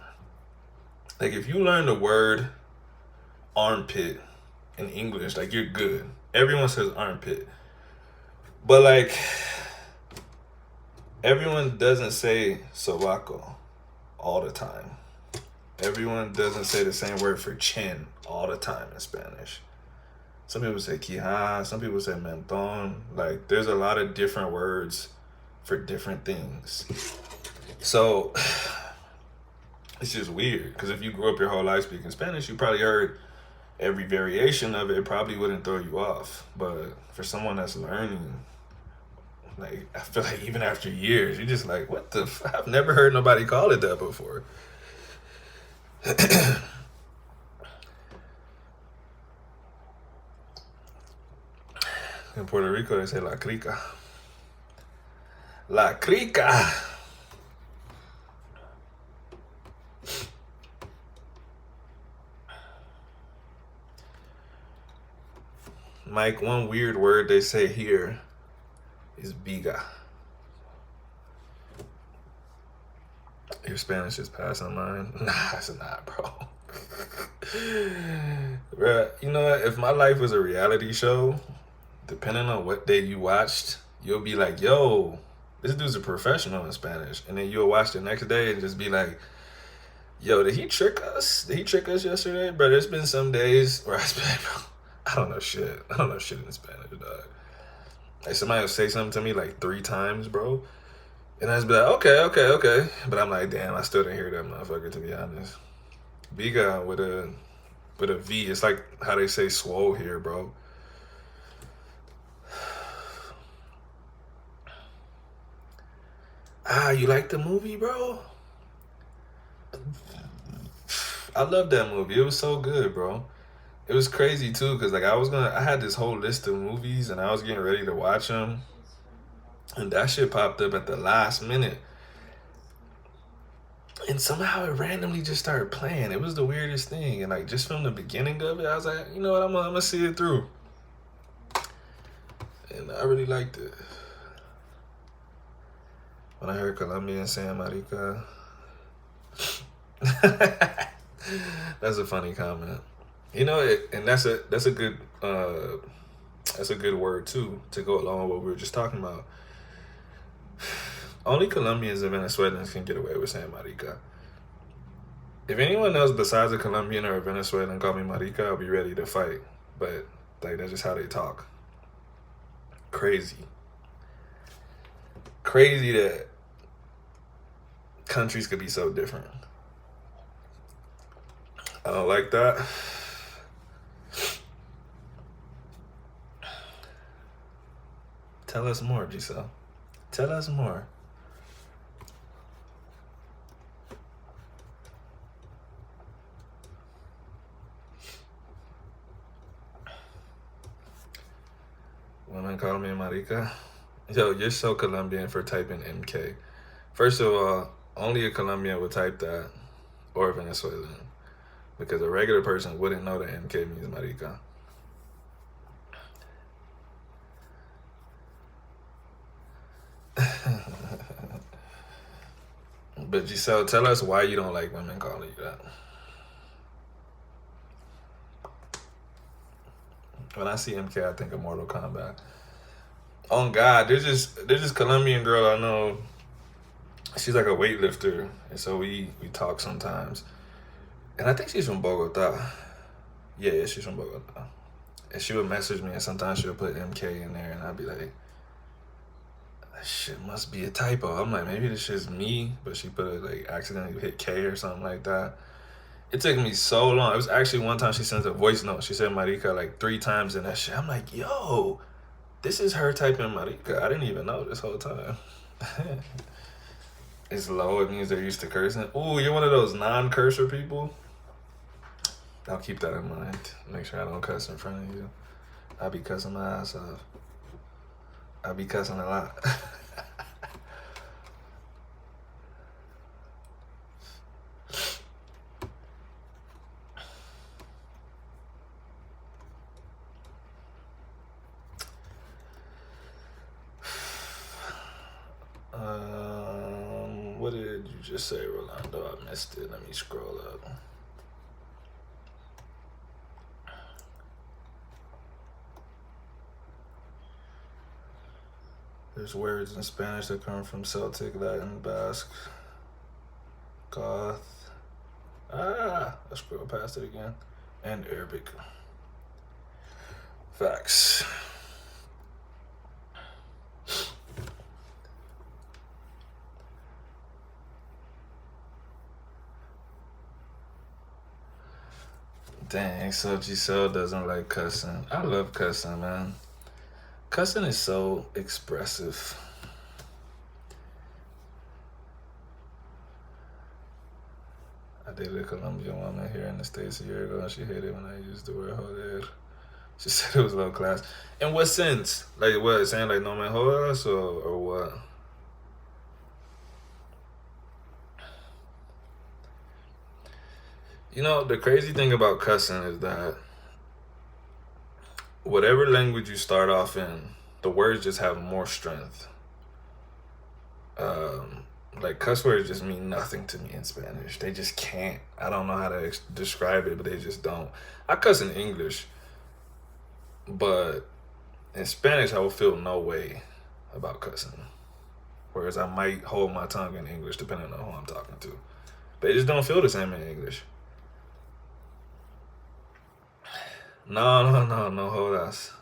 like, if you learn the word armpit in English, like, you're good. Everyone says armpit. But, like, everyone doesn't say sobaco all the time. Everyone doesn't say the same word for chin all the time in Spanish. Some people say quija, some people say menton. Like, there's a lot of different words for different things. So, it's just weird. Because if you grew up your whole life speaking Spanish, you probably heard every variation of it. It probably wouldn't throw you off. But for someone that's learning, like, I feel like even after years, you're just like, what the I've never heard nobody call it that before. In Puerto Rico, they say la crica. La crica. Mike, one weird word they say here is biga. Your Spanish is passing mine. Nah, it's not, bro. Bruh, you know what? If my life was a reality show, depending on what day you watched, you'll be like, yo, this dude's a professional in Spanish. And then you'll watch the next day and just be like, yo, did he trick us? Did he trick us yesterday? Bro, there's been some days where I just be like, bro, I don't know shit. I don't know shit in Spanish, dog. Like, somebody will say something to me like 3 times, bro. And I just be like, okay. But I'm like, damn, I still didn't hear that motherfucker, to be honest. Biga with a V. It's like how they say swole here, bro. Ah, you like the movie, bro? I love that movie. It was so good, bro. It was crazy too, because like I had this whole list of movies and I was getting ready to watch them. And that shit popped up at the last minute. And somehow it randomly just started playing. It was the weirdest thing. And like just from the beginning of it, I was like, you know what, I'm gonna see it through. And I really liked it. When I heard Colombian saying marica. That's a funny comment. You know, and that's a good word too to go along with what we were just talking about. Only Colombians and Venezuelans can get away with saying marica. If anyone else besides a Colombian or a Venezuelan call me marica, I'll be ready to fight. But like, that's just how they talk. Crazy that countries could be so different. I don't like that. Tell us more, Giselle. Tell us more. Women call me marica. Yo, you're so Colombian for typing MK. First of all, only a Colombian would type that, or a Venezuelan, because a regular person wouldn't know that MK means marica. But Giselle, tell us why you don't like women calling you that. When I see MK, I think of Mortal Kombat. Oh God, there's this Colombian girl I know. She's like a weightlifter, and so we talk sometimes. And I think she's from Bogota. Yeah, she's from Bogota. And she would message me, and sometimes she would put MK in there, and I'd be like, that shit must be a typo. I'm like, maybe this shit's me, but she put it like accidentally hit K or something like that. It took me so long. It was actually one time she sent a voice note. She said Marika like 3 times in that shit. I'm like, yo, this is her typing Marika. I didn't even know this whole time. It's low. It means they're used to cursing. Ooh, you're one of those non-cursor people? I'll keep that in mind. Make sure I don't cuss in front of you. I'll be cussing my ass off. I'll be cussing a lot. What did you just say, Rolando? I missed it. Let me scroll up. There's words in Spanish that come from Celtic, Latin, Basque, Goth. I scroll past it again. And Arabic. Facts. Dang, so Giselle doesn't like cussing. I love cussing, man. Cussing is so expressive. I dated a Colombian woman here in the States a year ago, and she hated when I used the word joder. She said it was low class. In what sense? Like what? Saying like no me jodas or what? You know, the crazy thing about cussing is that whatever language you start off in, the words just have more strength. Like cuss words just mean nothing to me in Spanish. They just can't. I don't know how to describe it, but they just don't. I cuss in English, but in Spanish I will feel no way about cussing. Whereas I might hold my tongue in English depending on who I'm talking to. But it just don't feel the same in English. No, jodas.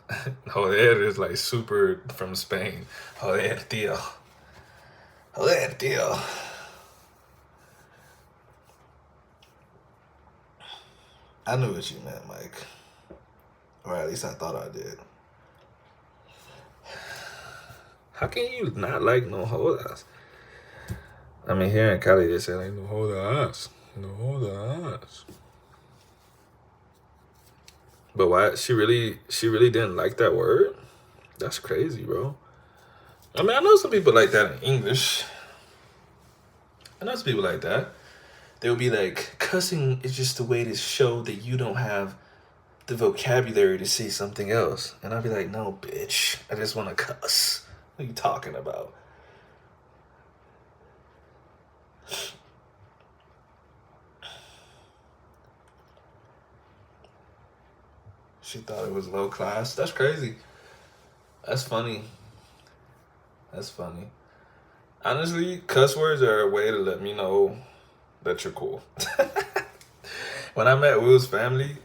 Joder is like super from Spain. Joder, tío. Joder, tío. I knew what you meant, Mike. Or at least I thought I did. How can you not like no jodas? I mean, here in Cali, they say like no jodas. No jodas. But why? She really didn't like that word? That's crazy, bro. I mean, I know some people like that in English. I know some people like that. They'll be like, cussing is just a way to show that you don't have the vocabulary to say something else. And I'll be like, no, bitch. I just want to cuss. What are you talking about? She thought it was low class. That's crazy. That's funny. That's funny. Honestly, cuss words are a way to let me know that you're cool. When I met Will's family,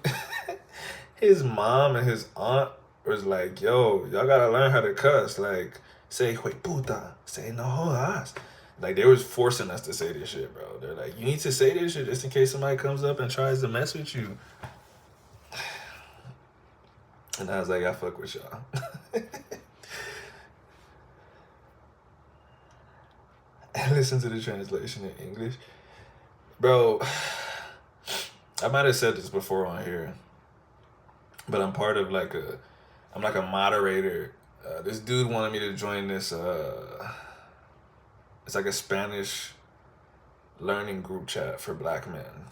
his mom and his aunt was like, yo, y'all gotta learn how to cuss. Like, say, "Hue puta," say, "no jodas." Like, they was forcing us to say this shit, bro. They're like, you need to say this shit just in case somebody comes up and tries to mess with you. And I was like, I fuck with y'all. And listen to the translation in English. Bro, I might have said this before on here, but I'm part of like I'm like a moderator. This dude wanted me to join this, it's like a Spanish learning group chat for black men.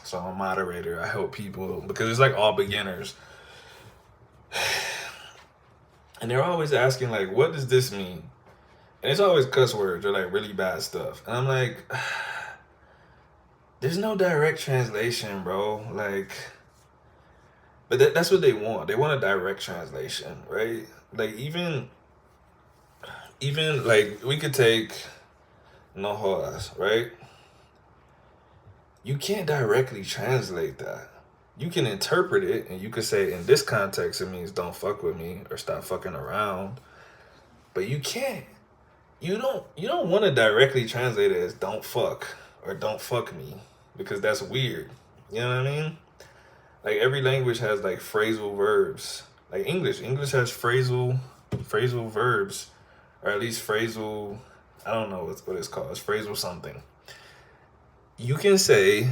So I'm a moderator. I help people because it's like all beginners. And they're always asking like, what does this mean? And it's always cuss words or like really bad stuff. And I'm like, there's no direct translation, bro. Like, but that's what they want. They want a direct translation, right? Like even like we could take no jodas, right? You can't directly translate that. you can interpret it and you could say in this context it means don't fuck with me or stop fucking around. But you can't. You don't want to directly translate it as don't fuck or don't fuck me because that's weird. You know what I mean? Like every language has like phrasal verbs. Like English has phrasal verbs, or at least phrasal. I don't know what it's called. It's phrasal something. You can say,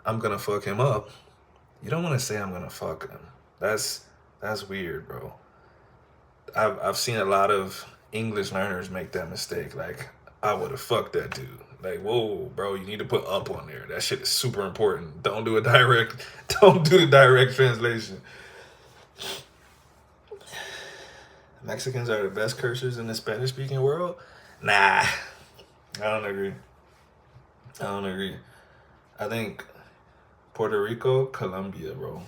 "I'm gonna fuck him up." You don't want to say, "I'm gonna fuck him." That's that's weird, bro. I've seen a lot of English learners make that mistake. Like, I would have fucked that dude. Like, whoa, bro, you need to put up on there. That shit is super important. Don't do a direct. Don't do the direct translation. Mexicans are the best cursers in the Spanish speaking world? Nah, I don't agree. I don't agree. I think Puerto Rico, Colombia, bro.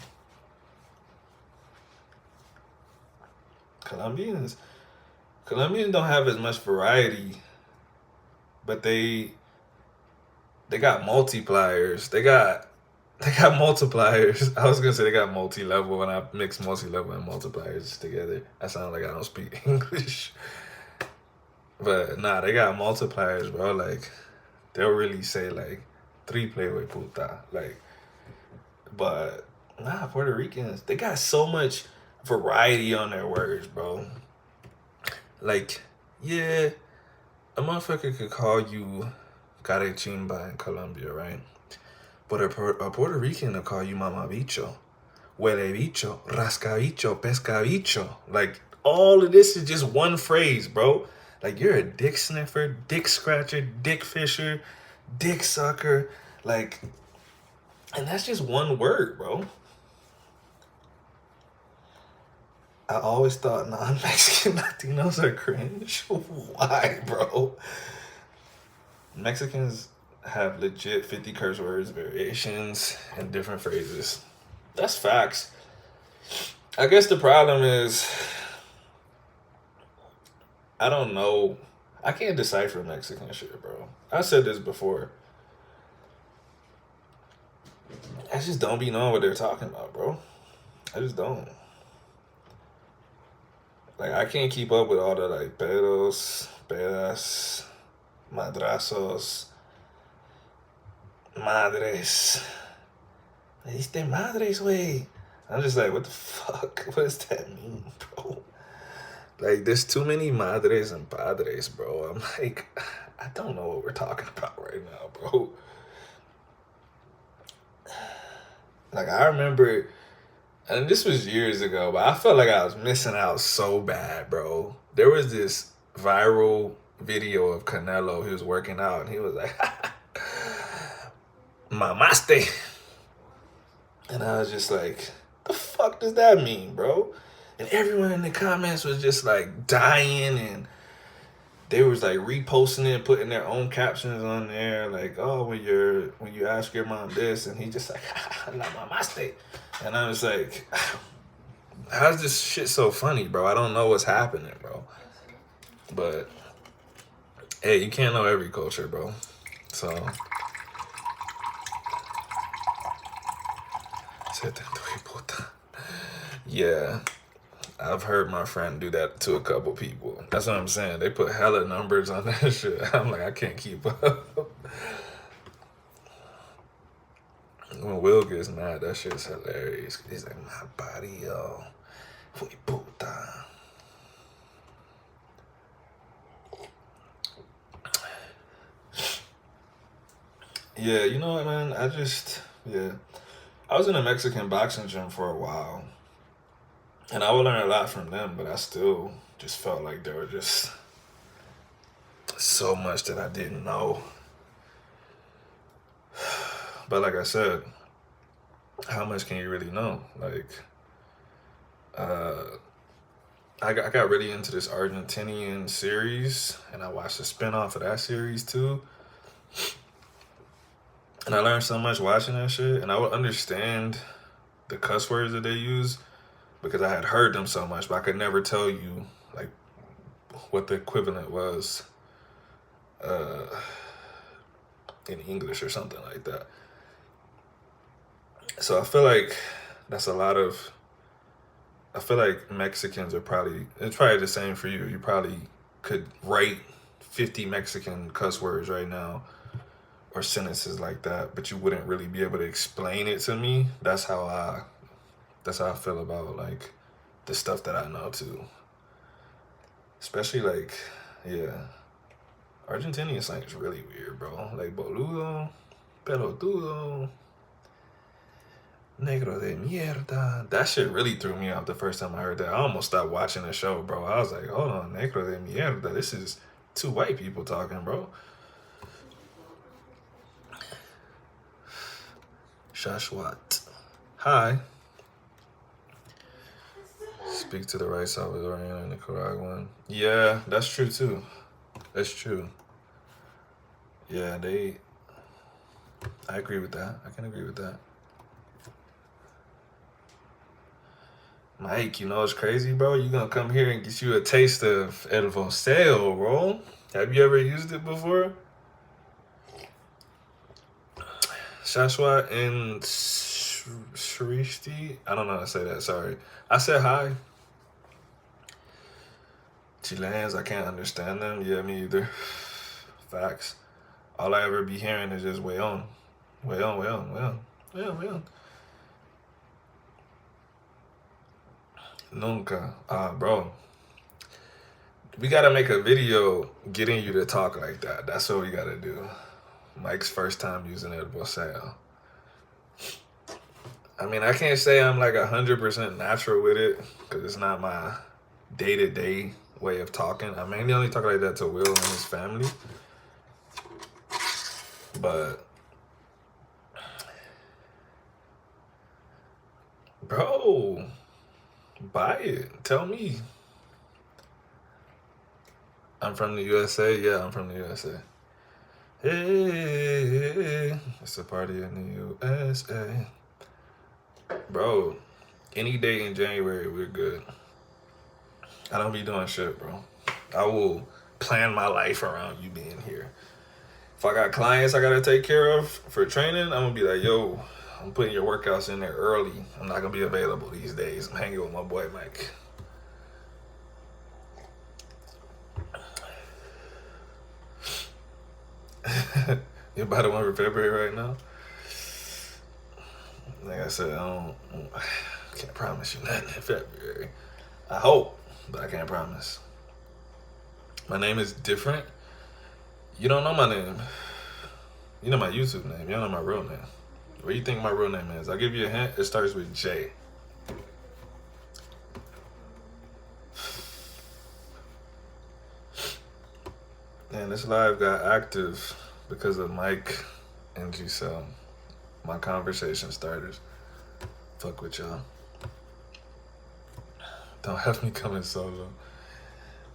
Colombians, Colombians don't have as much variety, but they got multipliers. They got multipliers. I was gonna say they got multi level when I mix multi level and multipliers together. I sound like I don't speak English. But nah, they got multipliers, bro. Like they'll really say like triple we puta. Like but nah, Puerto Ricans, they got so much variety on their words, bro. Like, yeah, a motherfucker could call you carechimba in Colombia, right? But a Puerto Rican will call you mamabicho, huele bicho, rascabicho, pescabicho. Like, all of this is just one phrase, bro. Like, you're a dick sniffer, dick scratcher, dick fisher, dick sucker. Like, and that's just one word, bro. I always thought non-Mexican Latinos are cringe. Why, bro? Mexicans have legit 50 curse words, variations, and different phrases. That's facts. I guess the problem is, I don't know. I can't decipher Mexican shit, bro. I said this before. I just don't be knowing what they're talking about, bro. I just don't. Like, I can't keep up with all the, like, pedos, pedas, madrazos, madres. Me diste madres, güey. I'm just like, what the fuck? What does that mean, bro? Like, there's too many madres and padres, bro. I'm like, I don't know what we're talking about right now, bro. Like, I remember, and this was years ago, but I felt like I was missing out so bad, bro. There was this viral video of Canelo. He was working out, and he was like, mamaste. And I was just like, the fuck does that mean, bro? And everyone in the comments was just like dying, and they was like reposting it, putting their own captions on there, like, oh, when you ask your mom this, and he just like, la mamaste. And I was like, how's this shit so funny, bro? I don't know what's happening, bro. But hey, you can't know every culture, bro. So yeah, I've heard my friend do that to a couple people. That's what I'm saying. They put hella numbers on that shit. I'm like, I can't keep up. When Will gets mad, that shit's hilarious. He's like, my body, yo. Fui puta. Yeah, you know what, man? Yeah. I was in a Mexican boxing gym for a while. And I would learn a lot from them, but I still just felt like there were just so much that I didn't know. But like I said, how much can you really know? Like, uh, I got really into this Argentinian series, and I watched the spinoff of that series too. And I learned so much watching that shit, and I would understand the cuss words that they use because I had heard them so much, but I could never tell you like what the equivalent was uh, in English or something like that. So I feel like that's a lot of. I feel like Mexicans are probably. It's probably the same for you. You probably could write 50 Mexican cuss words right now or sentences like that, but you wouldn't really be able to explain it to me. That's how I feel about like the stuff that I know too. Especially like, yeah, Argentinian slang is really weird, bro. Like boludo, pelotudo, negro de mierda. That shit really threw me off the first time I heard that. I almost stopped watching the show, bro. I was like, hold on, negro de mierda. This is two white people talking, bro. Shashwat. Hi. Speak to the right Salvadorian and Nicaraguan. Yeah, that's true too. That's true. Yeah, I agree with that. I can agree with that. Mike, you know it's crazy, bro. You gonna come here and get you a taste of El Voceo, bro. Have you ever used it before? Shashwat and Shrishti? I don't know how to say that, sorry. I said hi. Chileans, I can't understand them. Yeah, me either. Facts. All I ever be hearing is just way on. Way on, way on, way on. Way on, way on. Nunca. Bro. We gotta make a video getting you to talk like that. That's what we gotta do. Mike's first time using El Voceo. I mean, I can't say I'm like 100% natural with it because it's not my day-to-day way of talking. I mainly only talk like that to Will and his family. But, bro, buy it. Tell me. I'm from the USA. Yeah, I'm from the USA. Hey, it's a party in the USA. Bro, any day in January, we're good. I don't be doing shit, bro. I will plan my life around you being here. If I got clients I gotta take care of for training, I'm gonna be like, yo, I'm putting your workouts in there early. I'm not gonna be available these days. I'm hanging with my boy Mike. You about to one for February right now? Like I said, I can't promise you nothing in February. I hope, but I can't promise. My name is different. You don't know my name. You know my YouTube name. You don't know my real name. What do you think my real name is? I'll give you a hint. It starts with J. And this live got active because of Mike and Giselle, my conversation starters. Fuck with y'all. Don't have me coming solo.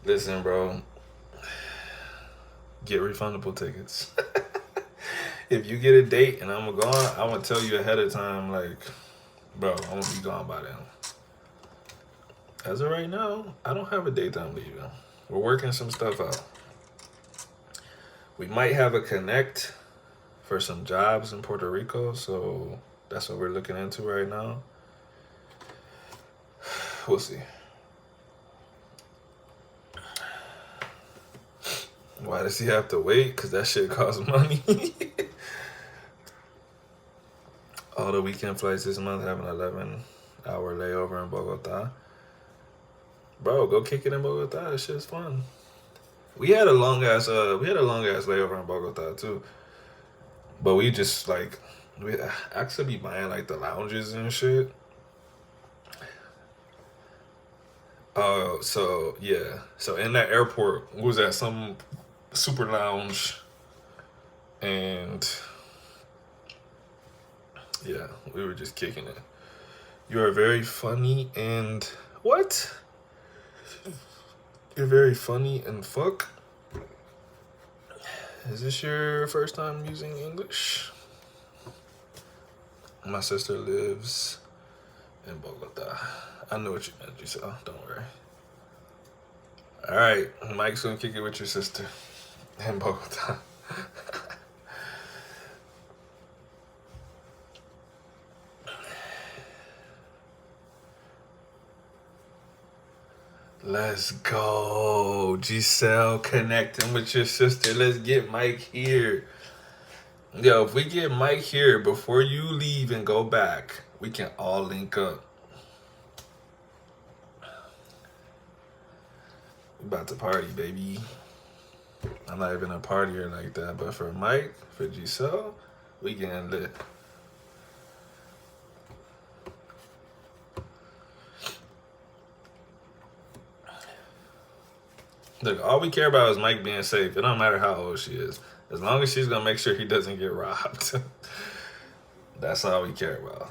Listen, bro. Get refundable tickets. If you get a date and I'm gone, I'm gonna tell you ahead of time, like, bro, I'm gonna be gone by then. As of right now, I don't have a date that I'm leaving. We're working some stuff out. We might have a connect for some jobs in Puerto Rico, so that's what we're looking into right now. We'll see. Why does he have to wait? Because that shit costs money. All the weekend flights this month have an 11-hour layover in Bogota. Bro, go kick it in Bogota. That shit's fun. We had a long ass layover in Bogota too. But we just like we actually be buying like the lounges and shit. So yeah. So in that airport, we was at some super lounge and yeah, we were just kicking it. You are very funny and what? You're very funny and fuck. Is this your first time using English? My sister lives in Bogota. I know what you meant, Giselle. Don't worry. All right, Mike's gonna kick it with your sister in Bogota. Let's go. Giselle connecting with your sister. Let's get Mike here. Yo, if we get Mike here before you leave and go back, we can all link up. We about to party, baby. I'm not even a partier like that, but for Mike, for Giselle, we getting lit. Look, all we care about is Mike being safe. It don't matter how old she is. As long as she's gonna make sure he doesn't get robbed. That's all we care about.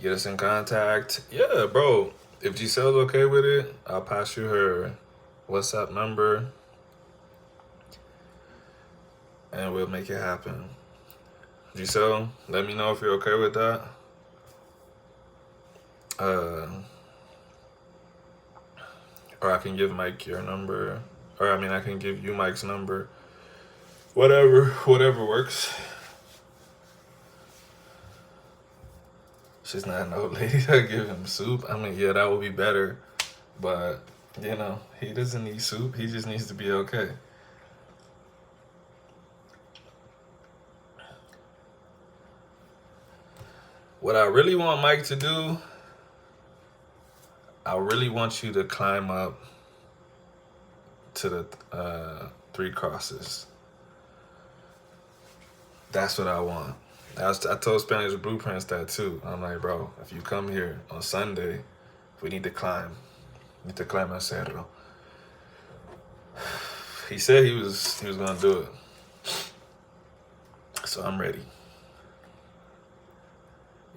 Get us in contact. Yeah, bro. If Giselle's okay with it, I'll pass you her WhatsApp number and we'll make it happen. Giselle, let me know if you're okay with that. Or I can give Mike your number. Or I can give you Mike's number. Whatever works. She's not an old lady. I give him soup. Yeah, that would be better. But, he doesn't need soup. He just needs to be okay. What I really want Mike to do, I really want you to climb up to the 3 crosses. That's what I want. I told Spanish Blueprints that too. I'm like, bro, if you come here on Sunday, we need to climb. We need to climb El Cerro. He said he was gonna do it. So I'm ready.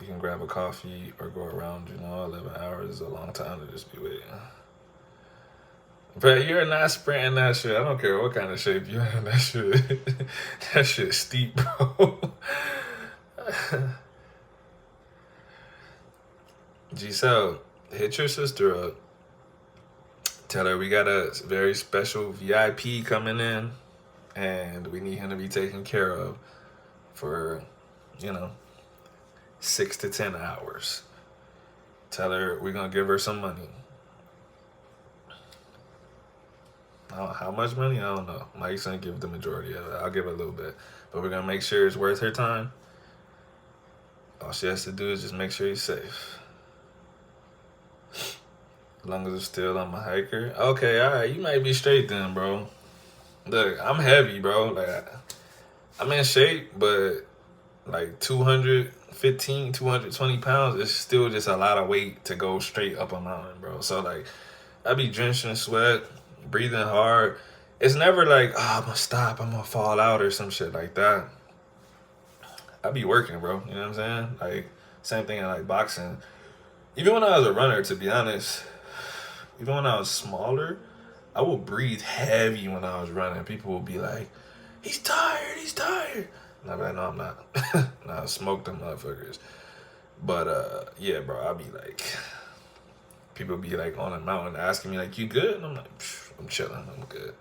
You can grab a coffee or go around, 11 hours is a long time to just be waiting. But you're not sprinting that shit. I don't care what kind of shape you're in. That shit's steep, bro. Giselle, hit your sister up. Tell her we got a very special VIP coming in and we need him to be taken care of for, 6 to 10 hours. Tell her we're going to give her some money. How much money? I don't know. Mike's going to give the majority of it. I'll give a little bit. But we're going to make sure it's worth her time. All she has to do is just make sure he's safe. As long as it's still I'm a hiker. Okay, all right. You might be straight then, bro. Look, I'm heavy, bro. Like, I'm in shape, but like 215, 220 pounds is still just a lot of weight to go straight up a mountain, bro. So, like, I be drenched in sweat, breathing hard. It's never like, I'm going to stop, I'm going to fall out or some shit like that. I be working, bro. You know what I'm saying? Like, same thing in, like, boxing. Even when I was a runner, to be honest, even when I was smaller, I would breathe heavy when I was running. People would be like, he's tired. And I'm like, no, I'm not. Nah, I smoked them motherfuckers. But, yeah, bro, I'll be like, people be like on a mountain asking me, like, you good? And I'm like, I'm chilling, I'm good.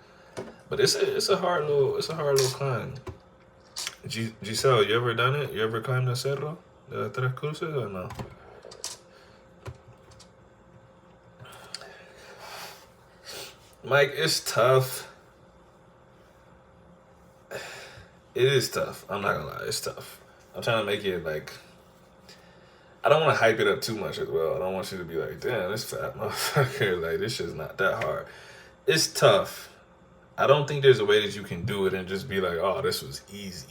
But it's a hard little climb. Giselle, you ever done it? You ever climbed the cerro? The Tres Cruces or no? Mike, it's tough. It is tough. I'm not gonna lie, it's tough. I'm trying to make it like, I don't want to hype it up too much as well. I don't want you to be like, damn, this fat motherfucker, like, this shit's not that hard. It's tough. I don't think there's a way that you can do it and just be like, oh, this was easy.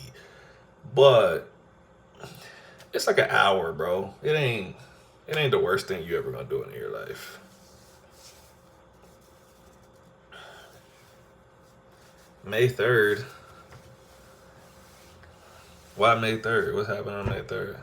But it's like an hour, bro. It ain't the worst thing you ever gonna do in your life. May 3rd. Why May 3rd? What's happening on May 3rd?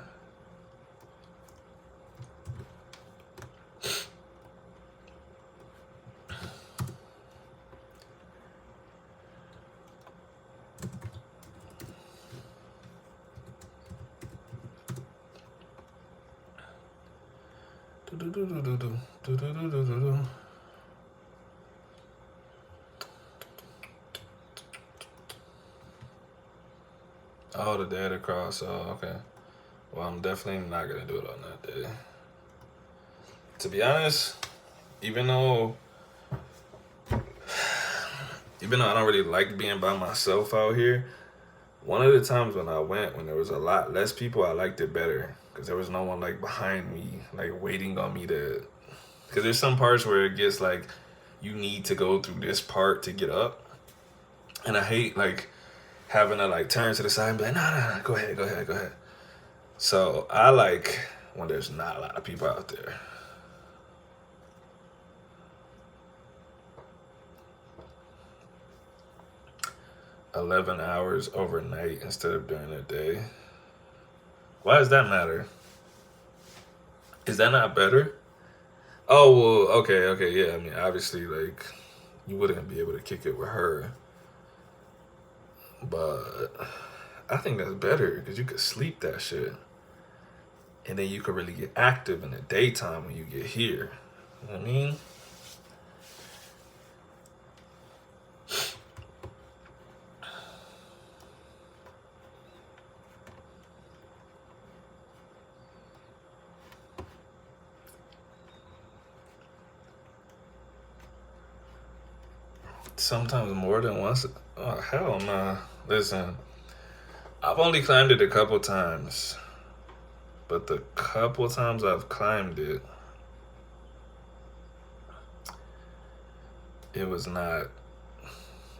Oh, the day of the cross. Oh, okay. Well, I'm definitely not gonna do it on that day. To be honest, even though even though I don't really like being by myself out here, one of the times when I went, when there was a lot less people, I liked it better because there was no one like behind me, like waiting on me to. Because there's some parts where it gets like you need to go through this part to get up, and I hate like having to like turn to the side and be like, no, go ahead, go ahead, go ahead. So I like when there's not a lot of people out there. 11 hours overnight instead of during the day. Why does that matter? Is that not better? Oh well, okay, yeah. I mean, obviously, like you wouldn't be able to kick it with her, but I think that's better because you could sleep that shit, and then you could really get active in the daytime when you get here. You know what I mean? Sometimes more than once. Oh hell nah. Listen, I've only climbed it a couple times, but the couple times I've climbed it, it was not.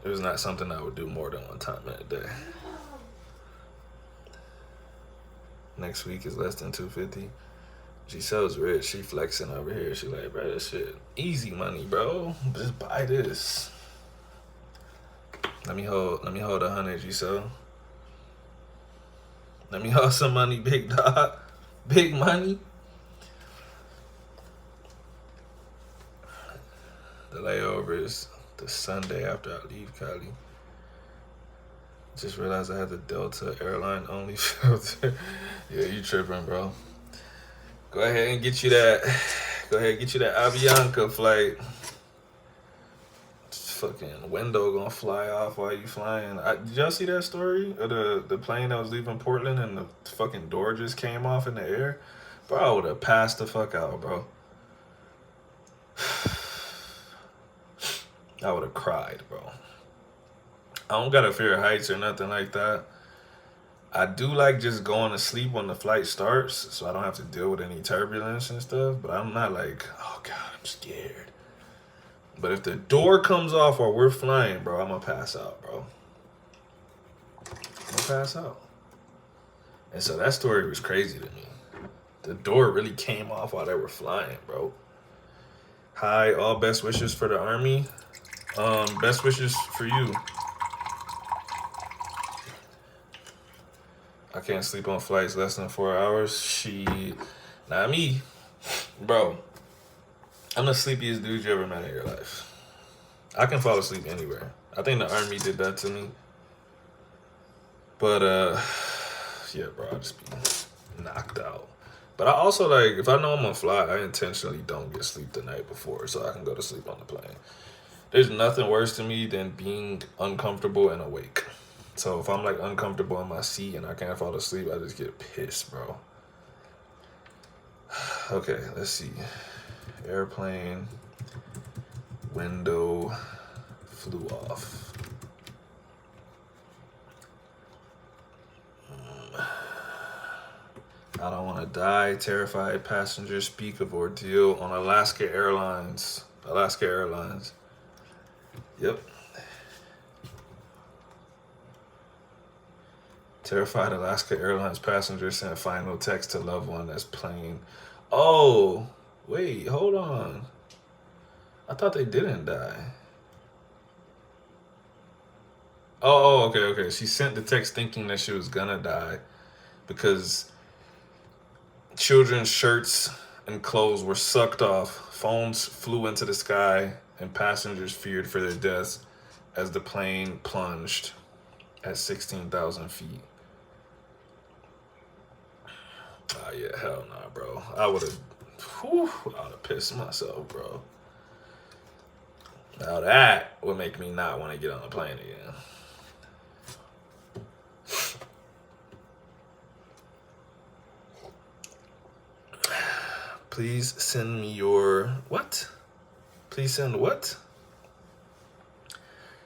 It was not something I would do more than one time in a day. Next week is less than 250. Giselle's rich. She flexing over here. She like, bro, this shit easy money, bro. Just buy this. Let me hold 100, Giselle. Let me hold some money, big dog. Big money. The layover is the Sunday after I leave Cali. Just realized I had the Delta airline only filter. Yeah, you tripping, bro. Go ahead and get you that. Go ahead and get you that Avianca flight. Fucking window gonna fly off while you flying. Did y'all see that story of the plane that was leaving Portland and the fucking door just came off in the air? Bro, I would have passed the fuck out, bro. I would have cried, bro. I don't got a fear of heights or nothing like that. I do like just going to sleep when the flight starts, so I don't have to deal with any turbulence and stuff. But I'm not like, oh god, I'm scared. But if the door comes off while we're flying, bro, I'm gonna pass out, bro. I'm gonna pass out. And so that story was crazy to me. The door really came off while they were flying, bro. Hi, all best wishes for the Army. Best wishes for you. I can't sleep on flights less than 4 hours. Not me. Bro, I'm the sleepiest dude you ever met in your life. I can fall asleep anywhere. I think the Army did that to me. But, yeah, bro, I'll just be knocked out. But I also, like, if I know I'm gonna fly, I intentionally don't get sleep the night before so I can go to sleep on the plane. There's nothing worse to me than being uncomfortable and awake. So if I'm, like, uncomfortable in my seat and I can't fall asleep, I just get pissed, bro. Okay, let's see. Airplane window flew off. I don't want to die. Terrified passengers speak of ordeal on Alaska Airlines. Alaska Airlines. Yep. Terrified Alaska Airlines passenger sent final text to loved one as plane. Oh, wait, hold on. I thought they didn't die. Oh, okay. She sent the text thinking that she was gonna die because children's shirts and clothes were sucked off, phones flew into the sky, and passengers feared for their deaths as the plane plunged at 16,000 feet. Oh, yeah, hell nah, bro. I would have pissed myself, bro. Now that would make me not want to get on a plane again. Please send me your what? Please send what?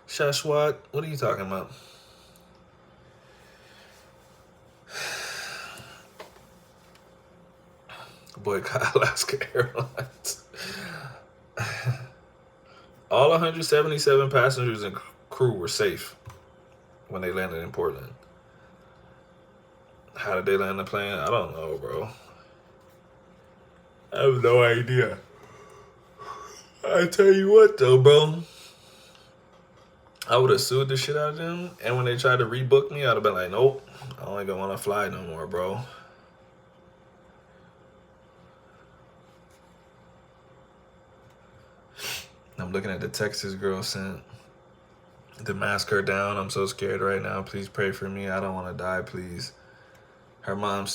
Shashwat, what are you talking about? Boycott Alaska Airlines. All 177 passengers and crew were safe when they landed in Portland. How did they land the plane? I don't know, bro. I have no idea. I tell you what, though, bro. I would have sued the shit out of them. And when they tried to rebook me, I'd have been like, nope, I don't even want to fly no more, bro. I'm looking at the text this girl sent. To mask her down. I'm so scared right now. Please pray for me. I don't want to die, please. Her mom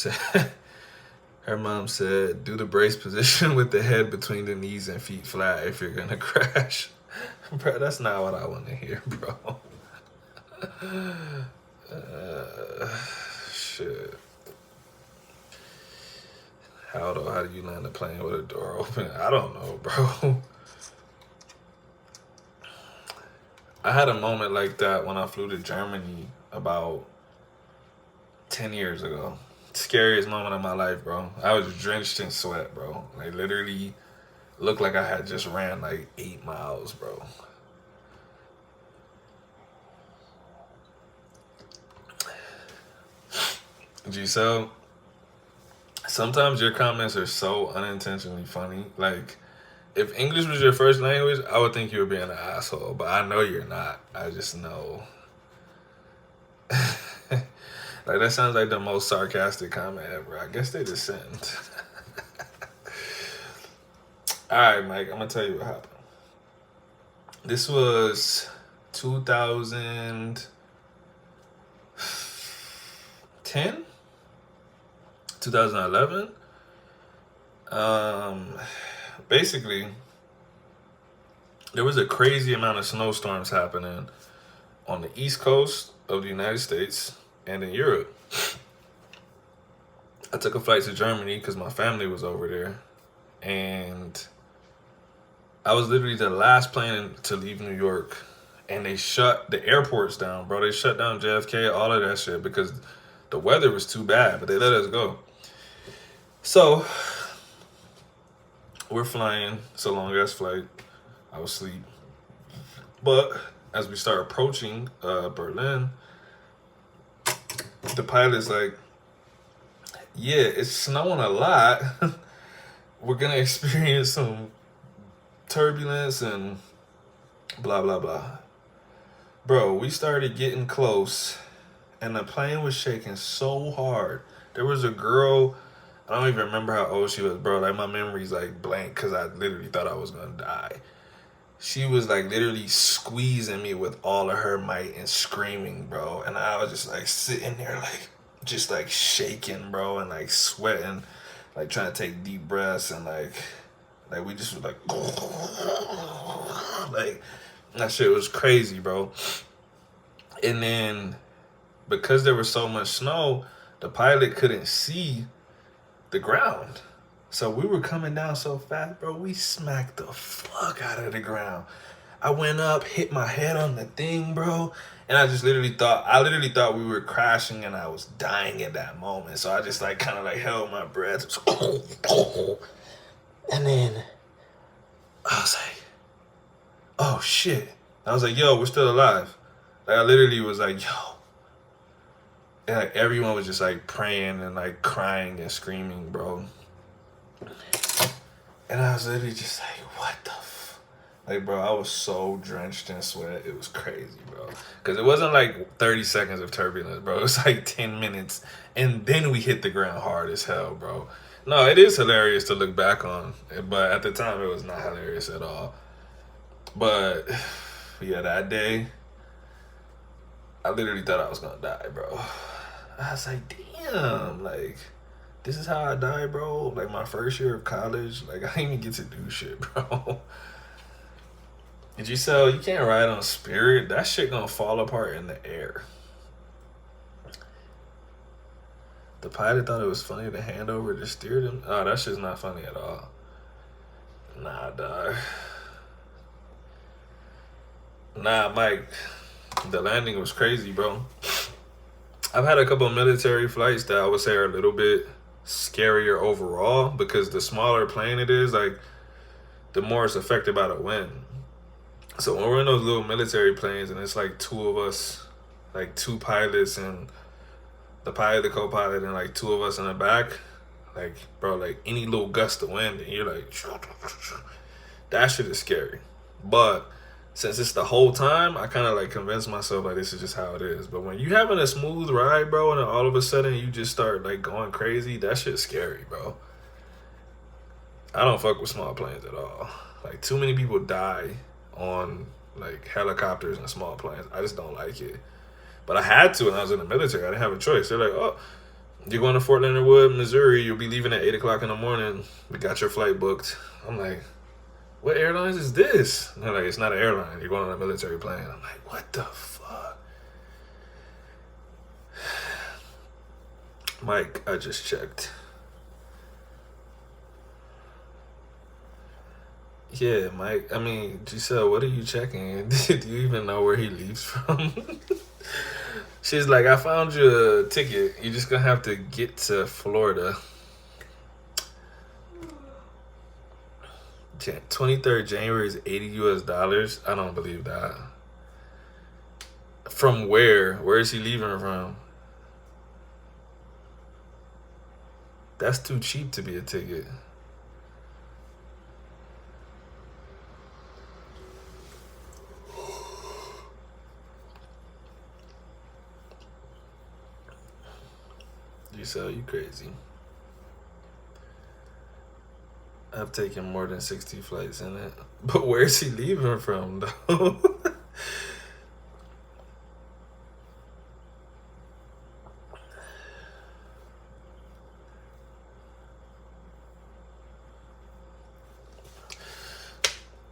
said, do the brace position with the head between the knees and feet flat if you're going to crash. Bro, that's not what I want to hear, bro. Shit. How do you land a plane with a door open? I don't know, bro. I had a moment like that when I flew to Germany about 10 years ago. Scariest moment of my life, bro. I was drenched in sweat, bro. Like, literally looked like I had just ran like 8 miles, bro. Giselle, sometimes your comments are so unintentionally funny. Like, if English was your first language, I would think you were being an asshole, but I know you're not. I just know. Like, that sounds like the most sarcastic comment ever. I guess they just sent. All right, Mike, I'm going to tell you what happened. This was 2010? 2011? Basically, there was a crazy amount of snowstorms happening on the East Coast of the United States and in Europe. I took a flight to Germany because my family was over there, and I was literally the last plane to leave New York, and they shut the airports down, bro. They shut down JFK, all of that shit, because the weather was too bad, but they let us go. So we're flying. It's a long ass flight. I was asleep. But as we start approaching Berlin, the pilot's like, yeah, it's snowing a lot. We're going to experience some turbulence and blah, blah, blah. Bro, we started getting close, and the plane was shaking so hard. There was a girl, I don't even remember how old she was, bro. Like, my memory's like blank because I literally thought I was going to die. She was like literally squeezing me with all of her might and screaming, bro. And I was just like sitting there like, just like shaking, bro, and like sweating, like trying to take deep breaths, and like we just was like that shit was crazy, bro. And then because there was so much snow, the pilot couldn't see the ground. So we were coming down so fast, bro, we smacked the fuck out of the ground. I went up, hit my head on the thing, bro, and I literally thought we were crashing, and I was dying at that moment. So I just like kind of like held my breath. And then I was like, oh shit. I was like, yo, we're still alive. Like, I literally was like, yo. And like everyone was just like praying and like crying and screaming, bro. And I was literally just like, what the like, bro, I was so drenched in sweat. It was crazy, bro. Because it wasn't like 30 seconds of turbulence, bro. It was like 10 minutes. And then we hit the ground hard as hell, bro. No, it is hilarious to look back on. But at the time, it was not hilarious at all. But, yeah, that day, I literally thought I was going to die, bro. I was like, damn, like, this is how I die, bro. Like, my first year of college, like, I didn't even get to do shit, bro. Giselle, you can't ride on Spirit. That shit gonna fall apart in the air. The pilot thought it was funny to hand over the steer them. Oh, that shit's not funny at all. Nah, dog. Nah, Mike. The landing was crazy, bro. I've had a couple of military flights that I would say are a little bit scarier overall because the smaller plane it is, like, the more it's affected by the wind. So when we're in those little military planes and it's like two of us, like two pilots and the pilot, the co-pilot, and like two of us in the back, like, bro, like any little gust of wind and you're like, that shit is scary. But since it's the whole time, I kind of like convince myself like this is just how it is. But when you having a smooth ride, bro, and then all of a sudden you just start like going crazy, that shit's scary, bro. I don't fuck with small planes at all. Like too many people die on like helicopters and small planes. I just don't like it. But I had to when I was in the military. I didn't have a choice. They're like, oh, you're going to Fort Leonard Wood, Missouri. You'll be leaving at 8 o'clock in the morning. We got your flight booked. I'm like, what airlines is this? And they're like, it's not an airline. You're going on a military plane. I'm like, what the fuck? Mike, I just checked. Yeah, Mike. I mean, Giselle, what are you checking? Do you even know where he leaves from? She's like, I found you a ticket. You're just gonna have to get to Florida. 23rd January is $80 US. I don't believe that. From where? Where is he leaving from? That's too cheap to be a ticket. Giselle, you crazy. I've taken more than 60 flights in it. But where's he leaving from, though?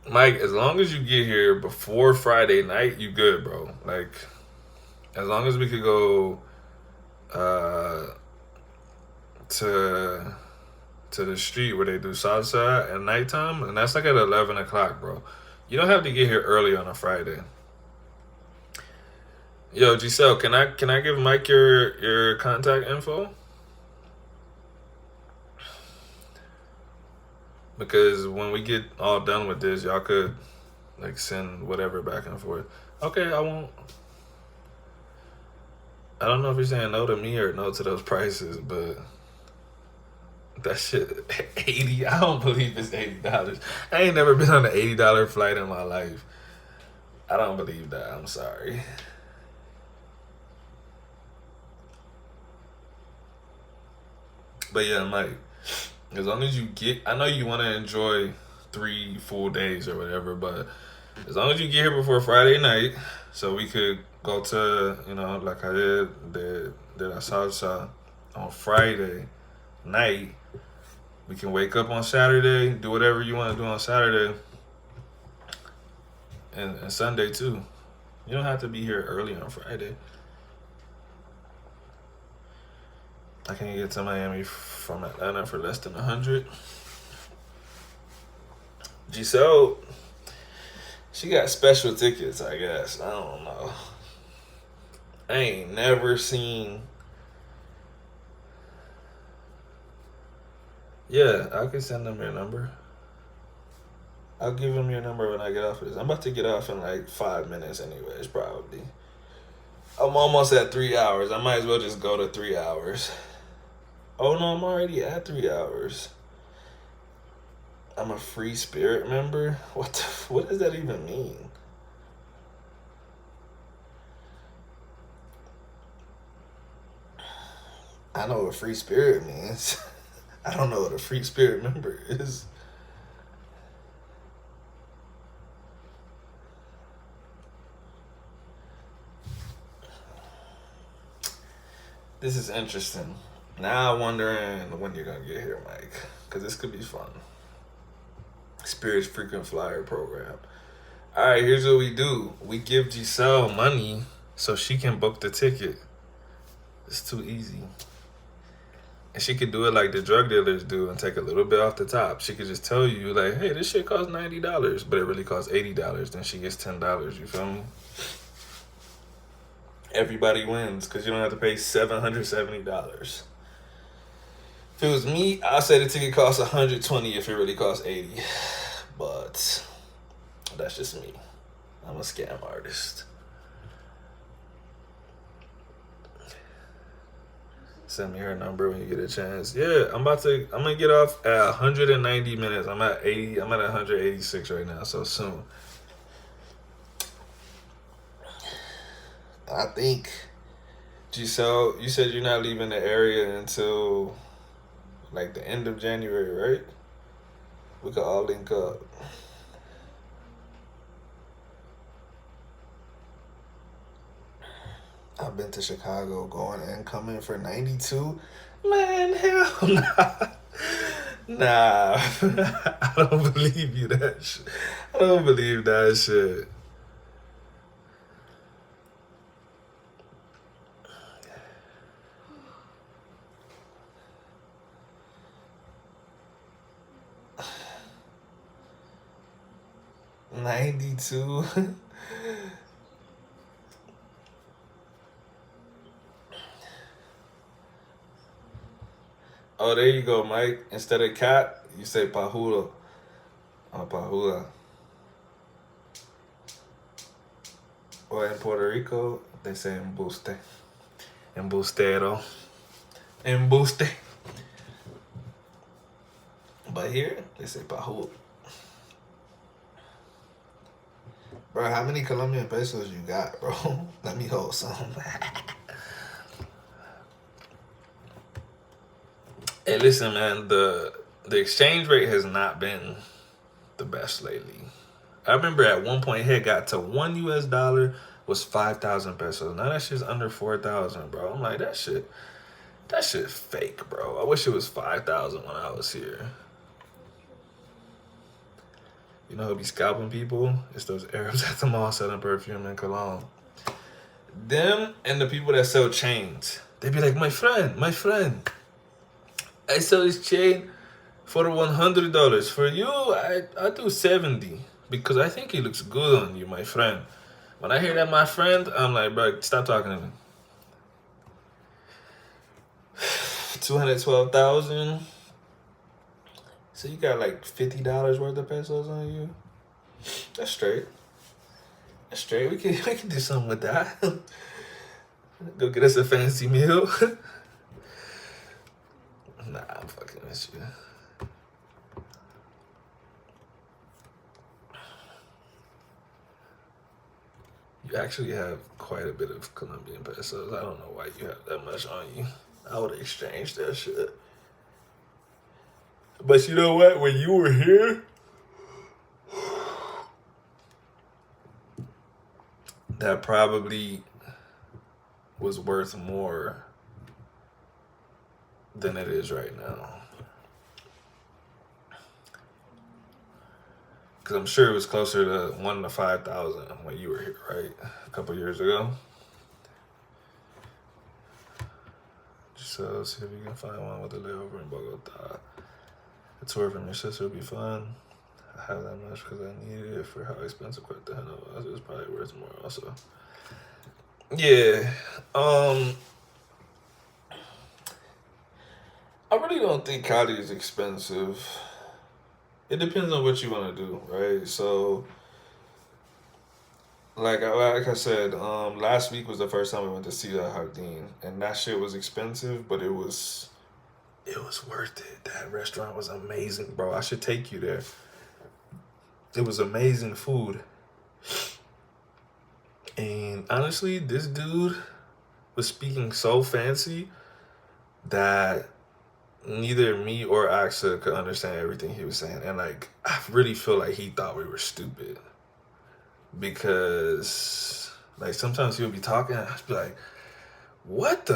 Mike, as long as you get here before Friday night, you good, bro. Like, as long as we could go to the street where they do salsa at nighttime, and that's like at 11 o'clock, bro. You don't have to get here early on a Friday. Yo, Giselle, can I give Mike your contact info? Because when we get all done with this, y'all could like send whatever back and forth. Okay, I won't. I don't know if you're saying no to me or no to those prices, but that shit 80. I don't believe it's $80. I ain't never been on an $80 flight in my life. I don't believe that. I'm sorry. But yeah, Mike, as long as you get, I know you want to enjoy 3 full days or whatever, but as long as you get here before Friday night, so we could go to, like I did a salsa on Friday night. We can wake up on Saturday, do whatever you want to do on Saturday, and Sunday too. You don't have to be here early on Friday. I can get to Miami from Atlanta for less than 100. Giselle, she got special tickets, I guess. I don't know. I ain't never seen. Yeah, I can send them your number. I'll give them your number when I get off of this. I'm about to get off in like 5 minutes anyways, probably. I'm almost at 3 hours. I might as well just go to 3 hours. Oh no, I'm already at 3 hours. I'm a free spirit member? What does that even mean? I know what free spirit means. I don't know what a free spirit member is. This is interesting. Now I'm wondering when you're gonna get here, Mike, because this could be fun. Spirit's frequent flyer program. All right, here's what we do. We give Giselle money so she can book the ticket. It's too easy. And she could do it like the drug dealers do and take a little bit off the top. She could just tell you, like, hey, this shit costs $90, but it really costs $80. Then she gets $10. You feel me? Everybody wins because you don't have to pay $770. If it was me, I'd say the ticket costs $120 if it really costs $80. But that's just me. I'm a scam artist. Send me her number when you get a chance. Yeah, I'm gonna get off at 190 minutes. I'm at 186 right now, so soon. I think, Giselle, you said you're not leaving the area until like the end of January, right? We could all link up. I've been to Chicago going and coming for 92. Man, hell nah. Nah. I don't believe you that shit. I don't believe that shit. $92. Oh, there you go, Mike. Instead of cat, you say pahula. Pahula. Or in Puerto Rico, they say embuste. Embustero. Embuste. But here, they say pahula. Bro, how many Colombian pesos you got, bro? Let me hold some. Hey, listen, man, the exchange rate has not been the best lately. I remember at one point it got to $1 was 5,000 pesos. Now that shit's under 4,000, bro. I'm like, that shit fake, bro. I wish it was 5,000 when I was here. You know who be scalping people? It's those Arabs at the mall selling perfume and cologne. Them and the people that sell chains. They be like, my friend, I sell this chain for $100. For you, I do 70 because I think it looks good on you, my friend. When I hear that, my friend, I'm like, bro, stop talking to me. 212,000. So you got like $50 worth of pesos on you. That's straight. That's straight. We can do something with that. Go get us a fancy meal. Nah, I'm fucking with you. You actually have quite a bit of Colombian pesos. I don't know why you have that much on you. I would exchange that shit. But you know what? When you were here, that probably was worth more than it is right now. Because I'm sure it was closer to 1 to 5,000 when you were here, right? A couple years ago. So see if you can find one with a layover in Bogota. A tour from your sister would be fun. I have that much because I needed it for how expensive quite the hell it was. It was probably worth more also. Yeah. I really don't think Cali is expensive. It depends on what you want to do, right? So, like I said, last week was the first time we went to see the Jardin, and that shit was expensive, but it was worth it. That restaurant was amazing, bro. I should take you there. It was amazing food. And honestly, this dude was speaking so fancy that neither me or Axa could understand everything he was saying. And like, I really feel like he thought we were stupid. Because like sometimes he would be talking and I'd be like, what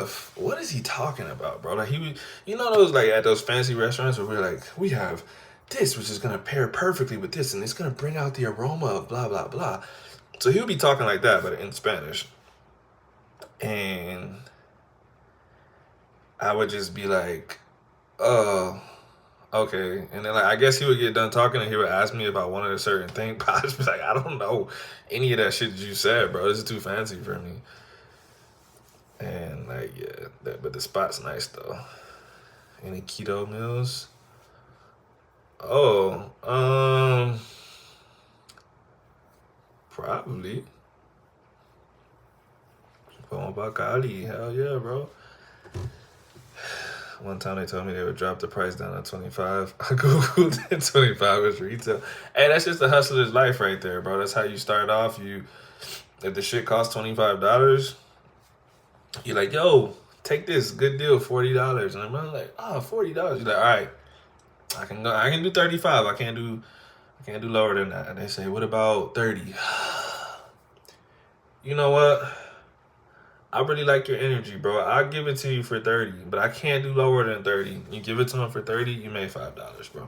is he talking about, bro? Like he would, you know, those like at those fancy restaurants where we're like, we have this, which is gonna pair perfectly with this, and it's gonna bring out the aroma of blah blah blah. So he would be talking like that, but in Spanish. And I would just be like, uh, okay. And then like I guess he would get done talking and he would ask me if I wanted a certain thing. But I just be like, I don't know any of that shit that you said, bro. This is too fancy for me. And like, yeah, but the spot's nice though. Any keto meals? Oh, probably. Going about Cali, hell yeah, bro. One time they told me they would drop the price down to 25. I googled it, 25 is retail. Hey, that's just the hustler's life right there, bro. That's how you start off. If the shit costs $25, you're like, yo, take this, good deal, $40. And I'm like, oh, $40. You're like, all right, I can do 35. I can't do lower than that. And they say, what about 30? You know what? I really like your energy, bro. I'll give it to you for 30, but I can't do lower than 30. You give it to him for 30, you made $5, bro.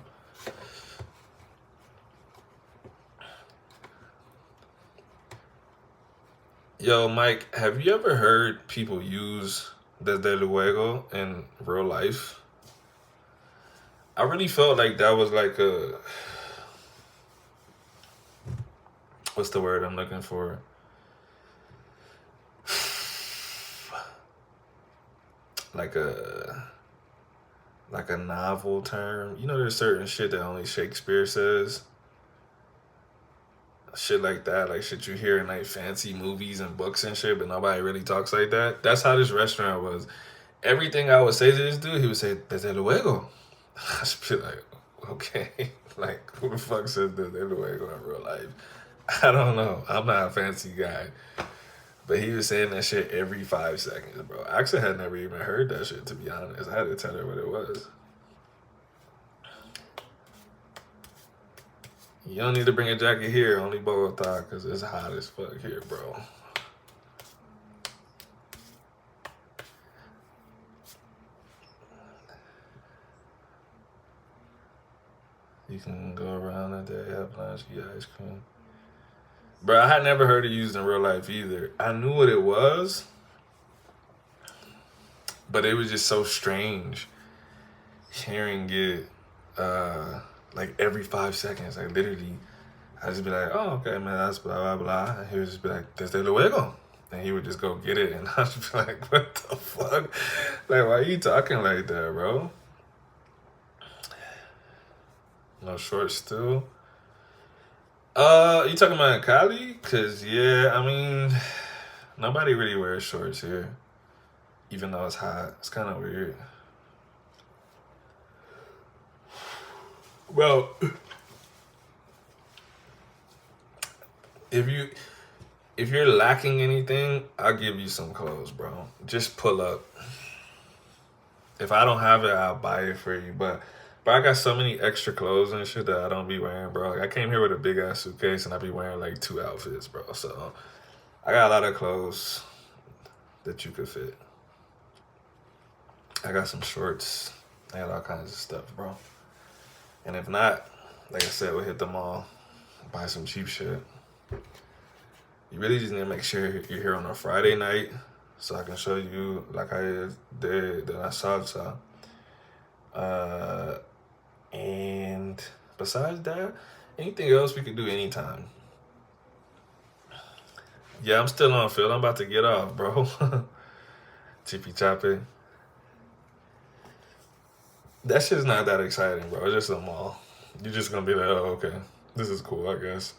Yo, Mike, have you ever heard people use desde luego in real life? I really felt like that was like what's the word I'm looking for? Like a novel term. You know, there's certain shit that only Shakespeare says. Shit like that, like shit you hear in like fancy movies and books and shit, but nobody really talks like that. That's how this restaurant was. Everything I would say to this dude, he would say, desde luego. I just be like, okay. Like, who the fuck says desde luego in real life? I don't know. I'm not a fancy guy. But he was saying that shit every 5 seconds, bro. I actually had never even heard that shit, to be honest. I had to tell her what it was. You don't need to bring a jacket here, only Bogota, because it's hot as fuck here, bro. You can go around a day, have lunch, eat ice cream. Bro, I had never heard it used in real life either. I knew what it was, but it was just so strange hearing it like every 5 seconds. Like literally, I'd just be like, oh, okay, man, that's blah, blah, blah. And he would just be like, desde luego. And he would just go get it. And I'd just be like, what the fuck? Like, why are you talking like that, bro? No shorts still? You talking about Cali? Cause yeah, I mean, nobody really wears shorts here, even though it's hot. It's kind of weird. Well, if you're lacking anything, I'll give you some clothes, bro. Just pull up. If I don't have it, I'll buy it for you. But I got so many extra clothes and shit that I don't be wearing, bro. Like, I came here with a big ass suitcase and I be wearing like 2 outfits, bro. So I got a lot of clothes that you could fit. I got some shorts. I got all kinds of stuff, bro. And if not, like I said, we'll hit the mall, buy some cheap shit. You really just need to make sure you're here on a Friday night so I can show you like I did the salsa. And besides that, anything else we can do anytime. Yeah, I'm still on field. I'm about to get off, bro. Chippy choppy. That shit's not that exciting, bro. It's just a mall. You're just gonna be like, oh, okay. This is cool, I guess.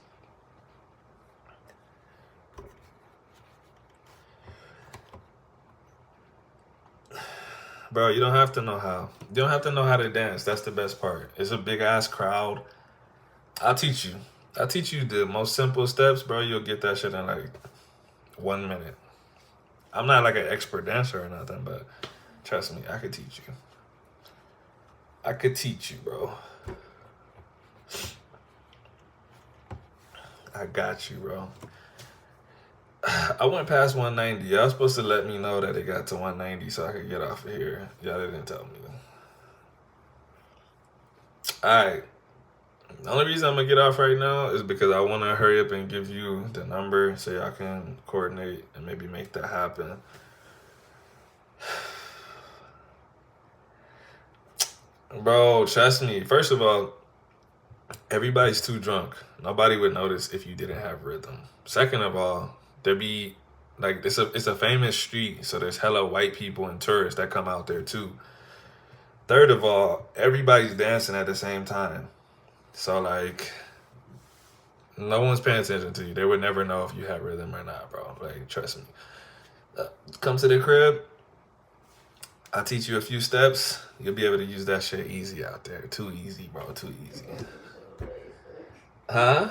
Bro, you don't have to know how. You don't have to know how to dance. That's the best part. It's a big ass crowd. I'll teach you. I'll teach you the most simple steps, bro. You'll get that shit in like 1 minute. I'm not like an expert dancer or nothing, but trust me, I could teach you. I could teach you, bro. I got you, bro. I went past 190. Y'all supposed to let me know that it got to 190 so I could get off of here. Y'all didn't tell me. Alright. The only reason I'm going to get off right now is because I want to hurry up and give you the number so y'all can coordinate and maybe make that happen. Bro, trust me. First of all, everybody's too drunk. Nobody would notice if you didn't have rhythm. Second of all, there be like it's a famous street, so there's hella white people and tourists that come out there too. Third of all, everybody's dancing at the same time. So like no one's paying attention to you. They would never know if you have rhythm or not, bro. Like trust me. Come to the crib. I'll teach you a few steps. You'll be able to use that shit easy out there. Too easy, bro. Too easy. Huh?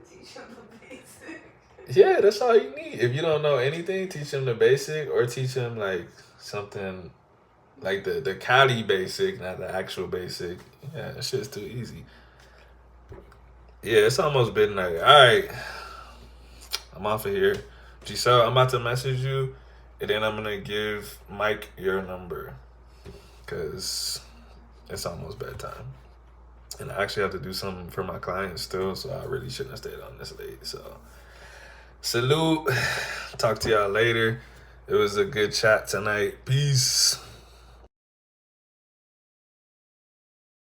Teach him the basic. Yeah, that's all you need. If you don't know anything, teach him the basic or teach him like something like the Cali basic, not the actual basic. Yeah, that shit's too easy. Yeah, it's almost midnight. All right, I'm off of here. Giselle, I'm about to message you, and then I'm gonna give Mike your number, cause it's almost bedtime, and I actually have to do something for my clients still, so I really shouldn't have stayed on this late. So, salute. Talk to y'all later. It was a good chat tonight. Peace.